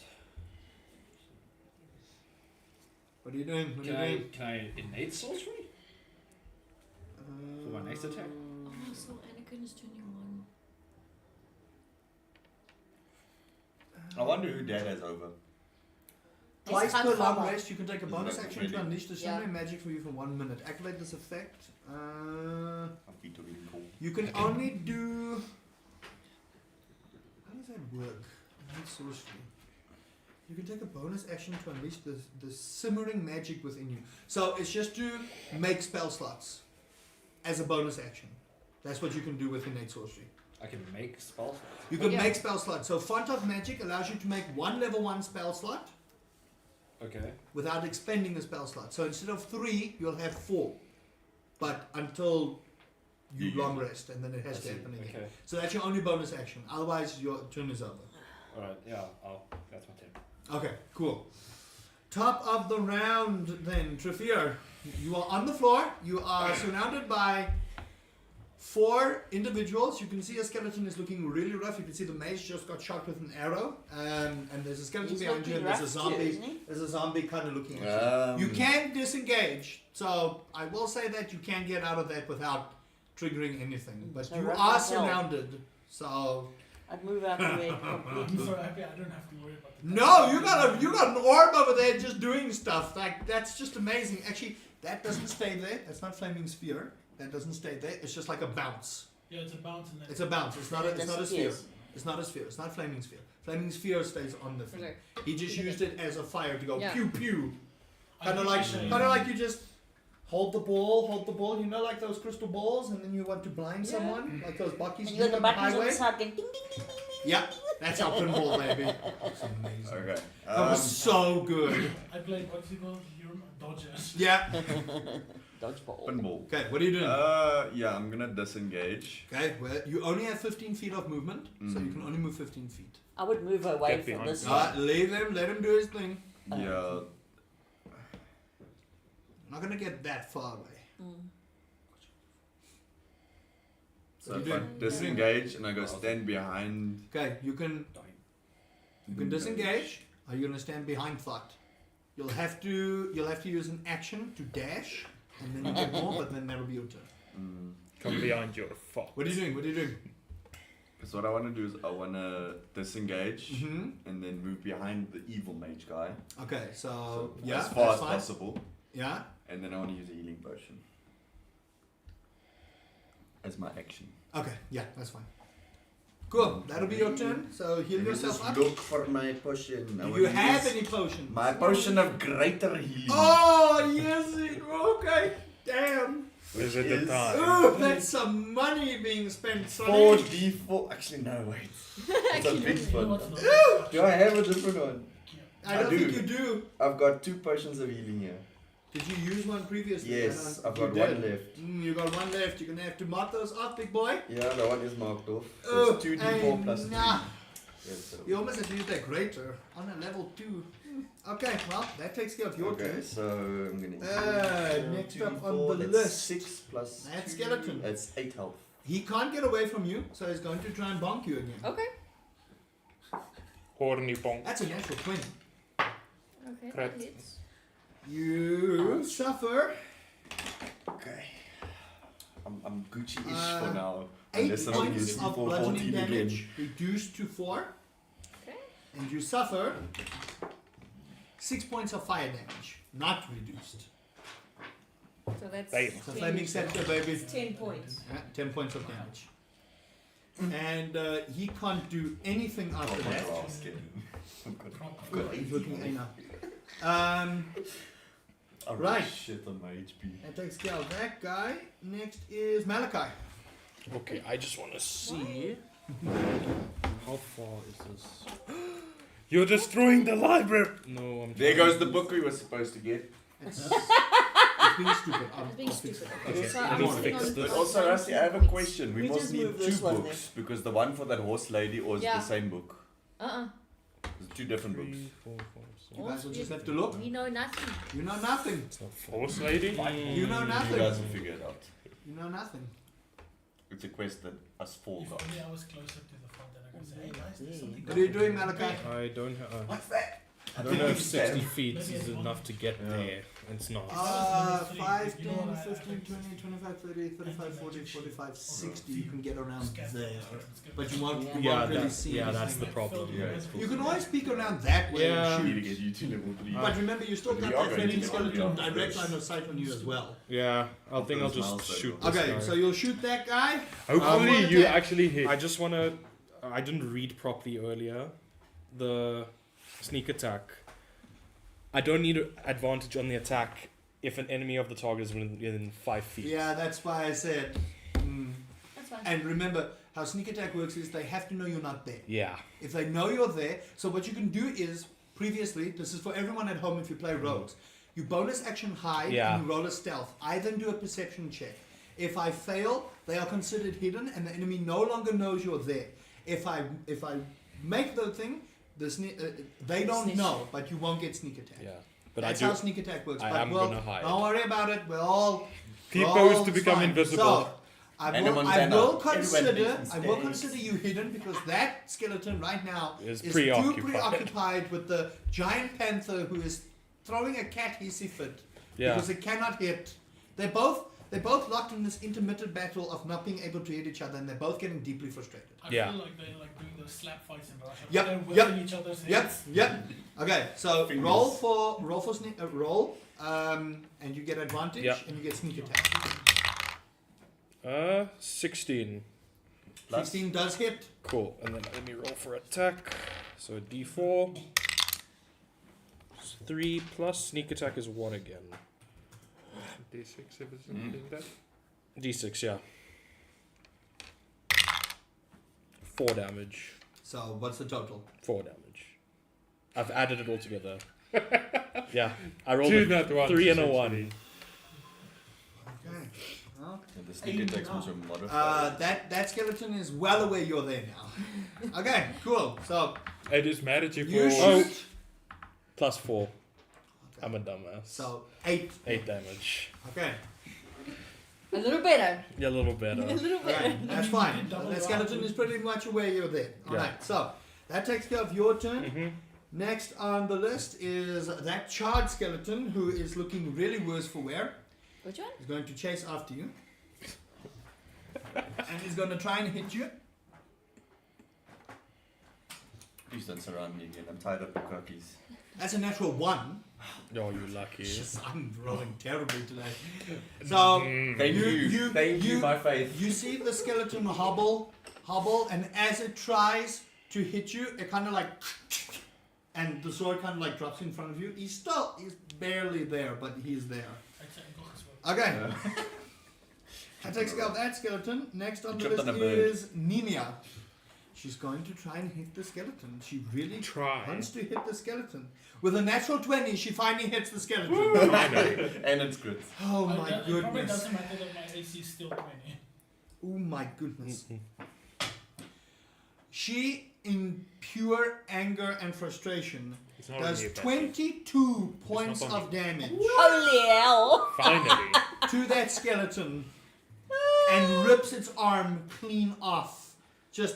What are you doing? What Can are you I? doing? Can I innate sorcery? For my next attack? Oh, so Anakin is turning 1. I wonder who Dad has over. Twice Can't per long cover. rest, you can take a Is bonus that action really? to unleash the Yeah. shimmering magic for you for 1 minute. Activate this effect. My feet are really cool. You can only do. How does that work? Night sorcery. You can take a bonus action to unleash the simmering magic within you. So it's just to make spell slots as a bonus action. That's what you can do with innate sorcery. I can make spells. You can Yeah. make spell slots. So Font of Magic allows you to make 1 level 1 spell slot Okay. without expending a spell slot. So instead of 3, you'll have 4. But until you You long use rest, and then it I has to see. happen again. Okay. So that's your only bonus action. Otherwise, your turn is over. Alright. Yeah. That's my turn. Okay, cool. Top of the round then, Trafir. You are on the floor. You are surrounded by 4 individuals. You can see a skeleton is looking really rough. You can see the mage just got shot with an arrow. And there's a skeleton He's behind you, looking and there's a rough too, zombie. isn't he? There's a zombie kind of looking at you. You Um, can disengage, so I will say that you can get out of that without triggering anything. But So you rough are as hell. surrounded, so I'd move out the way I'm completely. so happy I don't have to worry about the no, you got an orb over there just doing stuff. Like that's just amazing. Actually, that doesn't stay there. That's not flaming sphere. That doesn't stay there. It's just like a bounce. Yeah, it's a bounce and then It's a bounce. It's not a sphere. Disappears. It's not a sphere. It's not flaming sphere. Flaming sphere stays on the thing. Okay. He just used it as a fire to go Yeah. pew pew. I Kind of think like it's, you just hold the ball. You know, like those crystal balls, and then you want to blind Yeah. someone, like those buckies And do you got on the the buttons on the highway. side going ding ding ding ding. Yeah, that's our pinball, baby. It's amazing. Okay. That was so good. I played what's it called? Dodgers. Yeah. Dodgeball. Pinball. Okay, what are you doing? Yeah, I'm gonna disengage. Okay, well, you only have 15 feet of movement, so you can only move 15 feet. I would move away Get from behind this me. one. Leave him, let him do his thing. Yeah. Not gonna get that far away. Mm. So What are if you I doing? disengage and I go stand behind. Okay, you can disengage. Are you gonna stand behind Thought? You'll have to use an action to dash, and then you get more, but then that'll be your turn. Come behind your fox. What are you doing? What are you doing? Because what I want to do is I want to disengage Mm-hmm. and then move behind the evil mage guy. Okay, so So yeah, as far that's as fine. possible. Yeah. And then I want to use a healing potion as my action. Okay, yeah, that's fine. Cool. That'll be your turn. So heal Let me yourself just up. look for my potion. I Do wanna you have use any potions? my potion of greater healing. Oh yes, okay. Damn. Is it Is- the time? Ooh, that's some money being spent, Sonny. 4d4. Actually, no, wait. It's a big you know one. what's not Do I have a different one? I I don't do. think you do. I've got 2 potions of healing here. Did you use one previously? Yes, I I've don't- got you one did. left. You got one left. You're gonna have to mark those off, big boy. Yeah, the one is marked off. So Oh, it's 2d4 plus 3. nah. Yes, so. You almost have to use that greater on a level 2. Okay, well, that takes care of your Okay, turn. so I'm gonna. Next up 2d4, on the that's list. 6 plus. That 2, skeleton. That's 8 health. He can't get away from you, so he's going to try and bonk you again. Okay. Horny bonk. That's a natural 20. Okay. Correct. That hits. You suffer Okay. I'm Gucci-ish Uh, for now. 8 Unless I'm points using of for bludgeoning 14 damage, again. reduced to 4. Okay. And you suffer 6 points of fire damage, not reduced. So that's Damn. It's a flaming scepter, baby. 10 points. 10 points of damage. And he can't do anything after Oh my that. God, skeleton. I've got Good, he's looking at you now. a Right. shit on my HP. That takes care of that guy. Next is Malachi. Okay, I just want to see. How far is this? You're destroying the library. No, I'm. There trying- goes the book we were supposed to get. It's being stupid. It's being stupid. Okay, So let I'm me sitting fix on this. But also, Rusty, I have a question. We We must just need move two this one books because the one for that horse lady or is Yeah. the same book? It's two different books. 3, 4, 5, 6. You guys will just have to look. We know nothing. You know nothing. It's not 4. Horse lady. You know You nothing. guys will figure it out. You know nothing. It's a quest that us four If got. only I was closer to the front and I could say, hey guys, there's something. What are you doing, Malachi? I don't have. What's that? I don't know if 60 feet is enough to get Yeah. there. It's not. 5, You know 10, what, I- 15, 20, 25, 30, 35, 40, 45, 60. You can get around there. But you won't, you Yeah, won't really that's, see yeah, that's anything. the problem. Yeah, it's cool. You can always peek around that way Yeah. We need and to shoot. get you to level 3. But remember, you still We got are that going to failing get skeleton on direct first. line of sight on you as well. Yeah, I think I'll those just miles shoot that this Okay, guy. so you'll shoot that guy. Hopefully Um, you actually hit. I just want to. I didn't read properly earlier. The sneak attack. I don't need advantage on the attack if an enemy of the target is within 5 feet. Yeah, that's why I said. That's fine. And remember, how sneak attack works is they have to know you're not there. Yeah. If they know you're there, so what you can do is, previously, this is for everyone at home if you play rogues, you bonus action hide Yeah. and you roll a stealth. I then do a perception check. If I fail, they are considered hidden and the enemy no longer knows you're there. If I make the thing, they don't Snitch. know, but you won't get sneak attack. Yeah. But That's I how do. sneak attack works. I but am well, gonna hide. don't worry about it. We're all Keep we're those all to become fine. invisible. So, I And will, a I Montana. will Everyone consider makes I will mistakes. consider you hidden because that skeleton right now Is is preoccupied. too preoccupied with the giant panther who is throwing a cat hissy fit Yeah. because it cannot hit. They're both locked in this intermittent battle of not being able to hit each other, and they're both getting deeply frustrated. I Yeah. feel like they're like doing those slap fights in Russia. Yep, They're yep, whipping each other's Yep, heads. yep. Okay, so Fingers. roll for roll, and you get advantage Yep. and you get sneak attack. 16. Plus. 16 does hit. Cool. And then let me roll for attack. So D4. 3 plus sneak attack is 1 again. D6 if it's something that. D6, yeah. 4 damage. So what's the total? 4 damage. I've added it all together. Yeah. I rolled Two a nat ones, 3 and a essentially. 1. Okay. Well, And the sneak attacks also modified. that skeleton is well aware you're there now. Okay, cool. So I just mad at you you for. shoot. Plus 4. Okay. I'm a dumbass. So 8. 8 damage. Okay. A little better. Yeah, a little A better. little better. Okay, that's fine. double The it skeleton up. is pretty much aware you're there. Yeah. Alright, so that takes care of your turn. Mm-hmm. Next on the list is that charred skeleton who is looking really worse for wear. Which one? He's going to chase after you. And he's going to try and hit you. Please don't surround me again. I'm tired of the cookies. That's a natural 1. Oh, you lucky. I'm rolling terribly today. So Thank You- you. Thank you, my faith. you see the skeleton hobble, and as it tries to hit you, it kind of like, and the sword kind of like drops in front of you. He's barely there, but he's there. Okay. That takes care of that skeleton. Next on the Jumped list on a bird. is Nemia. She's going to try and hit the skeleton. She really Try. wants to hit the skeleton. With a natural 20, she finally hits the skeleton. And it's good. Oh my It probably goodness. doesn't matter that my AC is still 20. Oh my goodness. She, in pure anger and frustration, It's not does on you, Patrick. 22 points not on of damage Holy hell! Finally. to that skeleton and rips its arm clean off. Just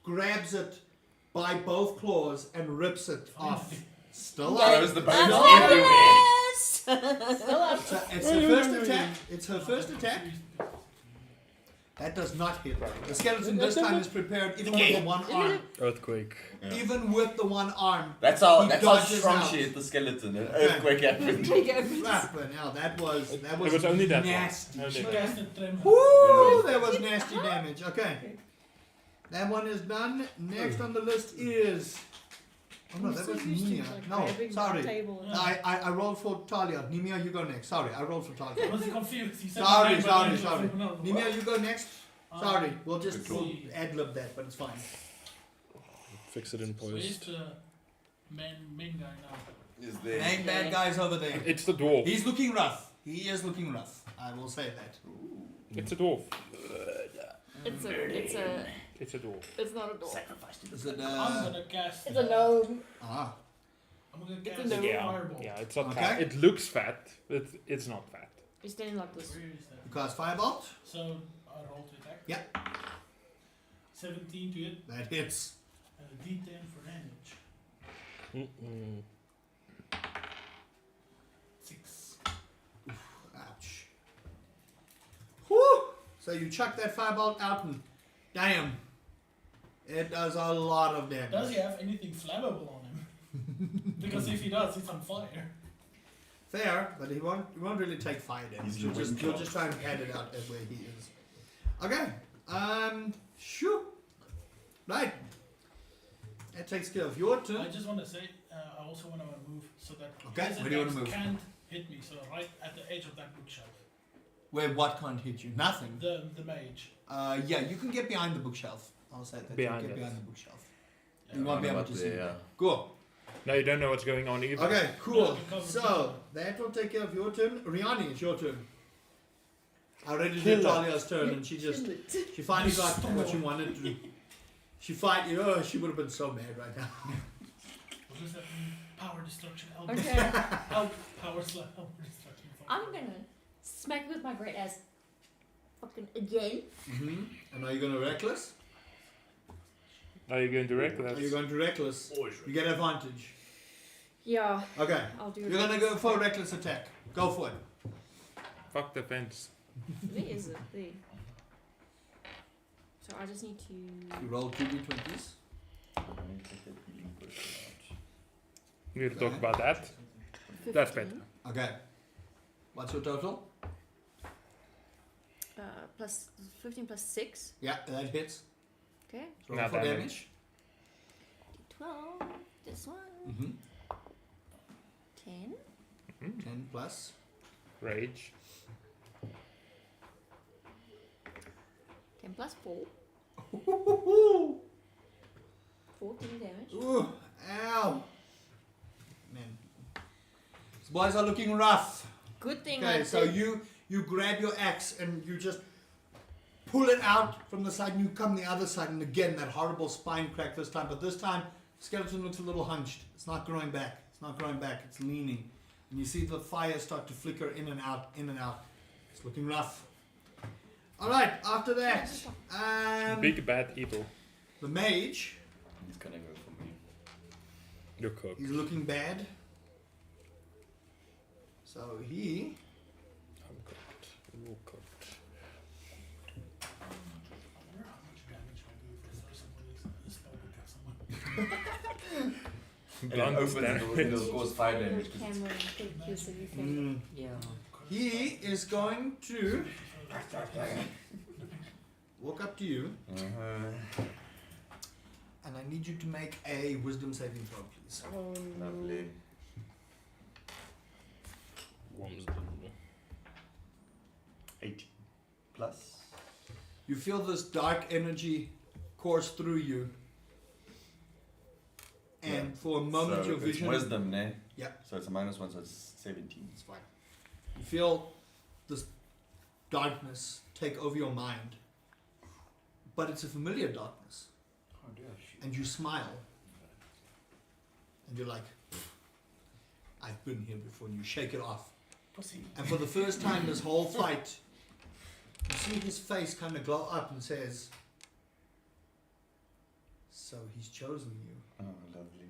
grabs it by both claws and rips it off. Still up. Throws the bones I'm everywhere. fabulous! Still up. So it's her first attack. It's her first attack. That does not hit. The skeleton this time is prepared even with the one arm. Earthquake. Yeah. Even with the one arm. That's how He that's how dodges strong out. she hit the skeleton. An earthquake happened. But now that was It was only that nasty. one. Only She that. has the tremor. Woo! That was nasty damage. Okay. That one is done. Next on the list is. Oh no, that was Nemia. No, sorry. I rolled for Talia. Nemia, you go next. Sorry, I rolled for I Talia. was confused. He said Sorry, nine, but sorry, then sorry. no. Nemia, you go next. Sorry, we'll just Good we'll ad-lib that, but it's fine. Fix it in So where's post. the main guy now? Is there? Main bad guy's over there. It's the dwarf. He's looking rough. He is looking rough. I will say that. It's a dwarf. It's It's a dwarf. it's not a door. Is it I'm gonna cast. It's a gnome. ah. I'm gonna It's cast a gnome. Yeah, fireball. yeah, it's not Okay. fat. It looks fat, but it's not fat. He's standing like this. Where is that? You cast firebolt. So I roll to attack. Yeah. 17 to hit That hits. and a D10 for damage. Mm-mm. 6. Ouch. Whew. So you chuck that firebolt out and damn. It does a lot of damage. Does he have anything flammable on him? Because if he does, it's on fire. Fair, but he won't really take fire damage. He's You'll the just, wind you'll clock. just try and pad it out at where he is. Okay. Shoo. Right. That takes care of your I turn. just want to say, I also want to move so that Okay, his where do you wanna attacks move? can't hit me. So right at the edge of that bookshelf. Where what can't hit you? Nothing. The mage. Yeah, you can get behind the bookshelf. I'll say that. Behind you can it. get behind the bookshelf. Yeah. You won't be able About to there, see. yeah. Cool. No, you don't know what's going on either. Okay, cool. because So that will take care of your turn. Riani, it's your turn. I already Kill did her. Talia's turn, and she finally got what she wanted to do. She she would have been so mad right now. What does that mean? Power destruction. Okay. Power slap. Power destruction. I'm gonna smack with my great ass. Fucking again. Mm-hmm. And are you going to reckless? Are you going direct? Are you going to reckless? You get advantage. Yeah, Okay. I'll do it. You're going to go for a reckless attack. Go for it. Fuck the fence. Where is it? There. So I just need to. You roll 2d20s. We need to talk about that. That's 15, better. Okay. What's your total? Plus 15 plus 6. Yeah, that hits. Okay. Roll Not for damage. damage. 12. This one. Mm-hmm. 10. 10 plus. Rage. 10 plus 4. 14 damage. Ooh, ow. Man. These boys are looking rough. Good thing Okay, I so did. you grab your axe and you just pull it out from the side and you come the other side, and again that horrible spine crack this time, but this time skeleton looks a little hunched. It's not growing back. It's not growing back. It's leaning. And you see the fire start to flicker in and out, in and out. It's looking rough. Alright, after that, Big bad evil. the mage, He's gonna go for me. You're cooked. he's looking bad. So he I'm cooked. You're cooked. I wonder how much damage I do if I throw somebody's spell book at someone. And it Blunt opens the door and it'll cause fire Your damage. 'cause it's- camera, thank you, so you can. Yeah. He is going to walk up to you, and I need you to make a wisdom saving throw, please. Lovely. Worms. 18 plus. You feel this dark energy course through you, and Yeah. for a moment So your it's vision. wisdom, ne? Yeah. So it's a -1, so it's 17. It's fine. You feel this darkness take over your mind, but it's a familiar darkness, Oh dear, shit. and you smile, and you're like, "I've been here before," and you shake it off. Pussy. And for the first time this whole fight, you see his face kind of glow up and says, "So he's chosen you." Oh, lovely.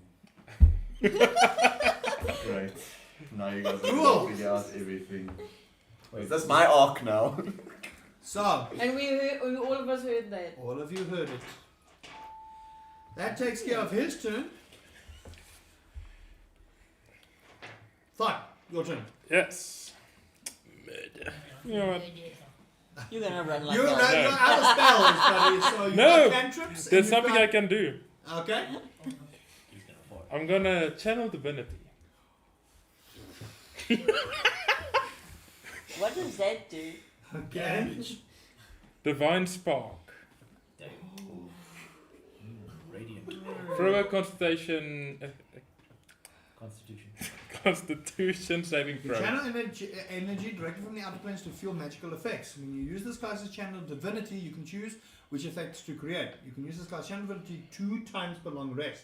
Right. Now you guys Cool. have to figure out everything. Wait, that's my arc now. So, And we all of us heard that. all of you heard it. That takes care of his turn. Fine, your turn. Yes. Murder. You know what? You're gonna run like You're that. you're out of spells, buddy, so you've No, got cantrips. and There's you've something I got- can do. Okay. I'm gonna channel divinity. What does that do? Okay. Divine Spark. Radiant. Throw a Constitution saving You throw. channel energy directly from the outer planes to fuel magical effects. When you use this class's channel divinity, you can choose which effects to create. You can use this class channel divinity 2 times per long rest.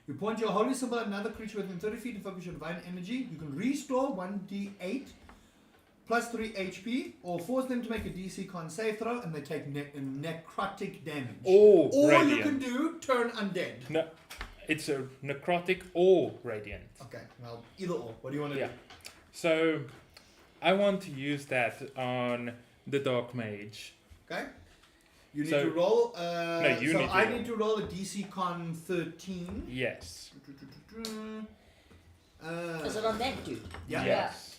You point your holy symbol at another creature within 30 feet to focus your divine energy. You can restore 1d8 plus 3 HP, or force them to make a DC con save throw, and they take necrotic damage. Or you radiant. can do turn undead. No, it's a necrotic or radiant. Okay, well, either or. What do you want to Yeah. do? So, I want to use that on the Dark Mage. Okay. You need So- to roll. you so need to I roll. need to roll a DC con 13. Yes. Is it on that dude? Yeah. Yes.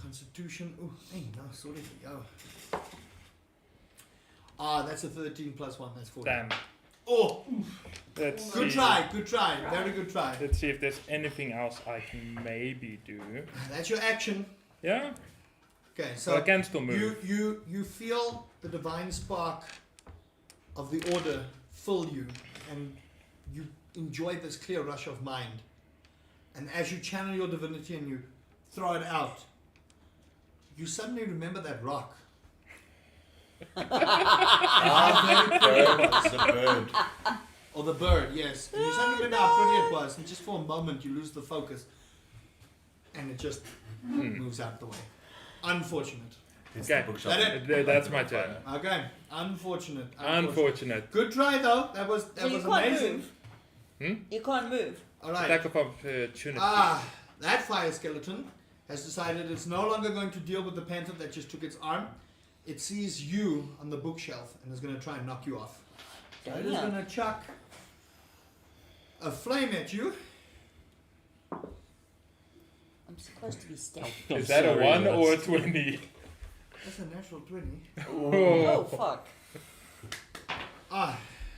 Constitution. Oh, hey, no, sorry. Oh. Ah, that's a 13 plus 1. That's 14. Damn. Oh, Let's good see. try. Good try. Very good try. Let's see if there's anything else I can maybe do. That's your action. Yeah. Okay, So I so can still move. you feel the divine spark of the order fill you, and you enjoy this clear rush of mind. And as you channel your divinity and you throw it out, you suddenly remember that rock. It's a bird. Or the bird, yes. And you suddenly remember how pretty it was, and just for a moment you lose the focus, and it just moves out the way. Unfortunate. It's Okay. the bookshelf. That That's my turn. Okay, unfortunate. Unfortunate. Good try though. That was So you can't amazing. move. You can't move. All right. Attack of opportunity. That fire skeleton has decided it's no longer going to deal with the panther that just took its arm. It sees you on the bookshelf and is going to try and knock you off. So it is Damn. going to chuck a flame at you. I'm supposed to be stealthy. Is that a 1 or a 20? That's a natural 20. Oh, fuck.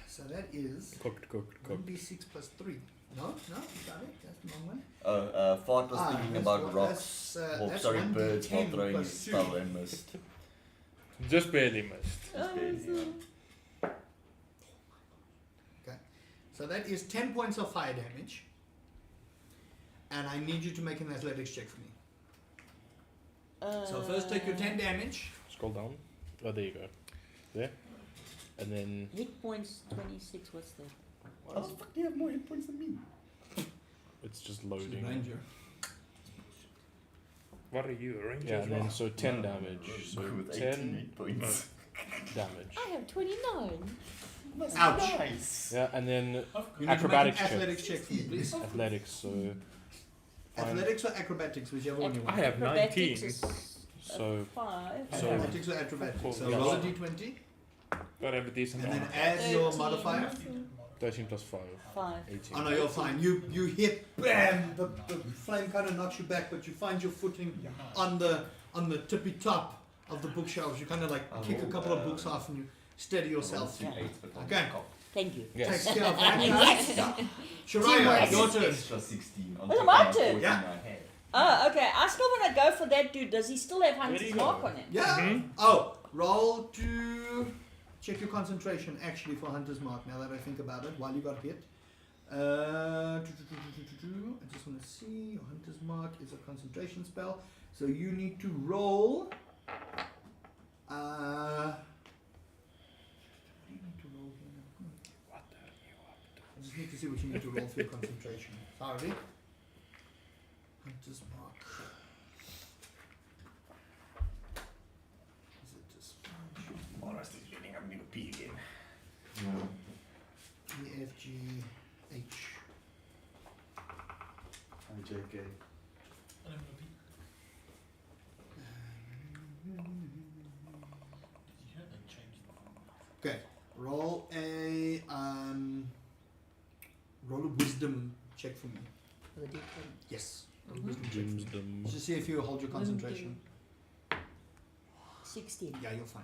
So that is Cooked. 1d6 plus 3. No, got it. That's the wrong one. Fart was thinking that's about one- rocks. that's Sorry, 1d10 birds while throwing his plus 2. spell and missed. Just barely missed. So that is 10 points of fire damage. And I need you to make an athletics check for me. So first take your 10 damage. Scroll down. Oh, there you go. There. And then Hit points 26. What's that? How the fuck do you have more hit points than me? it's just She's a loading. ranger. What are you, a ranger? Yeah, as and well? then so 10 damage. So With 18 10 hit points. damage. I have 29. That's Ouch. nice. Yeah, and then You need acrobatics to make an check. athletics check for me, please. Athletics, so Athletics or acrobatics, whichever one you I want. have Acrobatics 19. is so 5. So- Athletics or acrobatics. So Yeah. roll a d20 Gotta have a decent and then armor. add your 13. modifier. 13 plus 5, 5. 18. Oh no, you're fine. You hit, bam! The flame kind of knocks you back, but you find your footing on the tippy top of the bookshelves. You kind of like kick a couple of books off and you steady yourself. Okay. Thank you. Takes Yes. care of that. Guys. Shariah, your turn. Extra 16 on Oh, top my of turn. 14 Yeah. I had. Oh, okay. I still want to go for that dude. Does he still have Where do Hunter's you Mark go? on him? Yeah. Oh, roll to check your concentration actually for Hunter's Mark. Now that I think about it, while you got hit. I just want to see. Your Hunter's Mark is a concentration spell, so you need to roll. What do you need to roll here now? What are you up to? I just need to see what you need to roll for your concentration. Sorry. Hunter's Mark. Is it just Honestly speaking, I'm gonna pee again. E, F, G, H? JK. Okay. Roll a wisdom check for me. The D20. Yes. Roll a wisdom check for me. Wisdom. Just see if you hold your concentration. 16. Yeah, you're fine.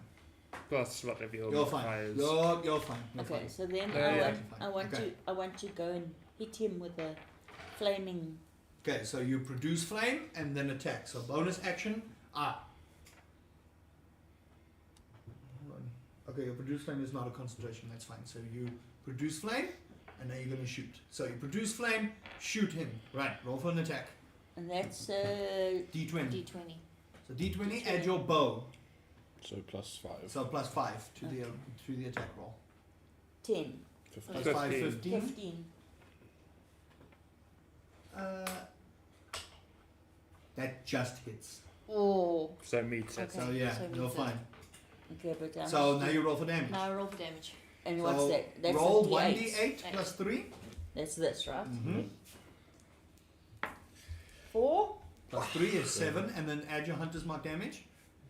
Plus whatever your You're fine. modifiers. You're fine. You're Okay, fine. so then Yeah. I want Okay. to go and hit him with a flaming. Okay, so you produce flame and then attack. So bonus action. Hold on. Okay, your produce flame is not a concentration. That's fine. So you produce flame, and now you're gonna shoot. So you produce flame, shoot him. Right. Roll for an attack. And that's D20. D20. So D20. Add your bow. So +5. So +5 to the attack roll. 10. Plus 5, 15. 15. That just hits. Oh. So meets it. Okay. So yeah, so you're meets fine. Okay, but So now you roll for damage. Now I roll for damage. and So what's that? That's roll a D8. 1d8 plus 3. That's this, right? Mm-hmm. 4. Plus 3 is 7, and then add your hunter's mark damage,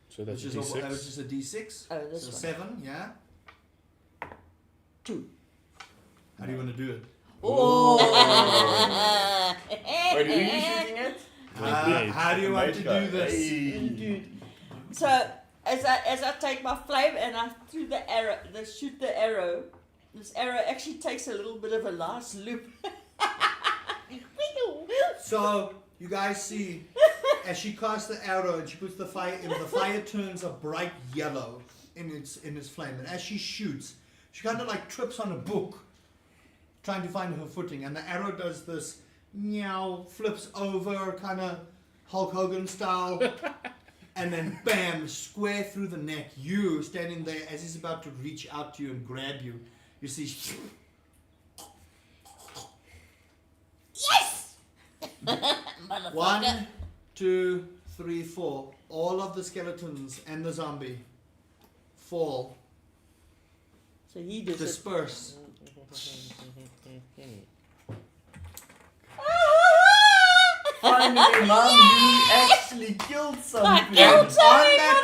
So that's which a is, D6. which is a d6. Oh, this So one. 7, yeah. 2. How do you want to do it? Oh! Wait, who are you shooting at? How do you want to Mage do this? Hey. So as I take my flame and I shoot the arrow, this arrow actually takes a little bit of a last loop. So you guys see, as she casts the arrow and she puts the fire in, the fire turns a bright yellow in its flame, and as she shoots, she kind of like trips on a book, trying to find her footing, and the arrow does this meow, flips over, kind of Hulk Hogan style, and then bam, square through the neck. You standing there as he's about to reach out to you and grab you. You see. Yes! 1, 2, 3, 4. All of the skeletons and the zombie fall, So he does it. disperse. Finally, Mom, you actually killed something. killed On that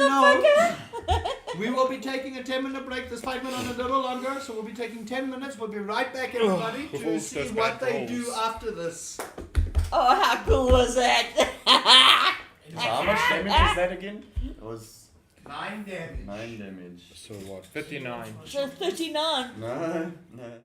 note, we will be taking a 10-minute break. This fight went on a little longer, so we'll be taking 10 minutes. We'll be right back, everybody, to Rolls see those what bad they do rolls. after this. Oh, how cool was that? So how much damage is that again? It was 9 damage. 9 damage. So what? 59. So 39. No, no.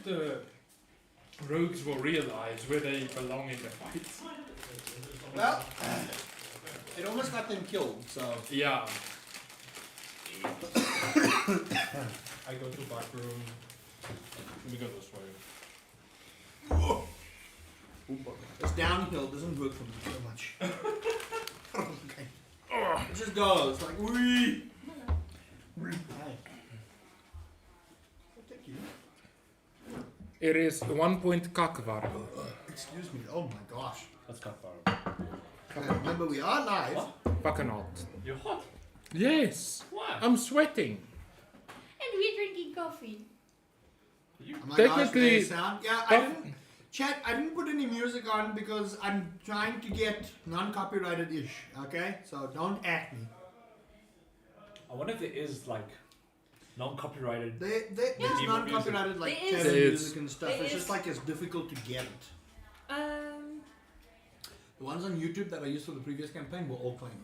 the rogues will realize where they belong in the fight. Well, it almost got them killed, so. Yeah. I go to back room. We go this way. It's downhill, doesn't work for me so much. Okay. It just goes like wee. Hi. I'll take you. It is 1 point kakvar. Excuse me. Oh my gosh. Let's cut far. Okay, remember we are live. Fucking hot. You're hot. Yes. Why? I'm sweating. And we're drinking coffee. Oh my Technically- gosh, there's sound. Yeah, I didn't. Chat, I didn't put any music on because I'm trying to get non-copyrighted ish. Okay, so don't at me. I wonder if there is like non-copyrighted. There's Yeah. non-copyrighted like There is. Kevin There is. music and stuff. There It's is. just like it's difficult to get it. The ones on YouTube that I used for the previous campaign were all claimed,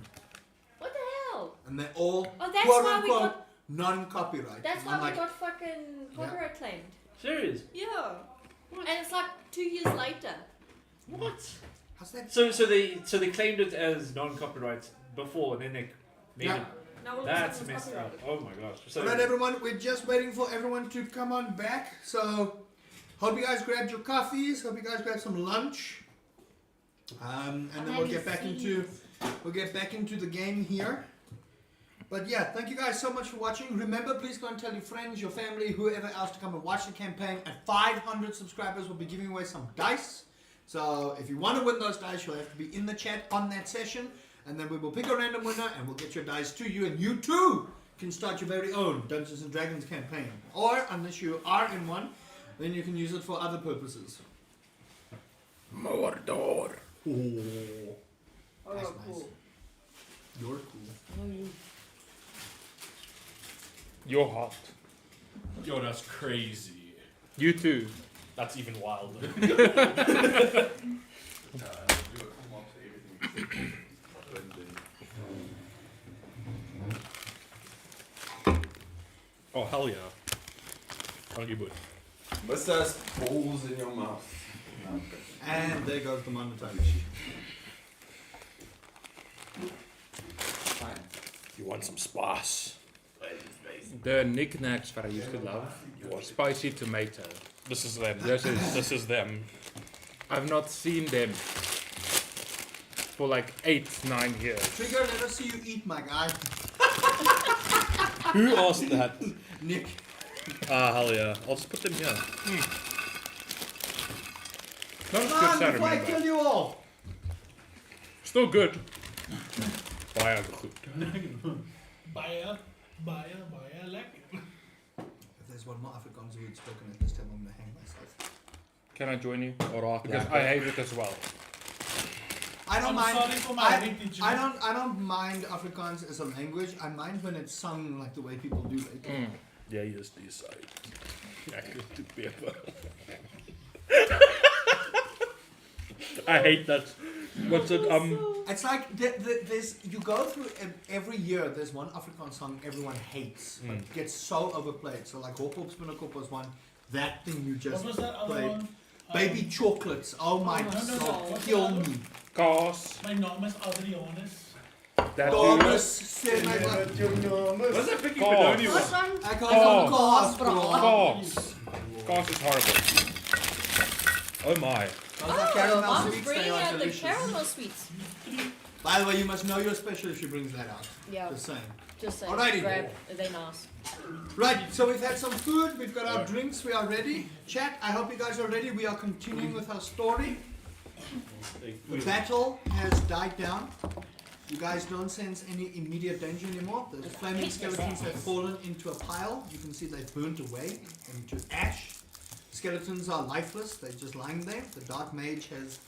What the hell? and they're all Oh, that's quote why we unquote got. non-copyright. That's And why I'm we like, got fucking copyright claimed. Serious? Yeah. And it's like 2 years later. What? how's that? So they claimed it as non-copyright before, and then they made Yeah. it. Now all of a That's sudden it's messed up. copyrighted. Oh my gosh. So Alright, everyone, we're just waiting for everyone to come on back. So, hope you guys grabbed your coffees. Hope you guys grabbed some lunch. And then we'll get back into the game here. But yeah, thank you guys so much for watching. Remember, please go and tell your friends, your family, whoever else to come and watch the campaign. At 500 subscribers, we'll be giving away some dice. So if you want to win those dice, you'll have to be in the chat on that session. And then we will pick a random winner and we'll get your dice to you. And you too can start your very own Dungeons & Dragons campaign. Or, unless you are in one, then you can use it for other purposes. Mordor. Oh, Nice, cool. nice. You're cool. No, you. You're hot. Yo, that's crazy. You too. That's even wilder. Oh hell yeah. I'll give it. Must has balls in your mouth. No. And there goes the monetization. Fine. You want some spice? The knickknacks that I used to love. Spicy tomato. This is them. This is them. I've not seen them for like 8-9 years. Trigger, let us see you eat, my guy. Who asked that? Nick. Ah, hell yeah. I'll just put them here. Not as Come good on, as I before I remember. kill you all. Still good. Baie goed. Baie lekker. If there's one more Afrikaans word spoken at this time, I'm gonna hang myself. Can I join you? Or raak Because lekker. I hate it as well. I don't I'm mind. sorry for my heritage. I don't mind Afrikaans as a language. I mind when it's sung like the way people do it. Mm. Ja, hier is die side. Lekker to paper. I hate that. What's it? It's like there's you go through every year. There's one Afrikaans song everyone hates, but it gets so overplayed. So like Hop Hop Spinnekop was one. That thing you just What was that other played. one? Baby chocolates. Oh my Oh, god, no. kill me. Kaas. My naam is Adrianus. Dat Thomas sê my wat. What's that Vicky Kaas. Benoni What's one? one? Ek hou Kaas. van kaas, bro. Kaas. Kaas is horrible. Oh my. Those are Oh, caramel Mom is sweets. bringing They are out the delicious. caramel sweets. By the way, you must know you're special if she brings that out. Yeah, Just saying. just saying. Alrighty. Grab. They're nice. Right, so we've had some food, we've got our drinks, we are ready. Chat, I hope you guys are ready. We are continuing with our story. The battle has died down. You guys don't sense any immediate danger anymore. The flaming skeletons have fallen into a pile. You can see they've burnt away into ash. The skeletons are lifeless, they're just lying there. The dark mage has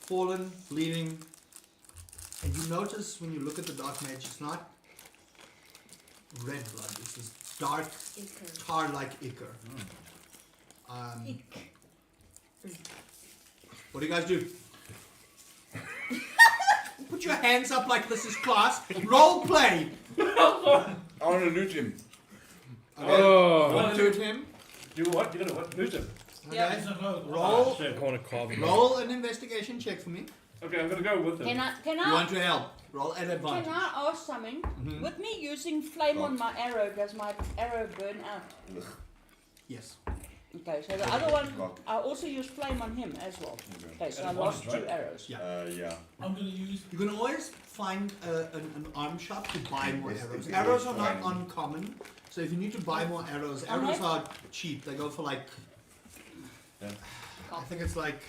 fallen, bleeding. And you notice when you look at the dark mage, it's not red blood, it's this dark, tar-like ichor. What do you guys do? Put your hands up like this is class. Role play! I want to loot him. Okay. Oh. Want to loot him? Do what? You're gonna what? Lose him. Okay. Yeah. It's a road. Roll. I want to carve him. Roll an investigation check for me. Okay, I'm gonna go with him. Can You I want to help? Roll at advantage. can I ask something? Mhm. With me using flame on my arrow, does my arrow burn out? Yes. Okay, so the other one, I also use flame on him as well. Okay, so I lost 2 arrows. Yeah. Yeah. I'm gonna use. You can always find an arm shop to buy more Yes, arrows. it Arrows is are not fine. uncommon, so if you need to buy more arrows, I'm arrows happy. are cheap. They go for like, Yeah. I think it's like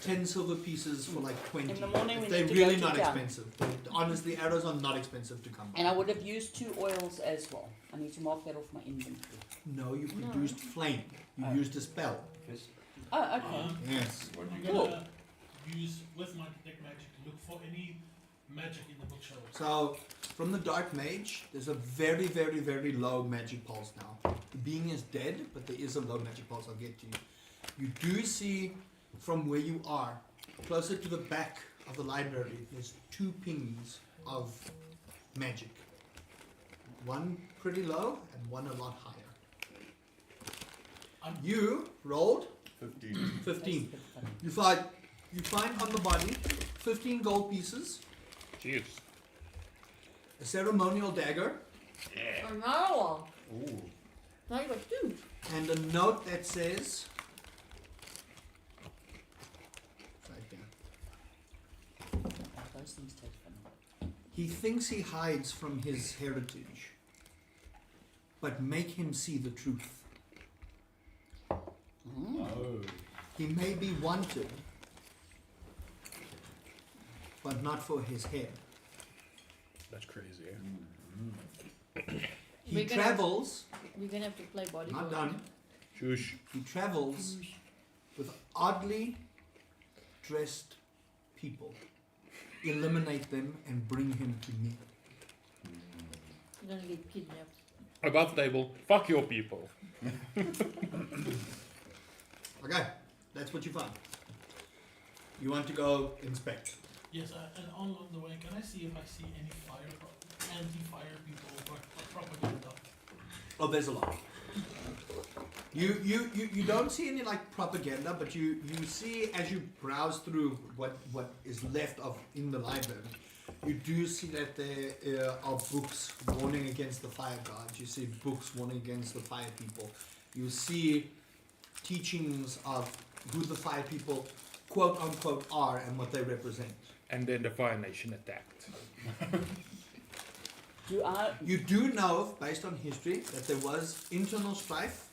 10 silver pieces for like 20. In the morning we They're need to really go to not town. expensive. Honestly, arrows are not expensive to come by. And I would have used 2 oils as well. I need to mark that off my inventory. No, you No. produced flame. You Oh. used a spell. Oh, okay. Yes. What I'm you gonna use with my detect magic to look for any magic in the bookshelf. So, from the Dark Mage, there's a very, very, very low magic pulse now. The being is dead, but there is a low magic pulse. I'll get to you. You do see from where you are, closer to the back of the library, there's 2 pings of magic. One pretty low and one a lot higher. You rolled 15. 15. You find on the body 15 gold pieces, Jeez. a ceremonial dagger, Another one. Ooh. Now you got 2. and a note that says, right there, Those things take fun. he thinks he hides from his heritage, but make him see the truth. Oh. He may be wanted, but not for his hair. That's crazy. He We're gonna- travels, We're gonna have to play bodyguard. not done, Shush. he travels with oddly dressed people. Eliminate them and bring him to me. You're gonna get kidnapped. Above table. Fuck your people. Okay, that's what you found. You want to go inspect. Yes, and along the way, can I see if I see any anti-fire people or propaganda? Oh, there's a lot. You don't see any like propaganda, but you see as you browse through what is left of in the library, you do see that there are books warning against the fire gods. You see books warning against the fire people. You see teachings of who the fire people quote unquote are and what they represent. And then the Fire Nation attacked. Do I? You do know, based on history, that there was internal strife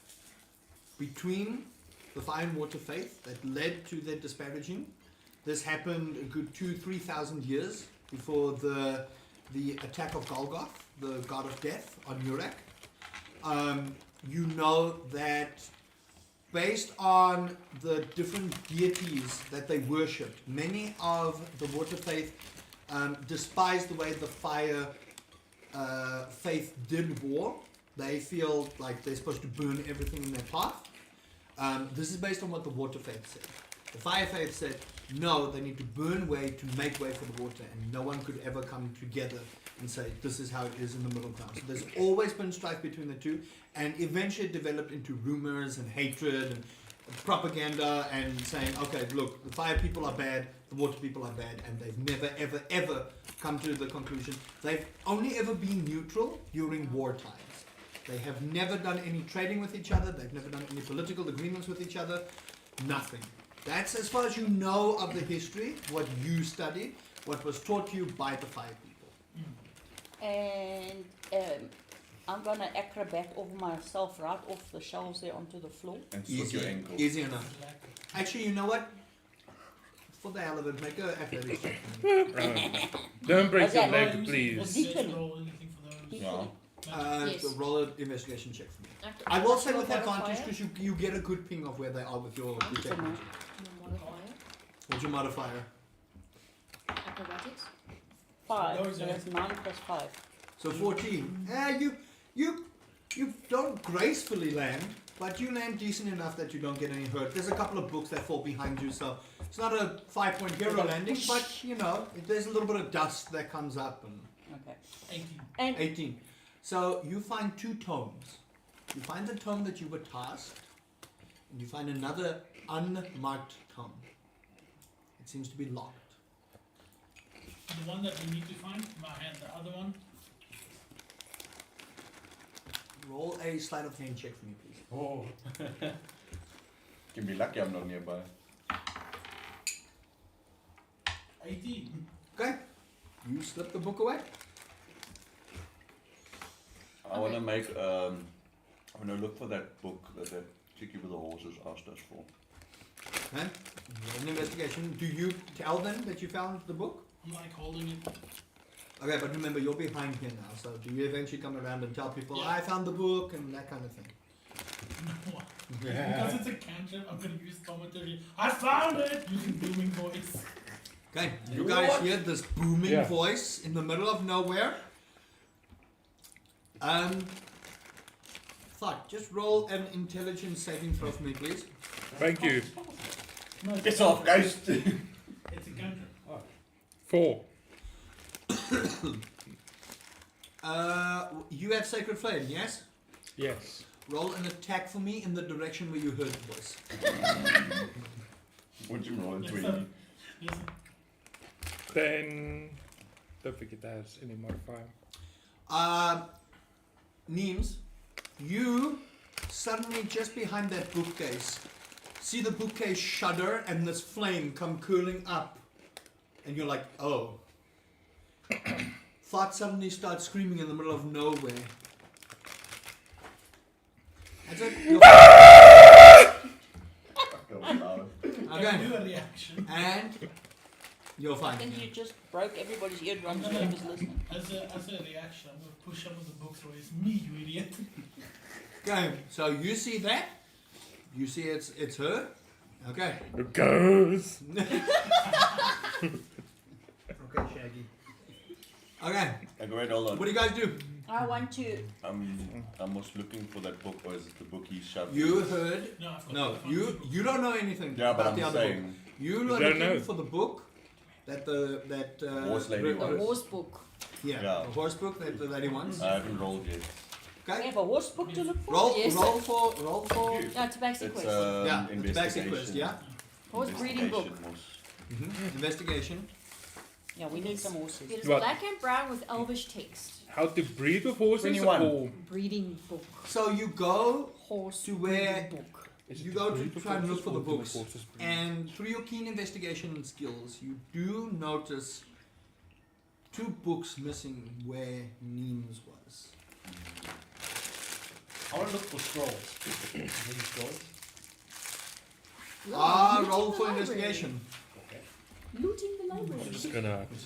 between the fire and water faith that led to their disparaging. This happened a good 2,000-3,000 years before the attack of Golgoth, the god of death, on Urak. You know that based on the different deities that they worshipped, many of the water faith despised the way the fire faith did war. They feel like they're supposed to burn everything in their path. This is based on what the water faith said. The fire faith said, no, they need to burn way to make way for the water, and no one could ever come together and say, this is how it is in the middle ground. So there's always been strife between the two, and eventually it developed into rumors and hatred and propaganda and saying, okay, look, the fire people are bad, the water people are bad, and they've never, ever, ever come to the conclusion. They've only ever been neutral during war times. They have never done any trading with each other, they've never done any political agreements with each other, nothing. That's as far as you know of the history, what you studied, what was taught to you by the fire people. And I'm gonna acrobat over myself right off the shelves there onto the floor. And slip your ankle. Easy enough. Actually, you know what? For the hell of it, make a athletics check for me. Don't break Okay. your Oh, leg, you please. see, did you roll anything for those? Yeah. Yes. So roll an investigation check for me. Active- I will say active with advantage modifier. because you get a good ping of where they are with your It's a detect no. magic. No modifier. What's your modifier? Acrobatics. 5, Those so are- that's 9 plus 5. So 14. You don't gracefully land, but you land decent enough that you don't get any hurt. There's a couple of books that fall behind you, so it's not a 5-point hero landing, but you know, there's a little bit of dust that comes up and Okay. 18. And 18. So you find 2 tomes. You find the tome that you were tasked You find another unmarked tom. It seems to be locked. The one that we need to find, my hand, the other one. Roll a sleight of hand check for me, please. Oh. Can be lucky I'm not nearby. 18. Okay. You slip the book away. I wanna make I wanna look for that book that the chickie with the horses asked us for. Okay. Roll an investigation. Do you tell them that you found the book? I'm like holding it. Okay, but remember, you're behind here now, so do you eventually come around and tell people, Yeah. I found the book, and that kind of thing? No. Because it's a cantrip, I'm gonna use commentary. I found it! Using booming voice. Okay, you guys hear this booming Yeah. voice in the middle of nowhere. Thought, just roll an intelligence saving throw for me, please. Thank you. No, Get off, guys! It's a cantrip. 4. You have Sacred Flame, yes? Yes. Roll an attack for me in the direction where you heard the voice. Would you roll a 20? Listen. Then don't think it has any modifier. Neems, you suddenly just behind that bookcase see the bookcase shudder and this flame come curling up, and you're like, oh. Thought suddenly starts screaming in the middle of nowhere. That's it. Can do a reaction. And you're I fine. think you just broke everybody's eardrums who was listening. As a reaction, I'm gonna push some of the books away. It's me, you idiot. Okay, so you see that? You see it's her? Okay. It goes. Okay, Shaggy. Okay, I go right, hold on. what do you guys do? I want to. I was looking for that book, or is it the book he shoved? You heard. No, I've got No, I found you don't know anything Yeah, but about I'm the other book. saying. You You are don't looking know. for the book that Horse lady The wants. horse book. Yeah, Yeah. the horse book that the lady wants. I haven't rolled yet. We Okay. have a horse book to look for. Roll Yes. roll for Yeah, tabaxi It's quest. yeah, the tabaxi investigation. quest, yeah. Horse breeding book. Investigation Investigation. Yeah, we need some horses. It is What? black and brown with elvish text. How to breed with horses 21. or Breeding book. So you go Horse to where breeding book. is you it go to breed with try and look horses for the or do books, horses breed? and through your keen investigation skills, you do notice 2 books missing where Neems was. I want to look for scrolls. Any scrolls? Looting Roll the for library. investigation. Okay. Looting the library.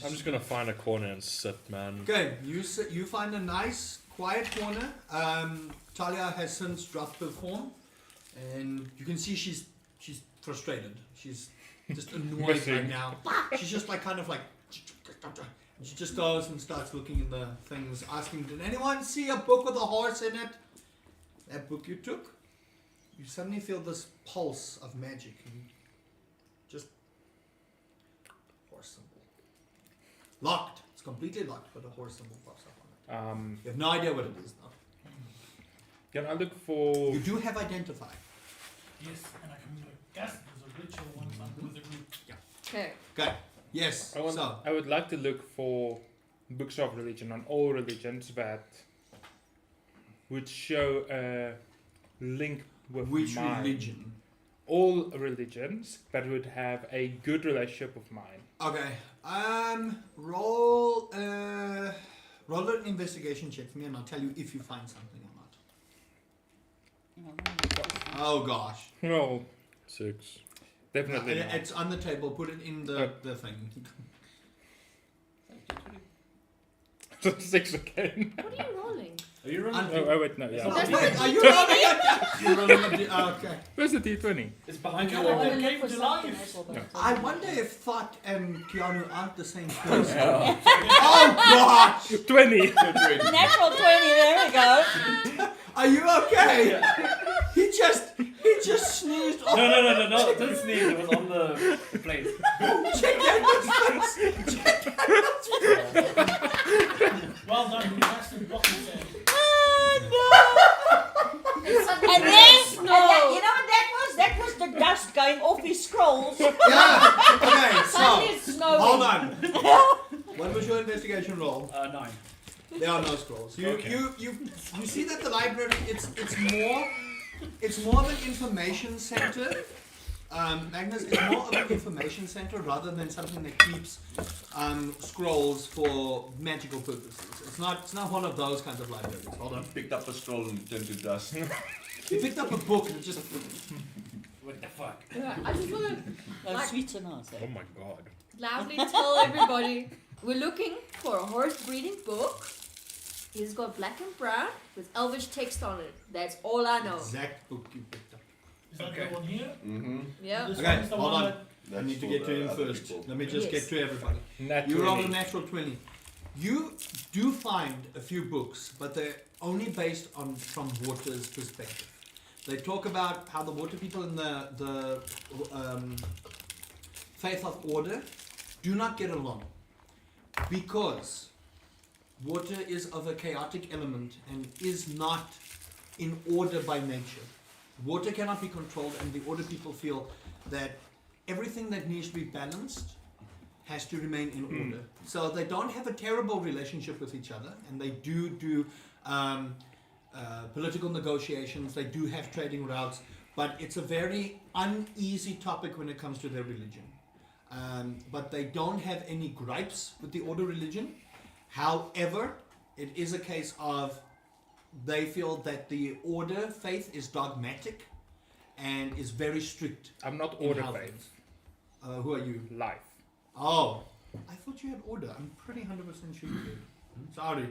I'm just gonna find a corner and sit, man. Okay, you find a nice quiet corner. Talia has since dropped her form, and you can see she's frustrated. She's just annoyed right Missing. now. She's just like kind of like. She just goes and starts looking in the things, asking, "Did anyone see a book with a horse in it?" That book you took. You suddenly feel this pulse of magic, and just horse symbol. Locked. It's completely locked, but a horse symbol pops up on it. You have no idea what it is though. Can I look for? You do have identify. Yes, and I can guess there's a ritual once I'm with a group. Okay. Okay. Yes. So I would like to look for books of religion on all religions that would show a link with which mine. religion? All religions that would have a good relationship with mine. Okay. Roll an investigation check for me, and I'll tell you if you find something or not. Oh gosh. No, 6. definitely not. It's on the table. Put it in the thing. 6 again. What are you rolling? Are you rolling? Oh wait, no, yeah. Wait, are you rolling it? You're rolling it. Okay. Where's the D20? It's behind Yeah, your I wall. want to Came look for to something life. as well. but- I wonder if Thought and Keanu aren't the same person. Yeah. Oh gosh! 20! Natural 20, there we go. Are you okay? He just sneezed. No, don't sneeze. It was on the plate. Check out his face. Well done, you casted what you said. It's And then, you know what that was? dust going off his scrolls. Yeah. Okay. So Suddenly it's snowing. hold on. What was your investigation roll? 9. There are no scrolls. Okay. You see that the library it's more of an information center. Magnus, it's more of an information center rather than something that keeps scrolls for magical purposes. It's not one of those kinds of libraries. Hold on. Picked up a scroll and it turned to dust. He picked up a book and it just What the fuck? Yeah, I just want to No, Like- sweets and us. Oh my god. loudly tell everybody we're looking for a horse breeding book. It's got black and brown with Elvish text on it. That's all I know. exact book you picked up. Is that Okay. the one here? Mm-hmm. Yeah. This Okay, one's the hold one on. that I need to for get to the him other first. people. Let me just Yes. get to everybody. Nat You rolled a 20. natural 20. You do find a few books, but they're only based on from Water's perspective. They talk about how the Water people in the Faith of Order do not get along because Water is of a chaotic element and is not in order by nature. Water cannot be controlled, and the Order people feel that everything that needs to be balanced has to remain in order. So they don't have a terrible relationship with each other, and they do political negotiations. They do have trading routes, but it's a very uneasy topic when it comes to their religion. But they don't have any gripes with the Order religion. However, it is a case of they feel that the Order faith is dogmatic and is very strict. I'm not in order how faith. things- who are you? Life. Oh, I thought you had Order. I'm pretty 100% sure you did. Sorry.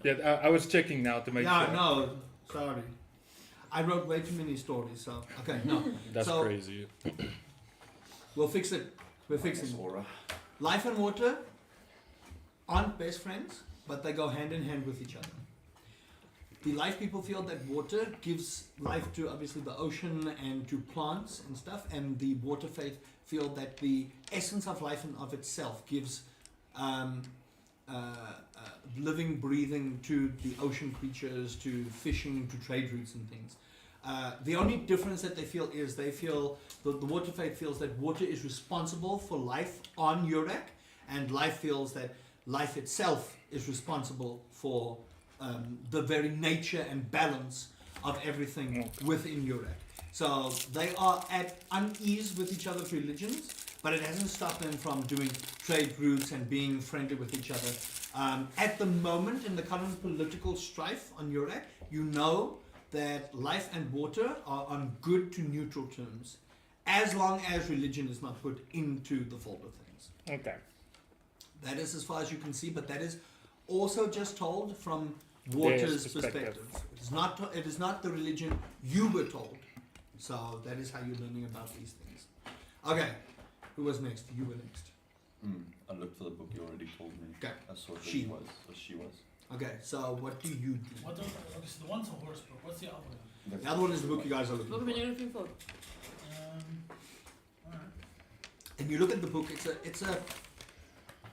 Yeah, I was checking now to make Yeah, sure. no, sorry. I wrote way too many stories, so okay, no. That's So- crazy. We'll fix it. We're fixing it. Aura. Life and Water aren't best friends, but they go hand in hand with each other. The Life people feel that water gives life to obviously the ocean and to plants and stuff, and the Water faith feel that the essence of life and of itself gives living, breathing to the ocean creatures, to fishing, to trade routes and things. The only difference that they feel is they feel the Water faith feels that water is responsible for life on Urak, and life feels that life itself is responsible for the very nature and balance of everything within Urak. So they are at unease with each other's religions, but it hasn't stopped them from doing trade routes and being friendly with each other. At the moment, in the current political strife on Urak, you know that life and water are on good to neutral terms, as long as religion is not put into the fold of things. Okay. That is as far as you can see, but that is also just told from Theirs water's perspective. perspective. It is not the religion you were told. So that is how you're learning about these things. Okay, who was next? You were next. I looked for the book you already told me. Okay. I saw She. she was. She was. Okay, so what do you do? What okay, so the one's a horse book. What's the other one? The other one is the book you guys are looking What for. have you looking for? Alright. And you look at the book,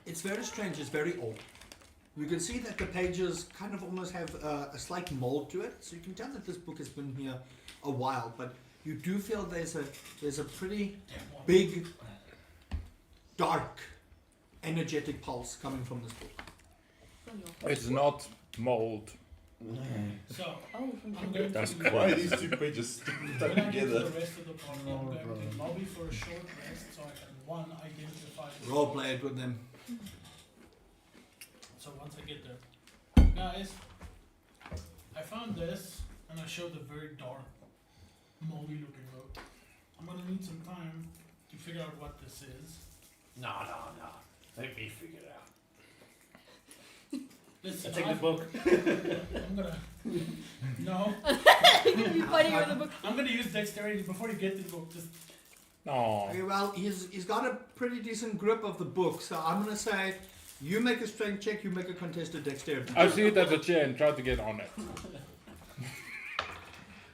it's very strange, it's very old. You can see that the pages kind of almost have a slight mold to it, so you can tell that this book has been here a while, but you do feel there's a pretty big, dark, energetic pulse coming from this book. From your horse It's book? not mold. So Oh, from I'm your going That's to Why are these two pages stuck when I get to together? the rest of the party, I'm going to lobby for a short rest so I can identify the Role play it with them. So once I get there, guys, I found this and I showed a very dark, moldy looking book. I'm gonna need some time to figure out what this is. No. Let me figure it out. Listen, Take the book. I'm gonna. No, You fighting with the book. I'm gonna use dexterity before you get to the book. Just Oh. Okay, well, he's got a pretty decent grip of the book, so I'm gonna say you make a strength check, you make a contested dexterity. I see it as a chair and try to get on it.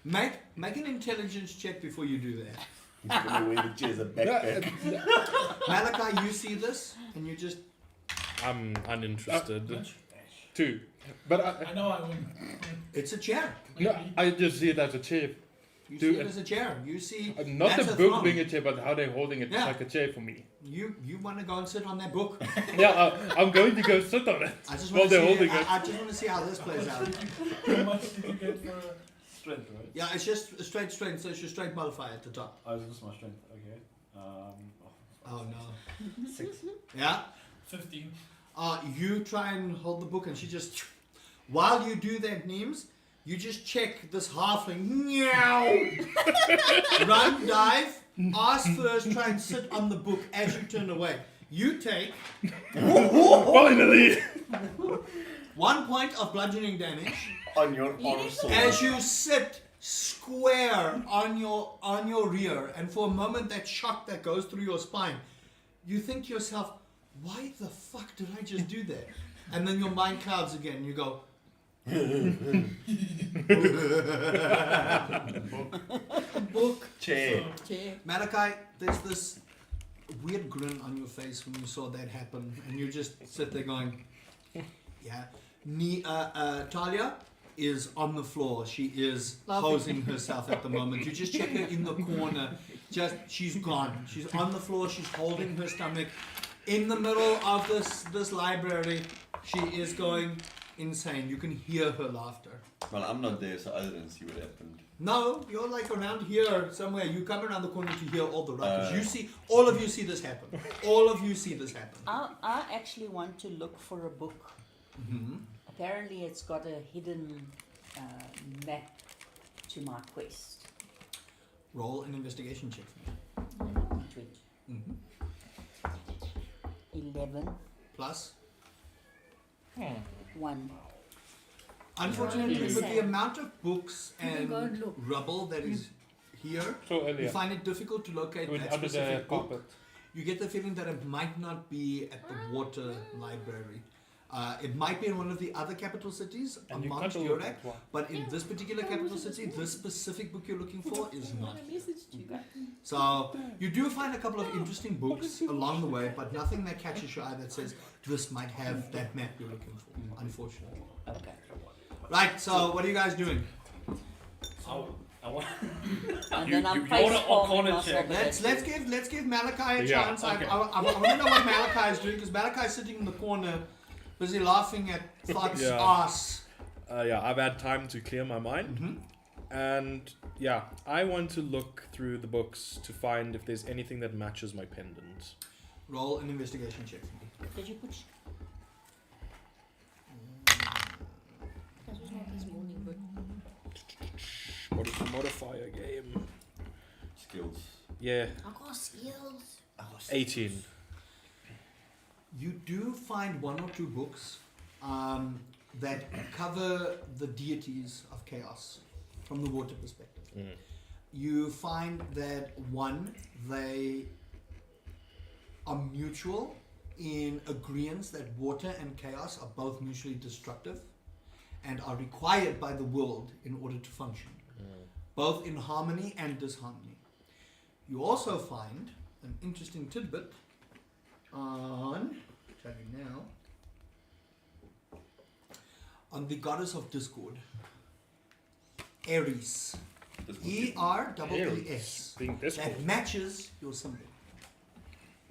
Make an intelligence check before you do that. He's gonna wear the chairs a backpack. Malachi, you see this, and you just I'm uninterested. much. 2. But I know I win. it's a chair. no, I just see it as a chair. You Do see it it. as a chair. You see Not that's the a book throne. being a chair, but how they're holding it Yeah. like a chair for me. You want to go and sit on that book. Yeah, I'm going to go sit on it. I just While want to they're see. holding it. I just want to see how this plays out. How much did you get for Strength, right? Yeah, it's just a straight strength, so it's your strength modifier at the top. Oh, this is my strength. Okay. Oh no. 6. Yeah. 15? You try and hold the book, and she just. While you do that, Neems, you just check this halfling. Meow. Run, dive, ask first, try and sit on the book as you turn away. You take Finally! 1 point of bludgeoning damage On your sword. as you sit square on your rear, and for a moment that shock that goes through your spine, you think to yourself, why the fuck did I just do that? And then your mind clouds again. You go, book. Chair. Chair. Malachi, there's this weird grin on your face when you saw that happen, and you just sit there going, yeah. Talia is on the floor. She is Laughing. posing herself at the moment. You just check her in the corner. She's gone. She's on the floor. She's holding her stomach. In the middle of this library, she is going insane. You can hear her laughter. Well, I'm not there, so I didn't see what happened. No, you're like around here somewhere. You come around the corner to hear all the ruckus. You see, all of you see this happen. All of you see this happen. I actually want to look for a book. Mm-hmm. Apparently, it's got a hidden map to my quest. Roll an investigation check for me. 20. Mm-hmm. 11. Plus. 1. Unfortunately, Yeah. with the amount of books You can and go and look. rubble that is here, So you earlier. find it difficult to locate With that under the specific book. carpet. You get the feeling that it might not be at the water library. It might be in one of the other capital cities And you amongst can't look Urak, at one. but in this particular capital city, this specific book you're looking for is not. Okay. So you do find a couple of interesting books along the way, but nothing that catches your eye that says this might have that map you're looking for, unfortunately. Okay. Right, so what are you guys doing? I want. And You- then I'm you face wanna palming Arcana myself. check. Let's give Malachi a Yeah, chance. okay. I want to know what Malachi is doing, because Malachi's sitting in the corner, busy laughing at Thought's Yeah. ass. Yeah, I've had time to clear my mind. Mm-hmm. And yeah, I want to look through the books to find if there's anything that matches my pendant. Roll an investigation check for me. Did you put? That was not this morning, but What is the modifier game? Skills. Yeah, I got skills. 18. You do find one or two books that cover the deities of chaos from the water perspective. Mm. You find that one, they are mutual in agreement that water and chaos are both mutually destructive and are required by the world in order to function, both in harmony and disharmony. You also find an interesting tidbit on, tell you now, on the goddess of discord, Ares. E-R-E-E-S. Being Discord. That matches your symbol.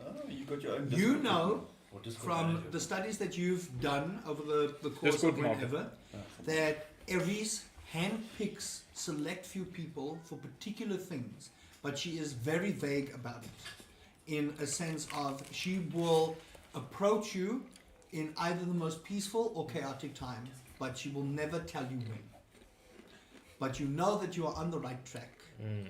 Oh, you got your own. You Discord know Or Discord from manager. the studies that you've done over the course Discord of market. whenever, that Ares handpicks select few people for particular things, but she is very vague about it, in a sense of she will approach you in either the most peaceful or chaotic time, but she will never tell you when. But you know that you are on the right track. I'm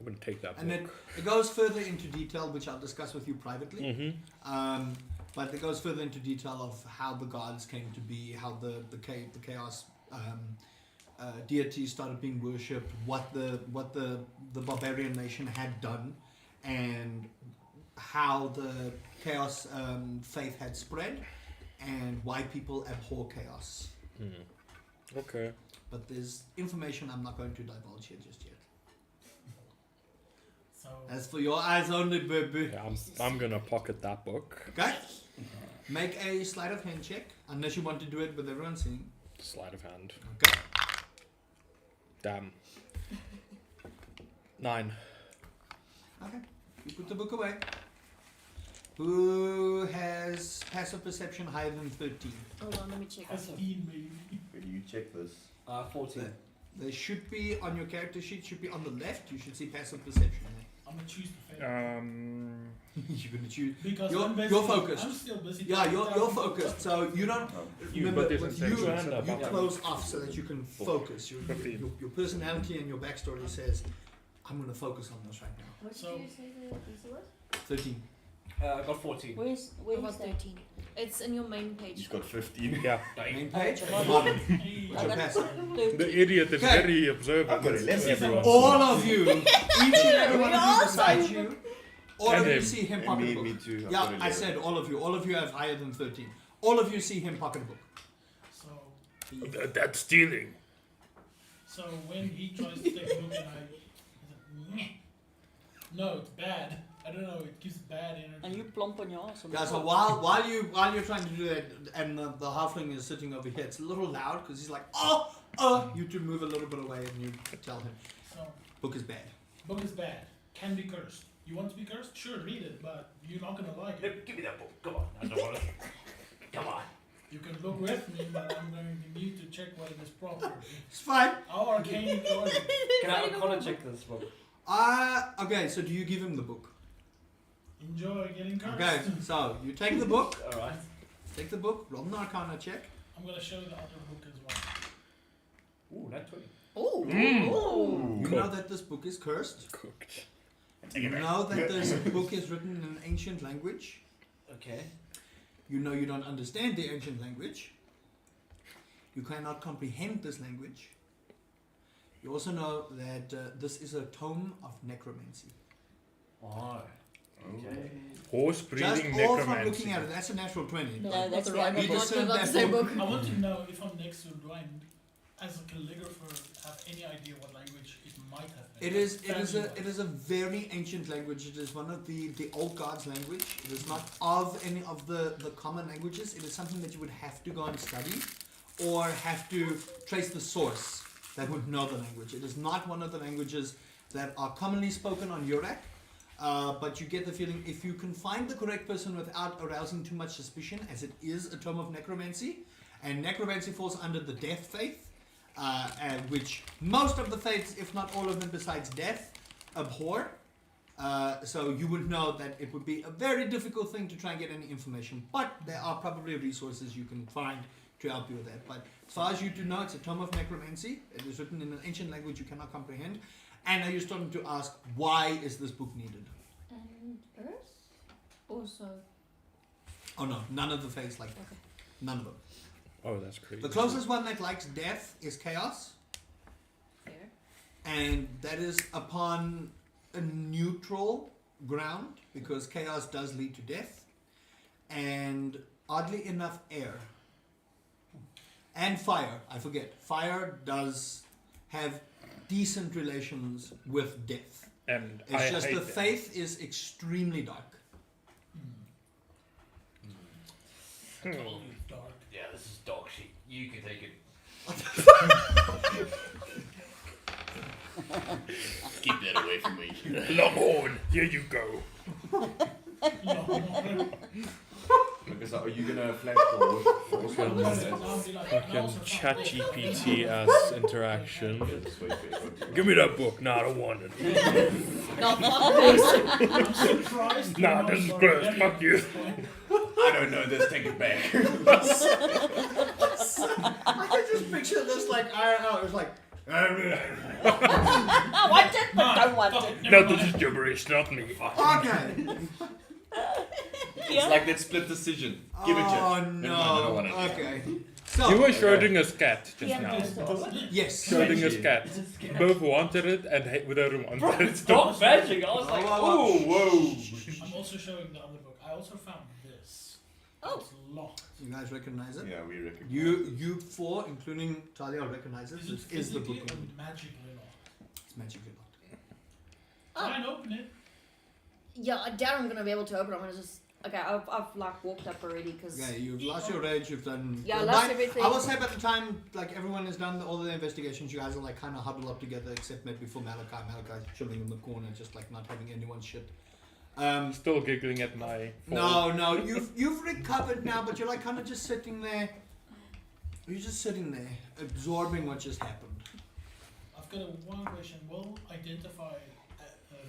going to take that And book. it goes further into detail, which I'll discuss with you privately. Mm-hmm. But it goes further into detail of how the gods came to be, how the chaos deities started being worshipped, what the barbarian nation had done, and how the chaos faith had spread, and why people abhor chaos. Okay. But there's information I'm not going to divulge here just yet. So As for your eyes only, baby. Yeah, I'm going to pocket that book. Okay? Make a sleight of hand check, unless you want to do it with everyone seeing. Sleight of hand. Okay. Damn. 9. Okay. You put the book away. Who has passive perception higher than 13? Hold on, let me check. 15 maybe. Where do you check this? 14. They should be on your character sheet, should be on the left. You should see passive perception I'm gonna choose the fail. there. You're going to choose. Because you're- I'm busy. you're focused. I'm still busy. Yeah, you're talking focused. So you don't. You Remember, got this with in you, section. you Yeah. close off so that you can focus. Your personality and your backstory says, I'm going to focus on this right now. What did So- you say the DC was? 13. I got 14. Where's About that? 13. It's in your main page. He's got 15. Yeah. Main page. Oh, Bottom. Hey, What's your passive? The idiot is Okay. very observant. I've got 11. Everyone. All of you, each and every one of you all besides you, all And of you him. see him And pocket me, a book. me too. I've got Yeah, I 11. said all of you. All of you have higher than 13. All of you see him pocket a book. So, That's stealing. so when he tries to take a look and he's like, "Meh." No, it's bad. I don't know. It gives bad energy. And you plump on your ass. on the Yeah, so floor. while you're trying to do that, and the halfling is sitting over here, it's a little loud because he's like, you two move a little bit away and you tell him, So, book is bad. book is bad. Can be cursed. You want to be cursed? Sure, read it, but you're not gonna like it. Give me that book. Come on. I don't want it. Come on. You can look with me, but I'm going to need to check whether it is proper. It's fine. Our arcane authority. Can I color check this book? Okay, so do you give him the book? Enjoy getting cursed. Okay, so you take the book, Alright. take the book, roll an arcana check. I'm gonna show the other book as well. Ooh, not 20. Oh. You know that this book is cursed. Cooked. You know that this book is written in an ancient language. Okay. You know you don't understand the ancient language. You cannot comprehend this language. You also know that this is a tome of necromancy. Oh. Okay. Horse Just breeding all from necromancy. looking at it, that's a natural 20. No, That's that's the the right other You book. book. discern Not the that same book. book. I want to know if I'm next to him, do I, as a calligrapher, have any idea what language it might have been? It is Family-wise. a very ancient language. It is one of the old gods' language. It is not of any of the common languages. It is something that you would have to go and study, or have to trace the source that would know the language. It is not one of the languages that are commonly spoken on Urak. But you get the feeling if you can find the correct person without arousing too much suspicion, as it is a tome of necromancy, and necromancy falls under the death faith, and which most of the faiths, if not all of them besides death, abhor. So you would know that it would be a very difficult thing to try and get any information, but there are probably resources you can find to help you with that. But as far as you do know, it's a tome of necromancy. It is written in an ancient language you cannot comprehend. And now you're starting to ask, why is this book needed? And Earth? Also. Oh no, none of the faiths like that. Okay. None of them. Oh, that's crazy. The closest one that likes death is chaos. Fair. And that is upon a neutral ground, because chaos does lead to death. And oddly enough, air. And fire, I forget. Fire does have decent relations with death. And It's I just hate the them. faith is extremely dark. I told you it's dark. Yeah, this is dog shit. You can take it. Keep that away from me. Longhorn, here you go. No. Because are you gonna flash forward? Fucking chat GPT ass interaction. Give me that book. Nah, I don't want it. No, fuck this. I'm surprised. Nah, you're not this is so gross. ready Fuck at you. this point. I don't know this, take it back. I can just picture this like IRL. It's like. I want it, but don't want it. No, this is gibberish, not me. Okay. It's like that split decision. Give it to Oh him. no. Never mind, I don't want it. Okay. So. You were Schrodinger's cat just Yeah. now. Yes. Schrodinger's cat. Both wanted it and without wanted it. Stop bashing. I was like, Oh, whoa. I'm also showing the other book. I also found this. Oh. It's locked. You guys recognize it? Yeah, we recognize. You four, including Talia, recognize it. This is the book. physically we or need. magically locked? It's magically locked. Oh. Try and open it. Yeah, I doubt I'm gonna be able to open it. I'm gonna just Okay, I've like walked up already because Yeah, you've lost your rage. You've done. Yeah, I By- lost everything. I will say by the time like everyone has done all the investigations, you guys are like kind of huddled up together, except maybe for Malachi. Malachi's chilling in the corner, just like not having anyone's shit. Still giggling at my. No, you've recovered now, but you're like kind of just sitting there. You're just sitting there, absorbing what just happened. I've got one question. Will identify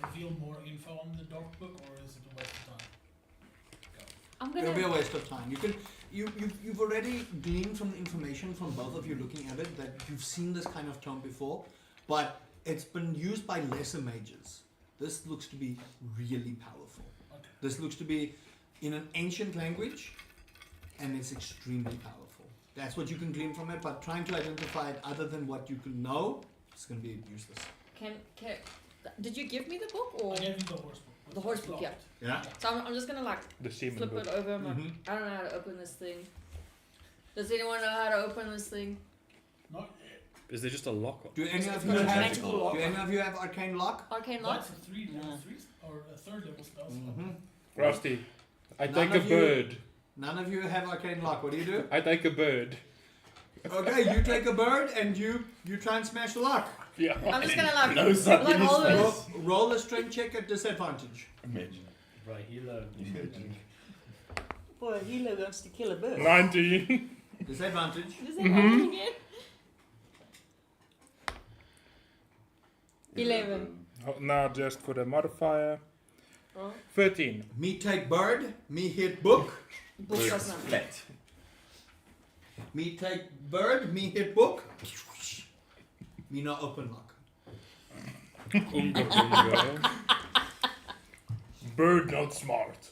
reveal more info on the dog book, or is it a waste of time? I'm It'll be a gonna. waste of time. You've already gleaned from the information from both of you looking at it that you've seen this kind of tome before, but it's been used by lesser mages. This looks to be really powerful. Okay. This looks to be in an ancient language, and it's extremely powerful. That's what you can glean from it, but trying to identify it other than what you can know, it's going to be useless. Can did you give me the book or I gave you the horse book. the horse book? Yeah. Yeah? So I'm just gonna like The semen flip book. it over. I'm like, Mhm. I don't know how to open this thing. Does anyone know how to open this thing? Not yet. Is there just a lock on? Do any of It's you got a have? magical lock. Do any of you have arcane lock? Arcane lock. That's a three or a third level spell. Mm-hmm. Rusty, I None take a of you- bird. None of you have arcane lock. What do you do? I take a bird. Okay, you take a bird and you try and smash the lock. Yeah. I'm just gonna like No suck like in his hold face. it. Roll a strength check at disadvantage. Imagine. Right, healer. Boy, a healer wants to kill a bird. 19. Disadvantage. Is that happening again? 11. Now just for the modifier. Oh, 13. Me take bird. Me hit book. book does not. Flat. Me take bird. Me hit book. Me not open lock. Unga bunga. Bird not smart.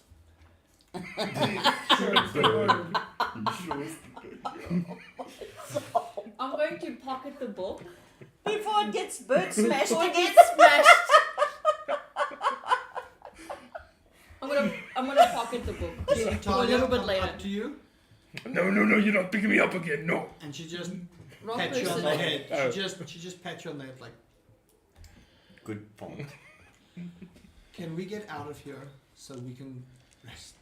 I'm going to pocket the book. Before it gets bird smashed Before it again. gets smashed. I'm gonna pocket the book. See For a Talia little bit come later. up to you, No, you're not picking me up again. No. and she just Wrong pats you on person. the head. Oh. She just pats you on the head like, Good point. can we get out of here so we can rest?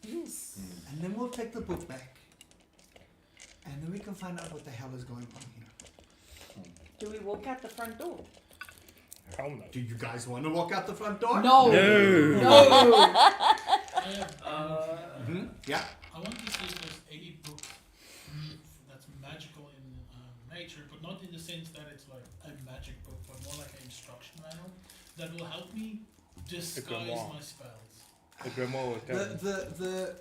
Yes. And then we'll take the book back. And then we can find out what the hell is going on here. Do we walk out the front door? Hell no. Do you guys want to walk out the front door? No. No. No. I have. Hmm? Yeah. I want to see if there's any book that's magical in nature, but not in the sense that it's like a magic book, but more like an instruction manual that will help me disguise grimoire. my spells. The grimoire will tell me. The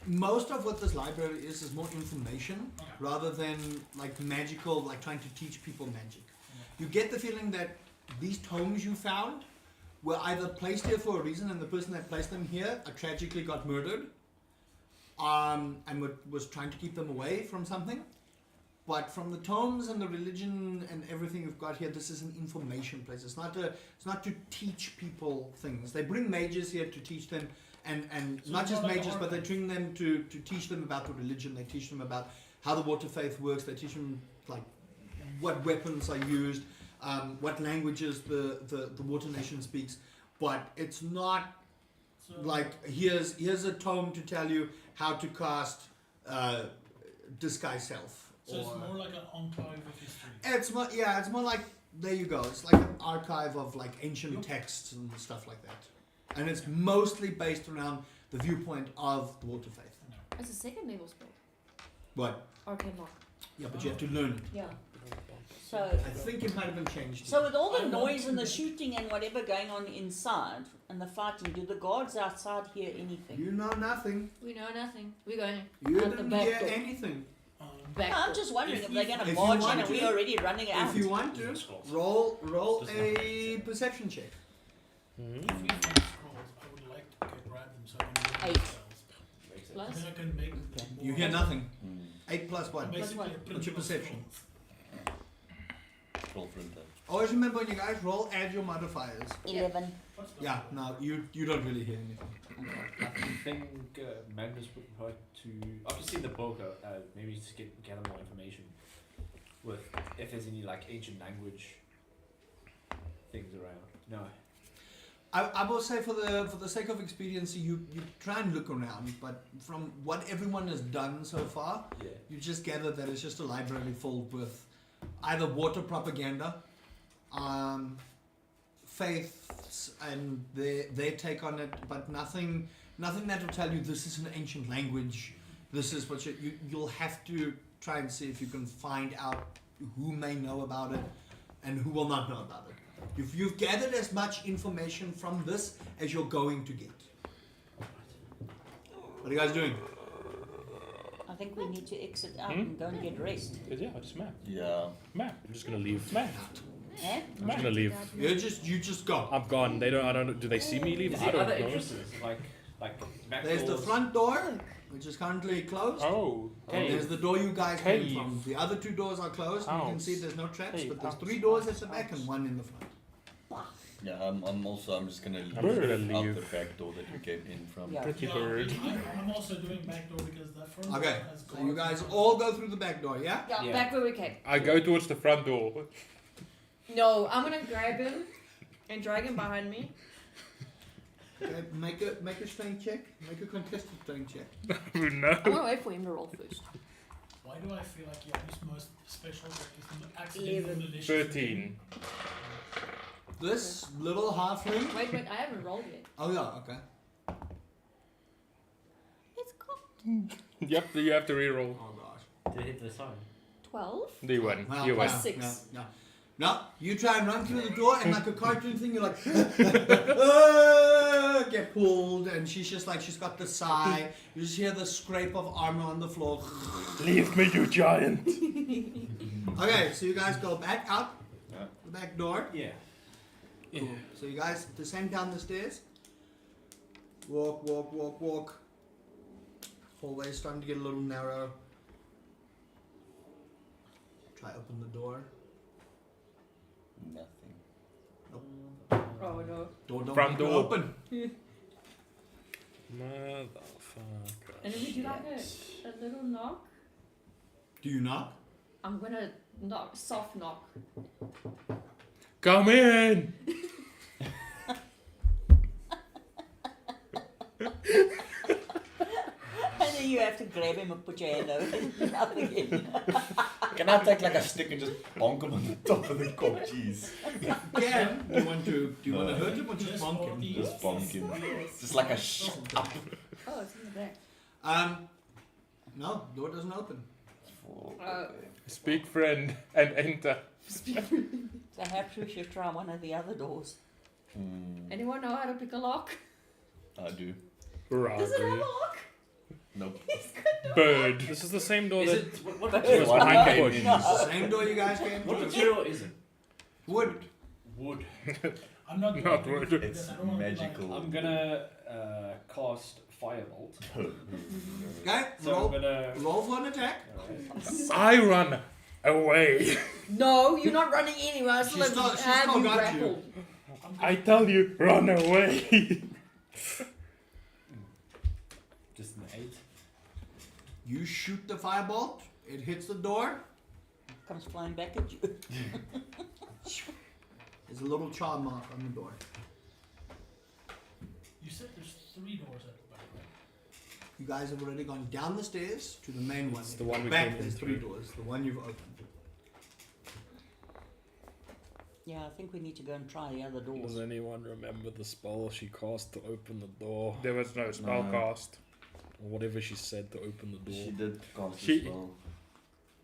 most of what this library is more information Okay. rather than like magical, like trying to teach people magic. You get the feeling that these tomes you found were either placed here for a reason, and the person that placed them here tragically got murdered, and was trying to keep them away from something. But from the tomes and the religion and everything you've got here, this is an information place. It's not to teach people things. They bring mages here to teach them, and So not it's just more like mages, an but they archive. bring them to teach them about the religion. They teach them about how the water faith works. They teach them like what weapons are used, what languages the water nation speaks. But it's not So like here's a tome to tell you how to cast disguise self. So it's more like an enclave of history. It's more like, there you go. It's like an archive of like ancient Yep. texts and stuff like that. And it's mostly based around the viewpoint of the water faith. It's a second level spell. What? Arcane lock. Yeah, but you have to learn it. Yeah. So, I think it might have been changed. so with all I the want noise and to- the shooting and whatever going on inside and the fighting, do the guards outside hear anything? You know nothing. We know nothing. We're going You out the didn't back hear door. anything. Back No, I'm door. just wondering If if they're we- going if to you barge in want and to- we're already running out. If you want to, roll a perception check. If we find scrolls, I would like to grab them so I can read 8. spells. Plus. Then I can make more. You hear nothing. Mm. 8 plus 1. Basically, one. a What's your print of perception? scrolls. Roll for intent. Always remember when you guys roll, add your modifiers. 11. What's the- Yeah, no, you don't really hear anything. I think Magnus would try to. I've just seen the book. Maybe just get more information with if there's any like ancient language things around. No. I will say for the sake of expediency, you try and look around, but from what everyone has done so far, you just gather that it's just a library filled with either water propaganda, faiths and their take on it, but nothing that will tell you this is an ancient language. This is what you'll have to try and see if you can find out who may know about it and who will not know about it. You've gathered as much information from this as you're going to get. What are you guys doing? I think we need to exit out and go and get rest. Yeah, just map. Yeah. Map. I'm just gonna leave. Map. Eh? I'm just gonna leave. You just go. I'm gone. They don't. I don't. Do they see me leave? Is I there don't other know. entrances? Like back There's the doors? front door, which is currently closed. Oh. And Okay. there's the door you guys Cave. came from. The other two doors are closed. You can see there's no traps, Cave. but there's 3 doors at the back and 1 in the front. Yeah, I'm just gonna leave, gonna out leave. the back door that we came in from. Yeah. Pretty Yeah, bird. I'm also doing back door because that front Okay, door has so you guys guards. all go through the back door, yeah? Yeah, Yeah. back where we came. I go towards the front door. No, I'm gonna grab him and drag him behind me. Okay, make a strength check. Make a contested strength check. Oh no. I wanna wait for him to roll first. Why do I feel like Yanni's most special is the accidental 11. delicious 13. This little halfling. Wait, I haven't rolled yet. Oh yeah, okay. It's cool. Yep, you have to reroll. Oh gosh. Did it hit the sign? 12. You win. Well, You win. well, 6. No. No, you try and run through the door and like a cartoon thing, you're like get pulled, and she's just like she's got the sigh. You just hear the scrape of armor on the floor. Leave me, you giant. Okay, so you guys go back out Yeah. the back door. Yeah. Cool. So you guys descend down the stairs. Walk. Hallway's starting to get a little narrow. Try open the door. Nothing. Oh no. Door don't Front want to door. open. Motherfucker. And then we do like a little knock. Do you knock? I'm gonna knock, soft knock. Come in. And then you have to grab him and put your hand over his mouth again. Can I take like a stick and just bonk him on the top of the cock? Jeez. Again, do you want to hurt him or just Just bonk for him? the- Just bonk him. Just like a shut up. Oh, it's in the back. No, door doesn't open. Speak friend and enter. Perhaps we should try one of the other doors. Anyone know how to pick a lock? I do. Does it have a Robbery. lock? Nope. Bird. This is the same door Is that it what was material? behind the came bush. in. Same door you guys came What through. material is it? Wood. Wood. I'm not Not doing wood. it It's because I don't want to be like- magical. I'm gonna cast firebolt. Okay, So I'm roll, gonna. roll for an attack. I run away. No, you're not running anywhere. I still She's have still had you got you. grappled. I'm I tell you, run away. Just an 8. You shoot the firebolt. It hits the door. Comes flying back at you. There's a little charm mark on the door. You said there's 3 doors at the back, right? You guys have already gone down the stairs to the main one. It's the one we back. came in There's 3 through. doors. The one you've opened. Yeah, I think we need to go and try the other doors. Does anyone remember the spell she cast to open the door? There was no spell No. cast. Or whatever she said to open the door. She did cast She- as well.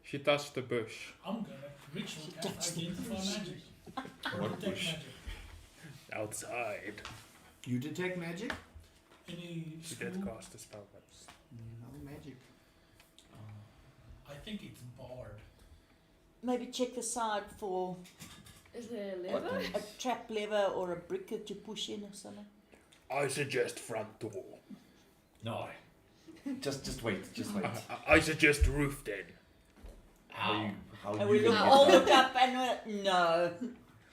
She touched the bush. I'm gonna ritual cast identify magic. Or What detect bush? magic. Outside. You detect magic? Any She school? did cast a spell. No magic. I think it's barred. Maybe check the side for Is there a lever? a trap lever or a brick to push in or something. I suggest front door. No. Just wait. Just wait. I suggest roof then. How And you we gonna look, get all that? look up and we're, no.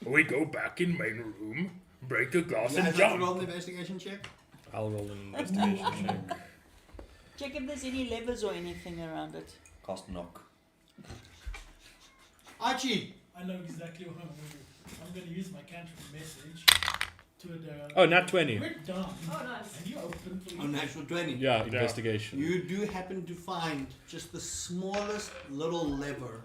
We go back in main room, break the glass You and guys have to jump. roll an investigation check. I'll roll an investigation check. Check if there's any levers or anything around it. Cast knock. Archie! I know exactly what I'm gonna do. I'm gonna use my cantrip message to the. Oh, nat 20. We're done. Oh, nice. And you open to On natural 20. Yeah, investigation. You do happen to find just the smallest little lever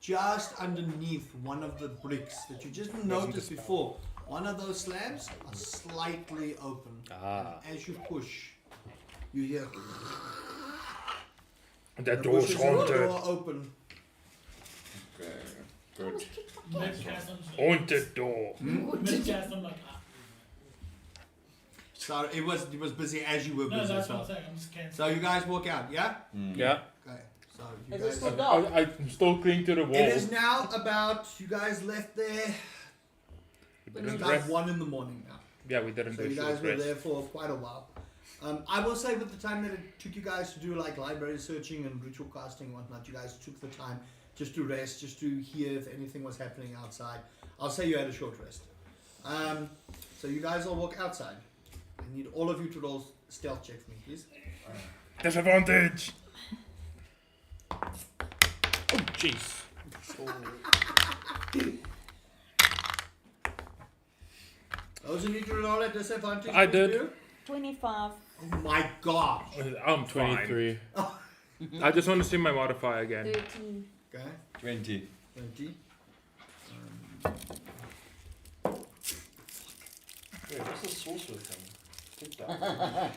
just underneath one of the bricks that you just noticed before. One of those slabs are slightly open. Ah. And as you push, you hear That the door's pushes of the haunted. door open. Okay, good. Medcasm's Haunted door. Medcast, I'm like, So it was busy as you were no, busy. that's what I'm So, saying. I'm just canceling. so you guys walk out, yeah? Yeah. Okay. So you Is it guys. still dark? I'm still clinging to the wall. It is now about you guys left there. We It's didn't about rest. 1 in the morning now. Yeah, we didn't So do you short guys were rest. there for quite a while. I will say with the time that it took you guys to do like library searching and ritual casting and whatnot, you guys took the time just to rest, just to hear if anything was happening outside. I'll say you had a short rest. So you guys all walk outside. I need all of you to roll stealth check for me, please. Disadvantage. Oh, jeez. Those who need to roll at disadvantage. I please did. do. 25. Oh my gosh. I'm fine. 23. I just want to see my modifier again. 13. Okay. 20. 20. Wait, what's the sorcerer thing? Hit that.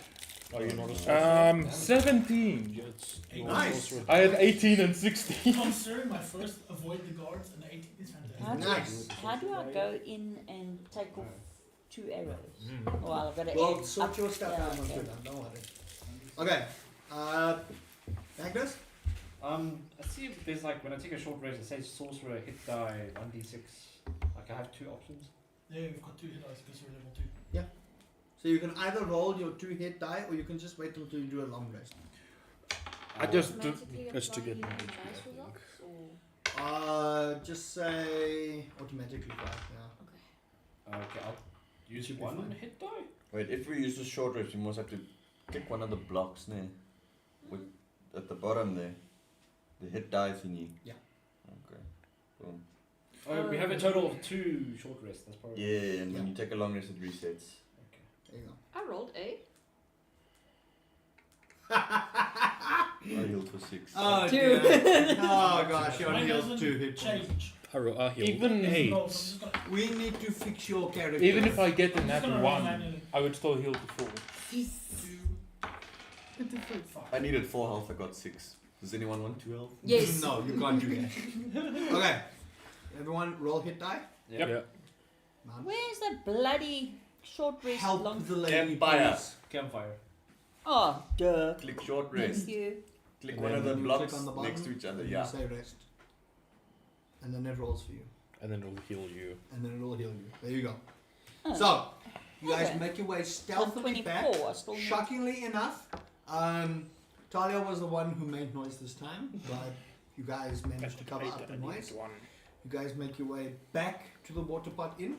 Oh, you're not a sorcerer? 17. Yeah, it's Hey, not a nice. sorcerer. I had 18 and 16. Considering my first avoid the guards and the 18 is fantastic. How do, Nice. how do I go in and take off 2 arrows? Mm. Well, I've got to Well, add sort up- your stuff yeah, out once okay. you're done, don't worry. Okay. Magnus? I see there's like, when I take a short rest, it says sorcerer, hit die, 1d6. Like, I have 2 options. Yeah, we've got 2 hit dice because we're level 2. So you can either roll your 2 hit die or you can just wait until you do a long rest. I just do, Automatically just to get applying knowledge, dice I results, or- Just say automatically 5, yeah. Okay, I'll use Should be 1 fine. hit die. Wait, if we use the short rest, you must have to click one of the blocks there. With, at the bottom there. The hit die thingy. Yeah. Okay. Boom. Oh, we have a total of 2 short rests, that's probably. Yeah, and when Yeah. you take a long rest, it resets. Okay. There you go. I rolled a. I healed for 6. Oh, Two. dear. Oh gosh, you only Mine healed doesn't 2 hit points. change. I healed Even- 8. No, so I'm just gonna, We need to fix your character. even if I get a I'm just nat gonna roll 1, manually. I would still heal to 4. 2, 5. I needed 4 health, I got 6. Does anyone want 2 health? Yes. No, you can't do that. Okay. Everyone roll hit die. Yep. Yeah. Mount. Where's that bloody short rest Help long? the lady. Campfire. please. Campfire. Oh, duh. Click short rest. Thank you. Click And one of the then you blocks click on the bottom, next to each other, and yeah. You say rest. And then it rolls for you. And then it'll heal you. And then it'll heal you. There you go. Oh. So, you guys Okay. make your way I'm stealthily 24. back. I still need- Shockingly enough, Talia was the one who made noise this time, but you guys managed to cover up the noise. You guys make your way back to the water pot inn.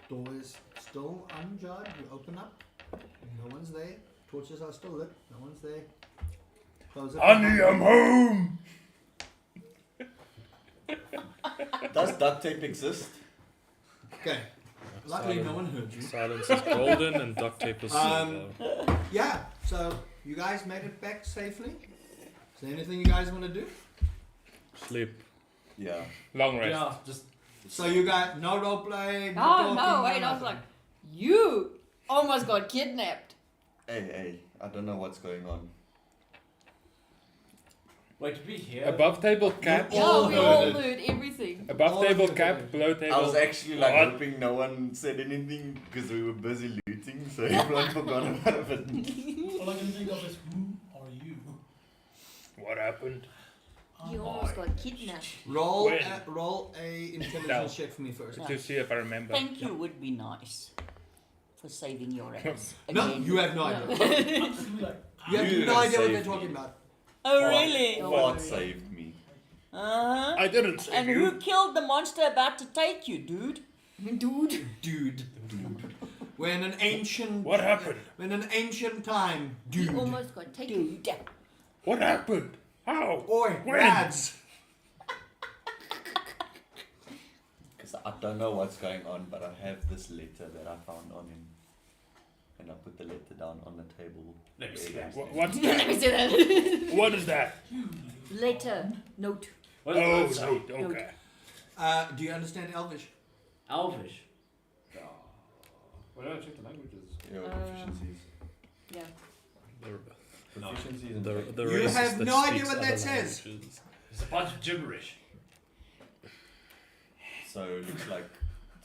Door is still unjarred. You open up. No one's there. Torches are still lit. No one's there. Close it. Honey, I'm home! Does duct tape exist? Okay. Luckily, no one heard you. Silence is golden and duct tape is silver. Yeah. So you guys made it back safely. Is there anything you guys want to do? Sleep. Yeah. Long rest. Yeah, just. So you got no roleplay. No Oh no, talking, wait, no I was nothing. like, you almost got kidnapped. Hey, I don't know what's going on. Wait, did we hear? Above table cap. You Yeah, all we heard all it. heard everything. Above All table of you cap, heard it. below table. I was actually like What? hoping no one said anything because we were busy looting, so everyone forgot about it. All I can think of is, who are you? What happened? You almost got kidnapped. Roll When? roll a intelligence No. check for me first. To see if I remember. Thank you would be nice for saving your ass. No, again. you have no idea. I'm just gonna be like, You have You no idea what saved they're me. talking about. Oh, really? Fart saved me. Uh-huh. I didn't save And you. who killed the monster about to take you, dude? Dude. Dude. We're in an ancient. What happened? We're in an ancient time. You Dude. almost got taken. Dude. What happened? How? Oi, When? lads. So I don't know what's going on, but I have this letter that I found on him. And I put the letter down on the table. Let me see that. What's Let that? me see that. What is that? Letter. Note. What does Oh, it say? no, okay. Do you understand Elvish? Elvish. Where do I check the languages? Your Uh, proficiencies. Yeah. No. Proficiencies and The You race have that no idea speaks what other that says. languages. It's a bunch of gibberish. So it looks like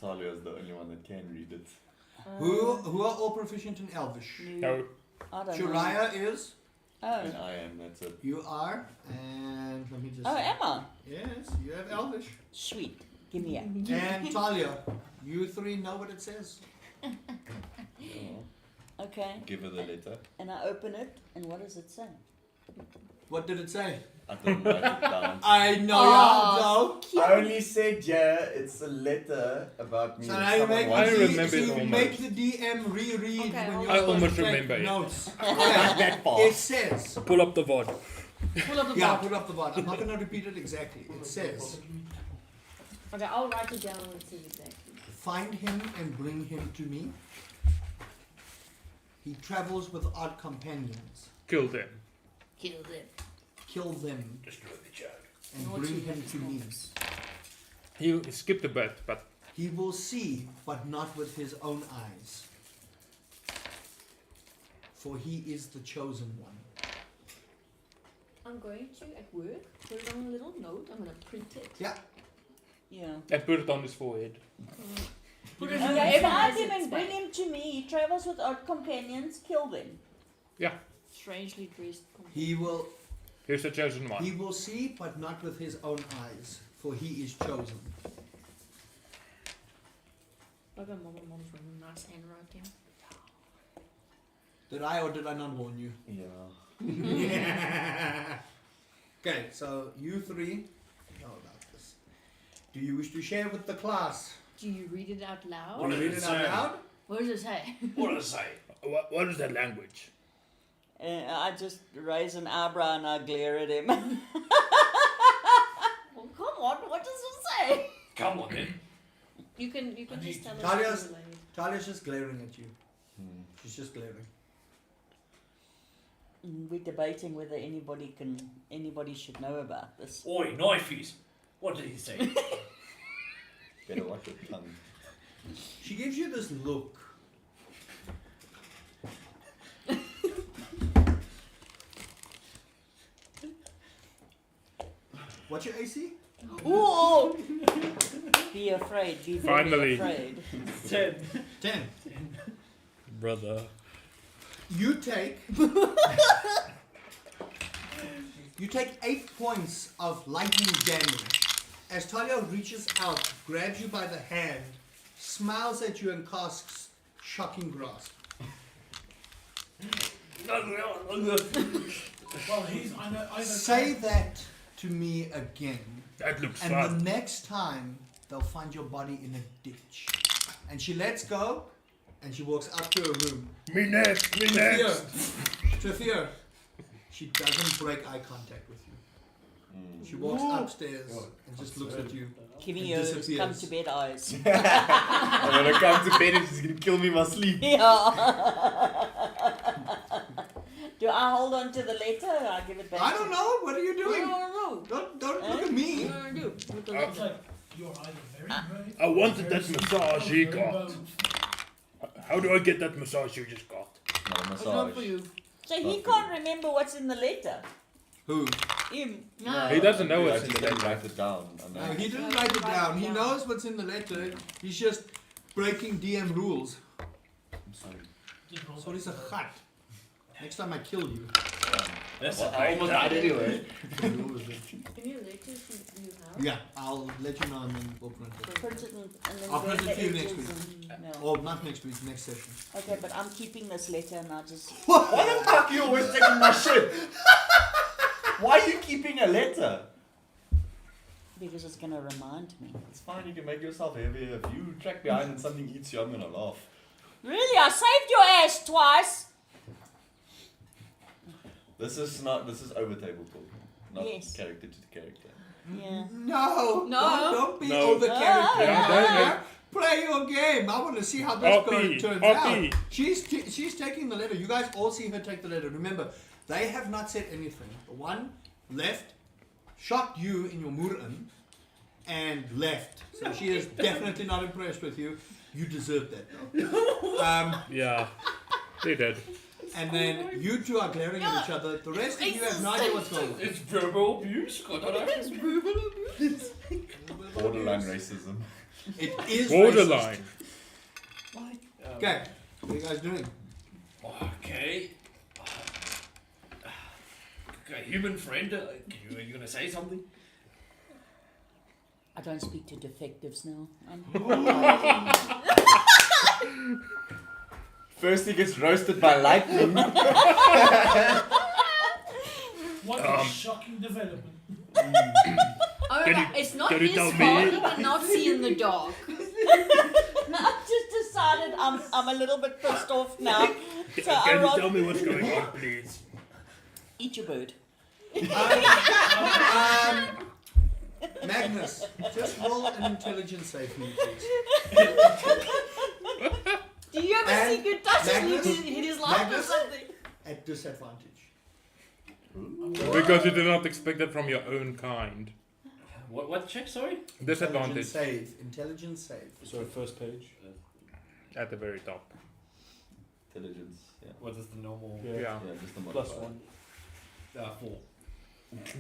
Talia is the only one that can read it. Who are all proficient in Elvish? No. I don't know. Shariah is. And Oh. I am, that's it. You are. And let me just. Oh, am I? Yes, you have Elvish. Sweet. Give me a. And Talia, you three know what it says. Yeah. Okay. Give her the letter. And I open it, and what does it say? What did it say? I didn't write it down. I know Oh. you know. I only said, yeah, it's a letter about me. So and now you someone make, I wants- remember so it you almost. make the DM reread Okay, when I'll- you're I supposed almost to take remember it. notes. Not that It fast. says. Pull up the VOD. Pull up the Yeah, box. put up the bot. I'm not going to repeat it exactly. It says, Okay, I'll write it down when it says exactly. find him and bring him to me. He travels with odd companions. Kill them. Kill them. Kill them Destroy the child. and Naughty bring him little to me. snorks. He skipped a bit, but He will see, but not with his own eyes. For he is the chosen one. I'm going to, at work, put it on a little note. I'm going to print it. Yeah. Yeah. and put it on his forehead. Put it Okay, in find him and bring him to me. He travels with odd companions. Kill them. Strangely dressed. He will Here's the chosen one. He will see, but not with his own eyes, for he is chosen. Okay, mom's really nice handwriting. Did I or did I not warn you? Yeah. Okay, so you three know about this. Do you wish to share with the class? Do you read it out loud? What Will you does read it it out say? loud? What does it say? What does it say? What is that language? I just raise an eyebrow and I glare at him. Well, come on, what does it say? Come on then. You can I just need tell to- us. Talia's- what you laid. Talia's just glaring at you. Hmm. She's just glaring. We're debating whether anybody should know about this. Oi, knifeies. What did he say? Better watch your tongue. She gives you this look. What's your AC? Ooh! Be afraid. Be very Finally. afraid. 10. 10. Brother. You take 8 points of lightning damage as Talia reaches out, grabs you by the hand, smiles at you and casts shocking grasp. Well, he's either Say that to me again, That looks and fun. the next time they'll find your body in a ditch. And she lets go, and she walks up to her room. Me next, me next. Trafir, she doesn't break eye contact with you. Mm. She walks upstairs and just looks at you. Giving It you those disappears. come to bed eyes. I'm gonna come to bed and she's gonna kill me in my sleep. Yeah. Do I hold on to the letter or I give it back? I don't know. What are you doing? No. Don't look at me. What do I do with the It's letter? like you're either very brave. I wanted very that sweet, massage or he very got. bold. How do I get that massage you just got? No, It's not for massage. you. So he can't remember what's in the letter. Who? Him. No. He doesn't know I what's in just the didn't letter. write it down. I know. No, he didn't write it down. He knows what's in the letter. He's just breaking DM rules. I'm sorry. Just roll So he's a back. gat. Next time I kill you. That's Well, a I almost died anyway. Any letters you have? Yeah, I'll let you know and then we'll print it. Print it and then I'll burn print it the to you next edges week. and- no. Or not next week, next session. Okay, but I'm keeping this letter and I just. Why the fuck are you always taking my shit? Why are you keeping a letter? Because it's gonna remind me. It's fine, you can make yourself heavier. If you track behind and something eats you, I'm gonna laugh. Really? I saved your ass twice! This is over table talk, not Yes. character to character. Yeah. No. No. Don't be No. over character. Yeah, Play your game. I want to see how this Oppie, turns Oppie. out. She's taking the letter. You guys all see her take the letter. Remember, they have not said anything. The one left, shot you in your mur'an, and left. So she is definitely not impressed with you. You deserve that. Yeah, they did. And then you two are glaring at each other. The rest of you have no idea what's going on. It's verbal abuse. Borderline racism. It is Borderline. What? Okay, what are you guys doing? Okay. Okay, human friend, are you gonna say something? I don't speak to defectives now. First he gets roasted by lightning. What a shocking development. Oh, Can no, you- it's not can you his tell fault. me? He cannot see in the dark. I've just decided I'm a little bit pissed off now. So Can you I'll tell me what's going on, please? eat your bird. Magnus, just roll an intelligence save for me, please. Do you have a And secret touch Magnus- in his life or Magnus- something? At disadvantage. Because you did not expect that from your own kind. What check, sorry? Disadvantage Intelligence save. So first page. At the very top. Intelligence. Yeah. What is the normal? Yeah. Yeah, just the Plus modifier. 1. 4.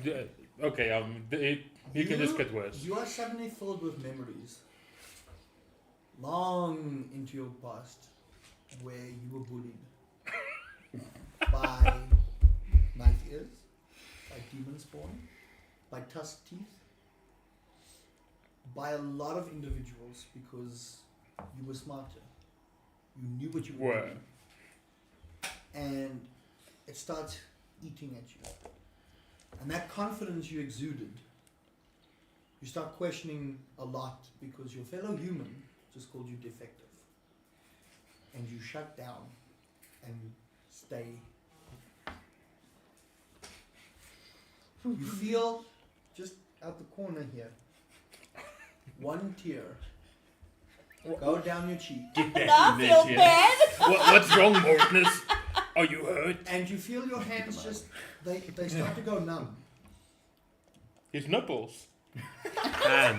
Yeah, okay, you can just get worse. You are suddenly filled with memories. Long into your past, where you were bullied by knife ears, by demon spawn, by tusk teeth, by a lot of individuals because you were smarter. You knew what you were doing. And it starts eating at you. And that confidence you exuded, you start questioning a lot because your fellow human just called you defective. And you shut down and stay. You feel just out the corner here, one tear go down your cheek. I feel bad. What's wrong, Mortness? Are you hurt? And you feel your hands just, they start to go numb. His nipples. And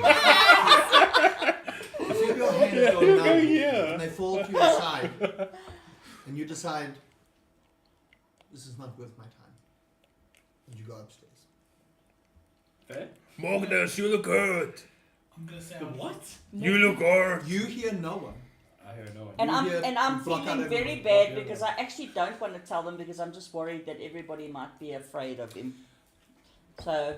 You feel your hands go numb Yeah. and they fall to your side. And you decide, this is not worth my time. And you go upstairs. Fair? Mortness, you look hurt. I'm gonna say The I'm what? You look hurt. You hear no one. I hear no one. And You I'm block out feeling very everyone. bad Block because I actually don't want to tell them because I'm just worried that everybody might be afraid of him. So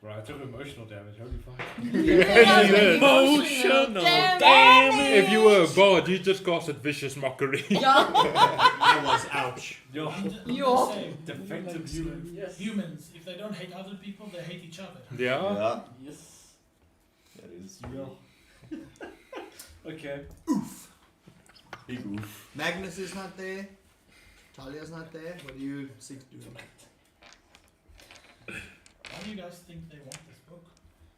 Right, I took emotional damage. Holy fuck. Emotional damage. If you were a god, you just casted vicious mockery. Yeah. I was ouch. Yo. I'm Yo. gonna say Defective human. Yes. humans, if they don't hate other people, they hate each other. Yeah. Yeah. Yes. That is Yo. Okay. big oof. Magnus is not there. Talia's not there. What do you six do? Why do you guys think they want this book?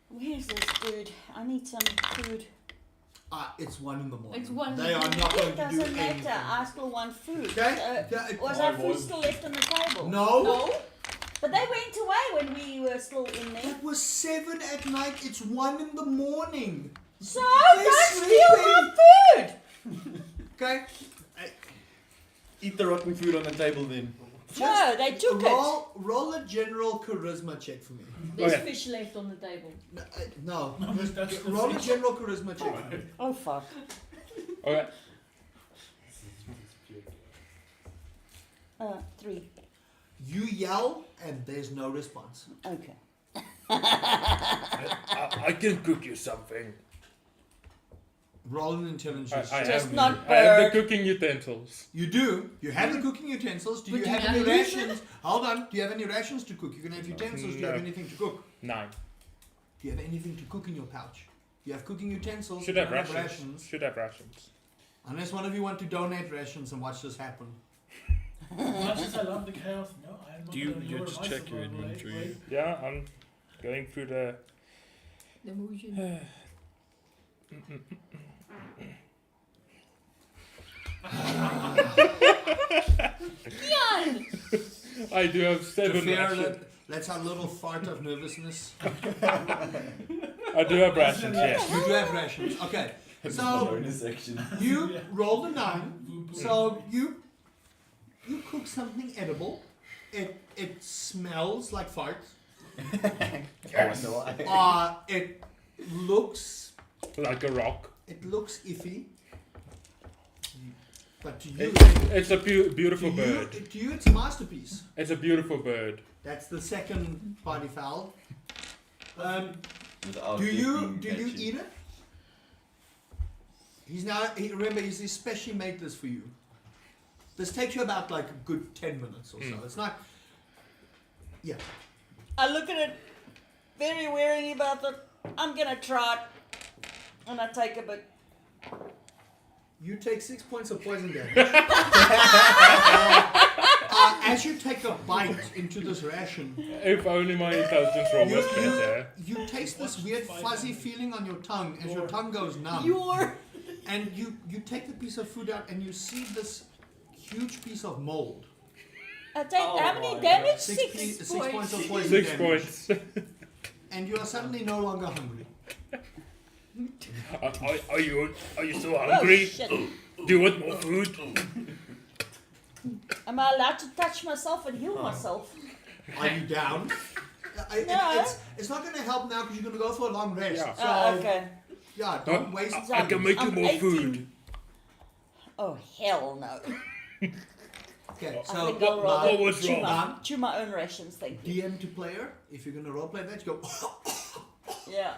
where's this food? I need some food. It's 1 in the morning. It's 1 in They the are morning. not going It to do doesn't anything. matter. I still want food. Okay? Was our food still left on the table? No. No. But they went away when we were still in there. It was 7 at night. It's 1 in the morning. So They're don't steal my food. Okay? Eat the rotten food on the table then. No, they took it. Roll a general charisma check for me. There's Okay. fish left on the table. No. No, just that's the roll a fish. general charisma check for me. Oh fuck. Okay. 3. You yell and there's no response. Okay. I can cook you something. Roll an intelligence check. Just have, not I have bird. the cooking utensils. You do. You have the cooking utensils. Do But you do have you any have to use rations? Hold on. Do you have any rations to cook? You can have utensils. Do you have No. anything to cook? 9. Do you have anything to cook in your pouch? You have cooking utensils. Should you have don't rations. Should have rations. Unless one of you want to donate rations and watch this happen. As much as I love the chaos, no, I'm not Do you gonna just lower my check your survival rate, inventory? right? Yeah, Going through the. The motion. I do have 7 rations. Let's have a little fart of nervousness. I do have rations, yes. You do have rations. Okay. So bonus section. you rolled a 9. So you cook something edible. It smells like fart. It looks Like a rock. It looks iffy. But to you, It's a beautiful bird. To you, it's a masterpiece. It's a beautiful bird. That's the second party foul. Without Do it you being catchy. eat it? Remember, he's especially made this for you. This takes you about like a good 10 minutes or so. It's not. Yeah. I look at it very warily about it. I'm gonna try it. And I take a bit. You take 6 points of poison damage. As you take a bite into this ration, If only my intelligence roll was better. you taste this weird fuzzy feeling on your tongue as your tongue goes numb. And you take the piece of food out and you see this huge piece of mold. I take how many damage? 6 Six. points of poison 6 damage. points. And you are suddenly no longer hungry. Are you still hungry? Oh, shit. Do you want more food? Am I allowed to touch myself and heal myself? Are you down? No. It's not going to help now because you're going to go for a long rest. Yeah. So, Oh, okay. yeah, don't waste I can make you I'm more 18. food. Oh, hell no. Okay, I so think I'll rather what was chew wrong? chew my own rations, thank you. DM to player, if you're going to roleplay that, you go, Yeah.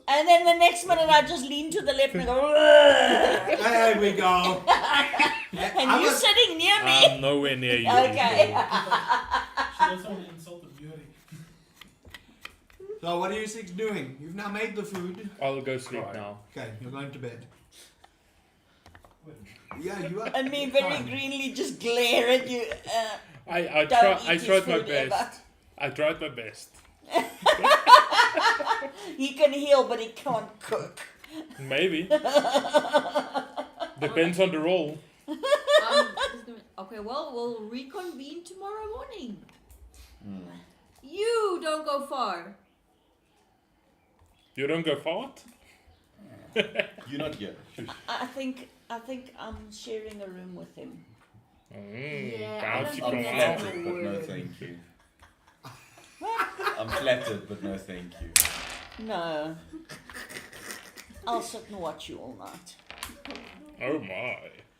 And then the next minute I just lean to the left and go, there we go. and you're sitting near me. I'm nowhere near you. Okay. She doesn't want to insult the beauty. So what are you six doing? You've now made the food. I'll go sleep now. Okay, you're going to bed. Yeah, you are. And me very fine. greenly just glare at you. I Don't eat tried his my food best. ever. I tried my best. He can heal, but he can't cook. Maybe. Depends on the roll. Okay, well, we'll reconvene tomorrow morning. Hmm. You don't go far. You don't go far? You're not here. Shush. I think I'm sharing a room with him. Yeah, I bouncy don't I'm think come that's out. flattered, a but no word. thank you. I'm flattered, but no thank you. No. I'll sit and watch you all night. Oh my.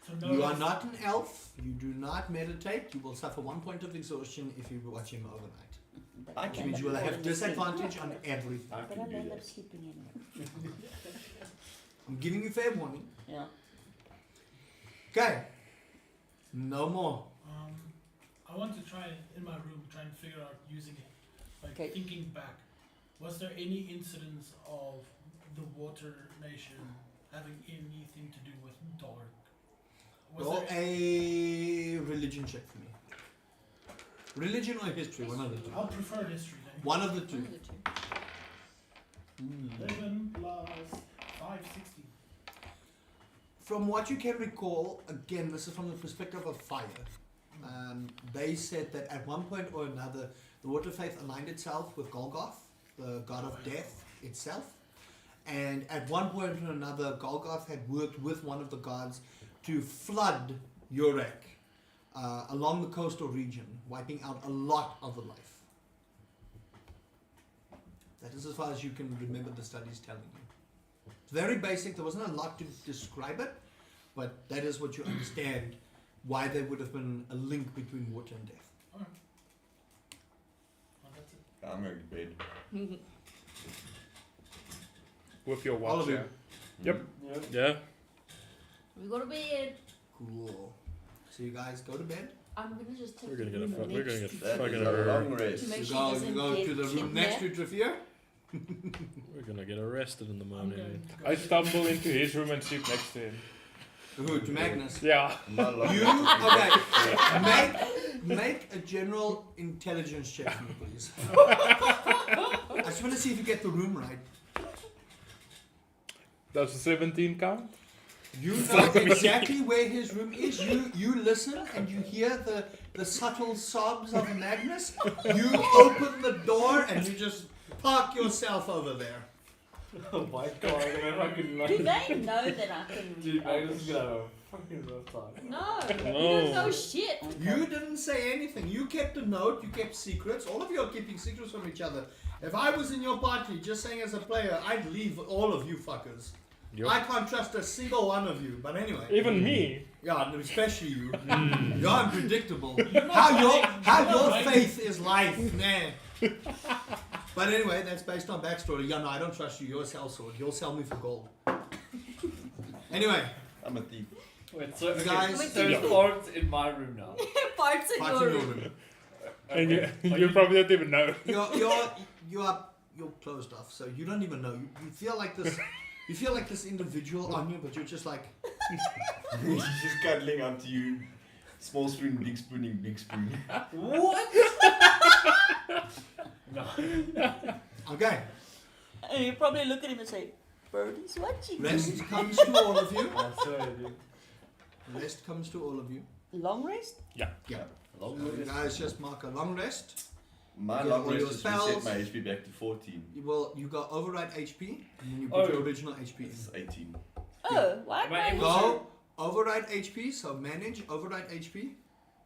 So no, You are not an elf. You do not meditate. You will suffer 1 point of exhaustion if you watch him overnight. But Which means you will have disadvantage on everything. I But can I'll do end up that. sleeping anyway. I'm giving you fair warning. Yeah. Okay. No more. I want to try in my room, try and figure out using it. Like Okay. thinking back, was there any incidents of the Water Nation having anything to do with dark? Was Roll there a religion check for me. Religion or history, one of the two. I'll prefer history then. One of the two. 11 plus 5, 16. From what you can recall, again, this is from the perspective of fire. They said that at one point or another, the water faith aligned itself with Golgoth, the god of death itself. And at one point or another, Golgoth had worked with one of the gods to flood Urak along the coastal region, wiping out a lot of the life. That is as far as you can remember the studies telling you. It's very basic. There wasn't a lot to describe it, but that is what you understand why there would have been a link between water and death. Well, that's it. I'm going to bed. With your All of you. watcher. Yep. Yeah. We go to bed. Cool. So you guys go to bed. I'm gonna just take We're gonna the get a room we're gonna next get That fucking is a long rest. to make You sure go, he you doesn't go get to the room next to kidnapped. Trafir. we're gonna get arrested in the I'm morning. going to go I to stumble into his room and sleep next to him. Who? To Magnus. Yeah. My long You rest is okay? Make a general intelligence check for me, please. I just want to see if you get the room right. Does a 17 count? You know exactly where his room is. You listen and you hear the subtle sobs of Magnus. You open the door and you just park yourself over there. Oh my god, I'm gonna fucking Do they know that I can read Dude, Magnus Elvish? is gonna have a fucking rough time. No, No. you don't know shit. You didn't say anything. You kept a note. You kept secrets. All of you are keeping secrets from each other. If I was in your party, just saying as a player, I'd leave all of you fuckers. Yep. I can't trust a single one of you. But anyway. Even me. Yeah, especially you. You're unpredictable. How your faith is life, nah. But anyway, that's based on backstory. Yeah, no, I don't trust you. You're a sellsword. You'll sell me for gold. Anyway, I'm a thief. Wait, so You okay, guys- so there's parts in my room now. Parts in parts your in your room. room. And you, Like, you probably don't even know. You're closed off, so you don't even know. You feel like this. You feel like this individual on you, but you're just like. He's just cuddling up to you. Small spoon, big spooning, big spoon. What? No. Okay. And you probably look at him and say, Birdie's watching. Rest comes to all of you. I swear, dude. Rest comes to all of you. Long rest? Yeah. Long So you rest. guys just mark a long rest. My Yeah, long all rest your is reset spells. my HP back to 14. You got override HP, and then you put your Oh. original HP in. This is 18. Oh, why Am I am I able Go override HP, so manage override HP.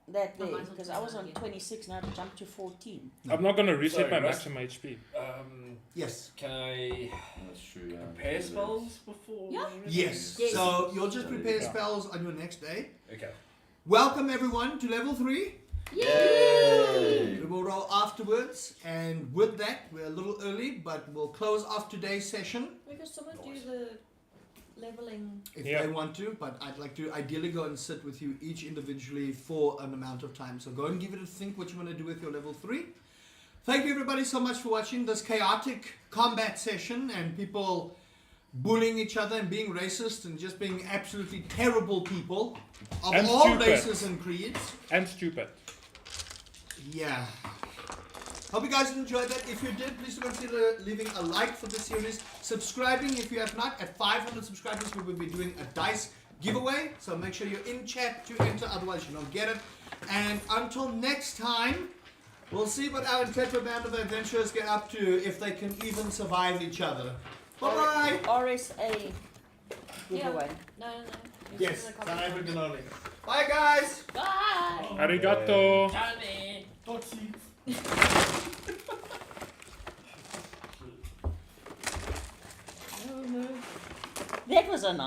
that Oh, there? mine's on Because I was on 29 26, now to jump to 14. I'm not gonna reset Sorry, my rest- maximum HP. Yes. Can I That's true, yeah. prepare spells before? Yeah. Yes. Yes. So you'll just prepare Yeah. spells on your next day. Okay. Welcome everyone to level 3. Yay! We will roll afterwards, and with that, we're a little early, but we'll close off today's session Because someone do the leveling. if Yeah. they want to. But I'd like to ideally go and sit with you each individually for an amount of time. So go and give it a think what you want to do with your level 3. Thank you everybody so much for watching this chaotic combat session and people bullying each other and being racist and just being absolutely terrible people of And all stupid. races and creeds. And stupid. Yeah. Hope you guys enjoyed that. If you did, please do consider leaving a like for this series. Subscribing if you have not. At 500 subscribers, we will be doing a dice giveaway. So make sure you're in chat to enter, otherwise you don't get it. And until next time, we'll see what our intrepid band of adventurers get up to, if they can even survive each other. Bye-bye! RSA giveaway. No. Yes, It's South a couple African only. Bye guys! Bye. Arigato. Charlie. Toxic. That was a nice.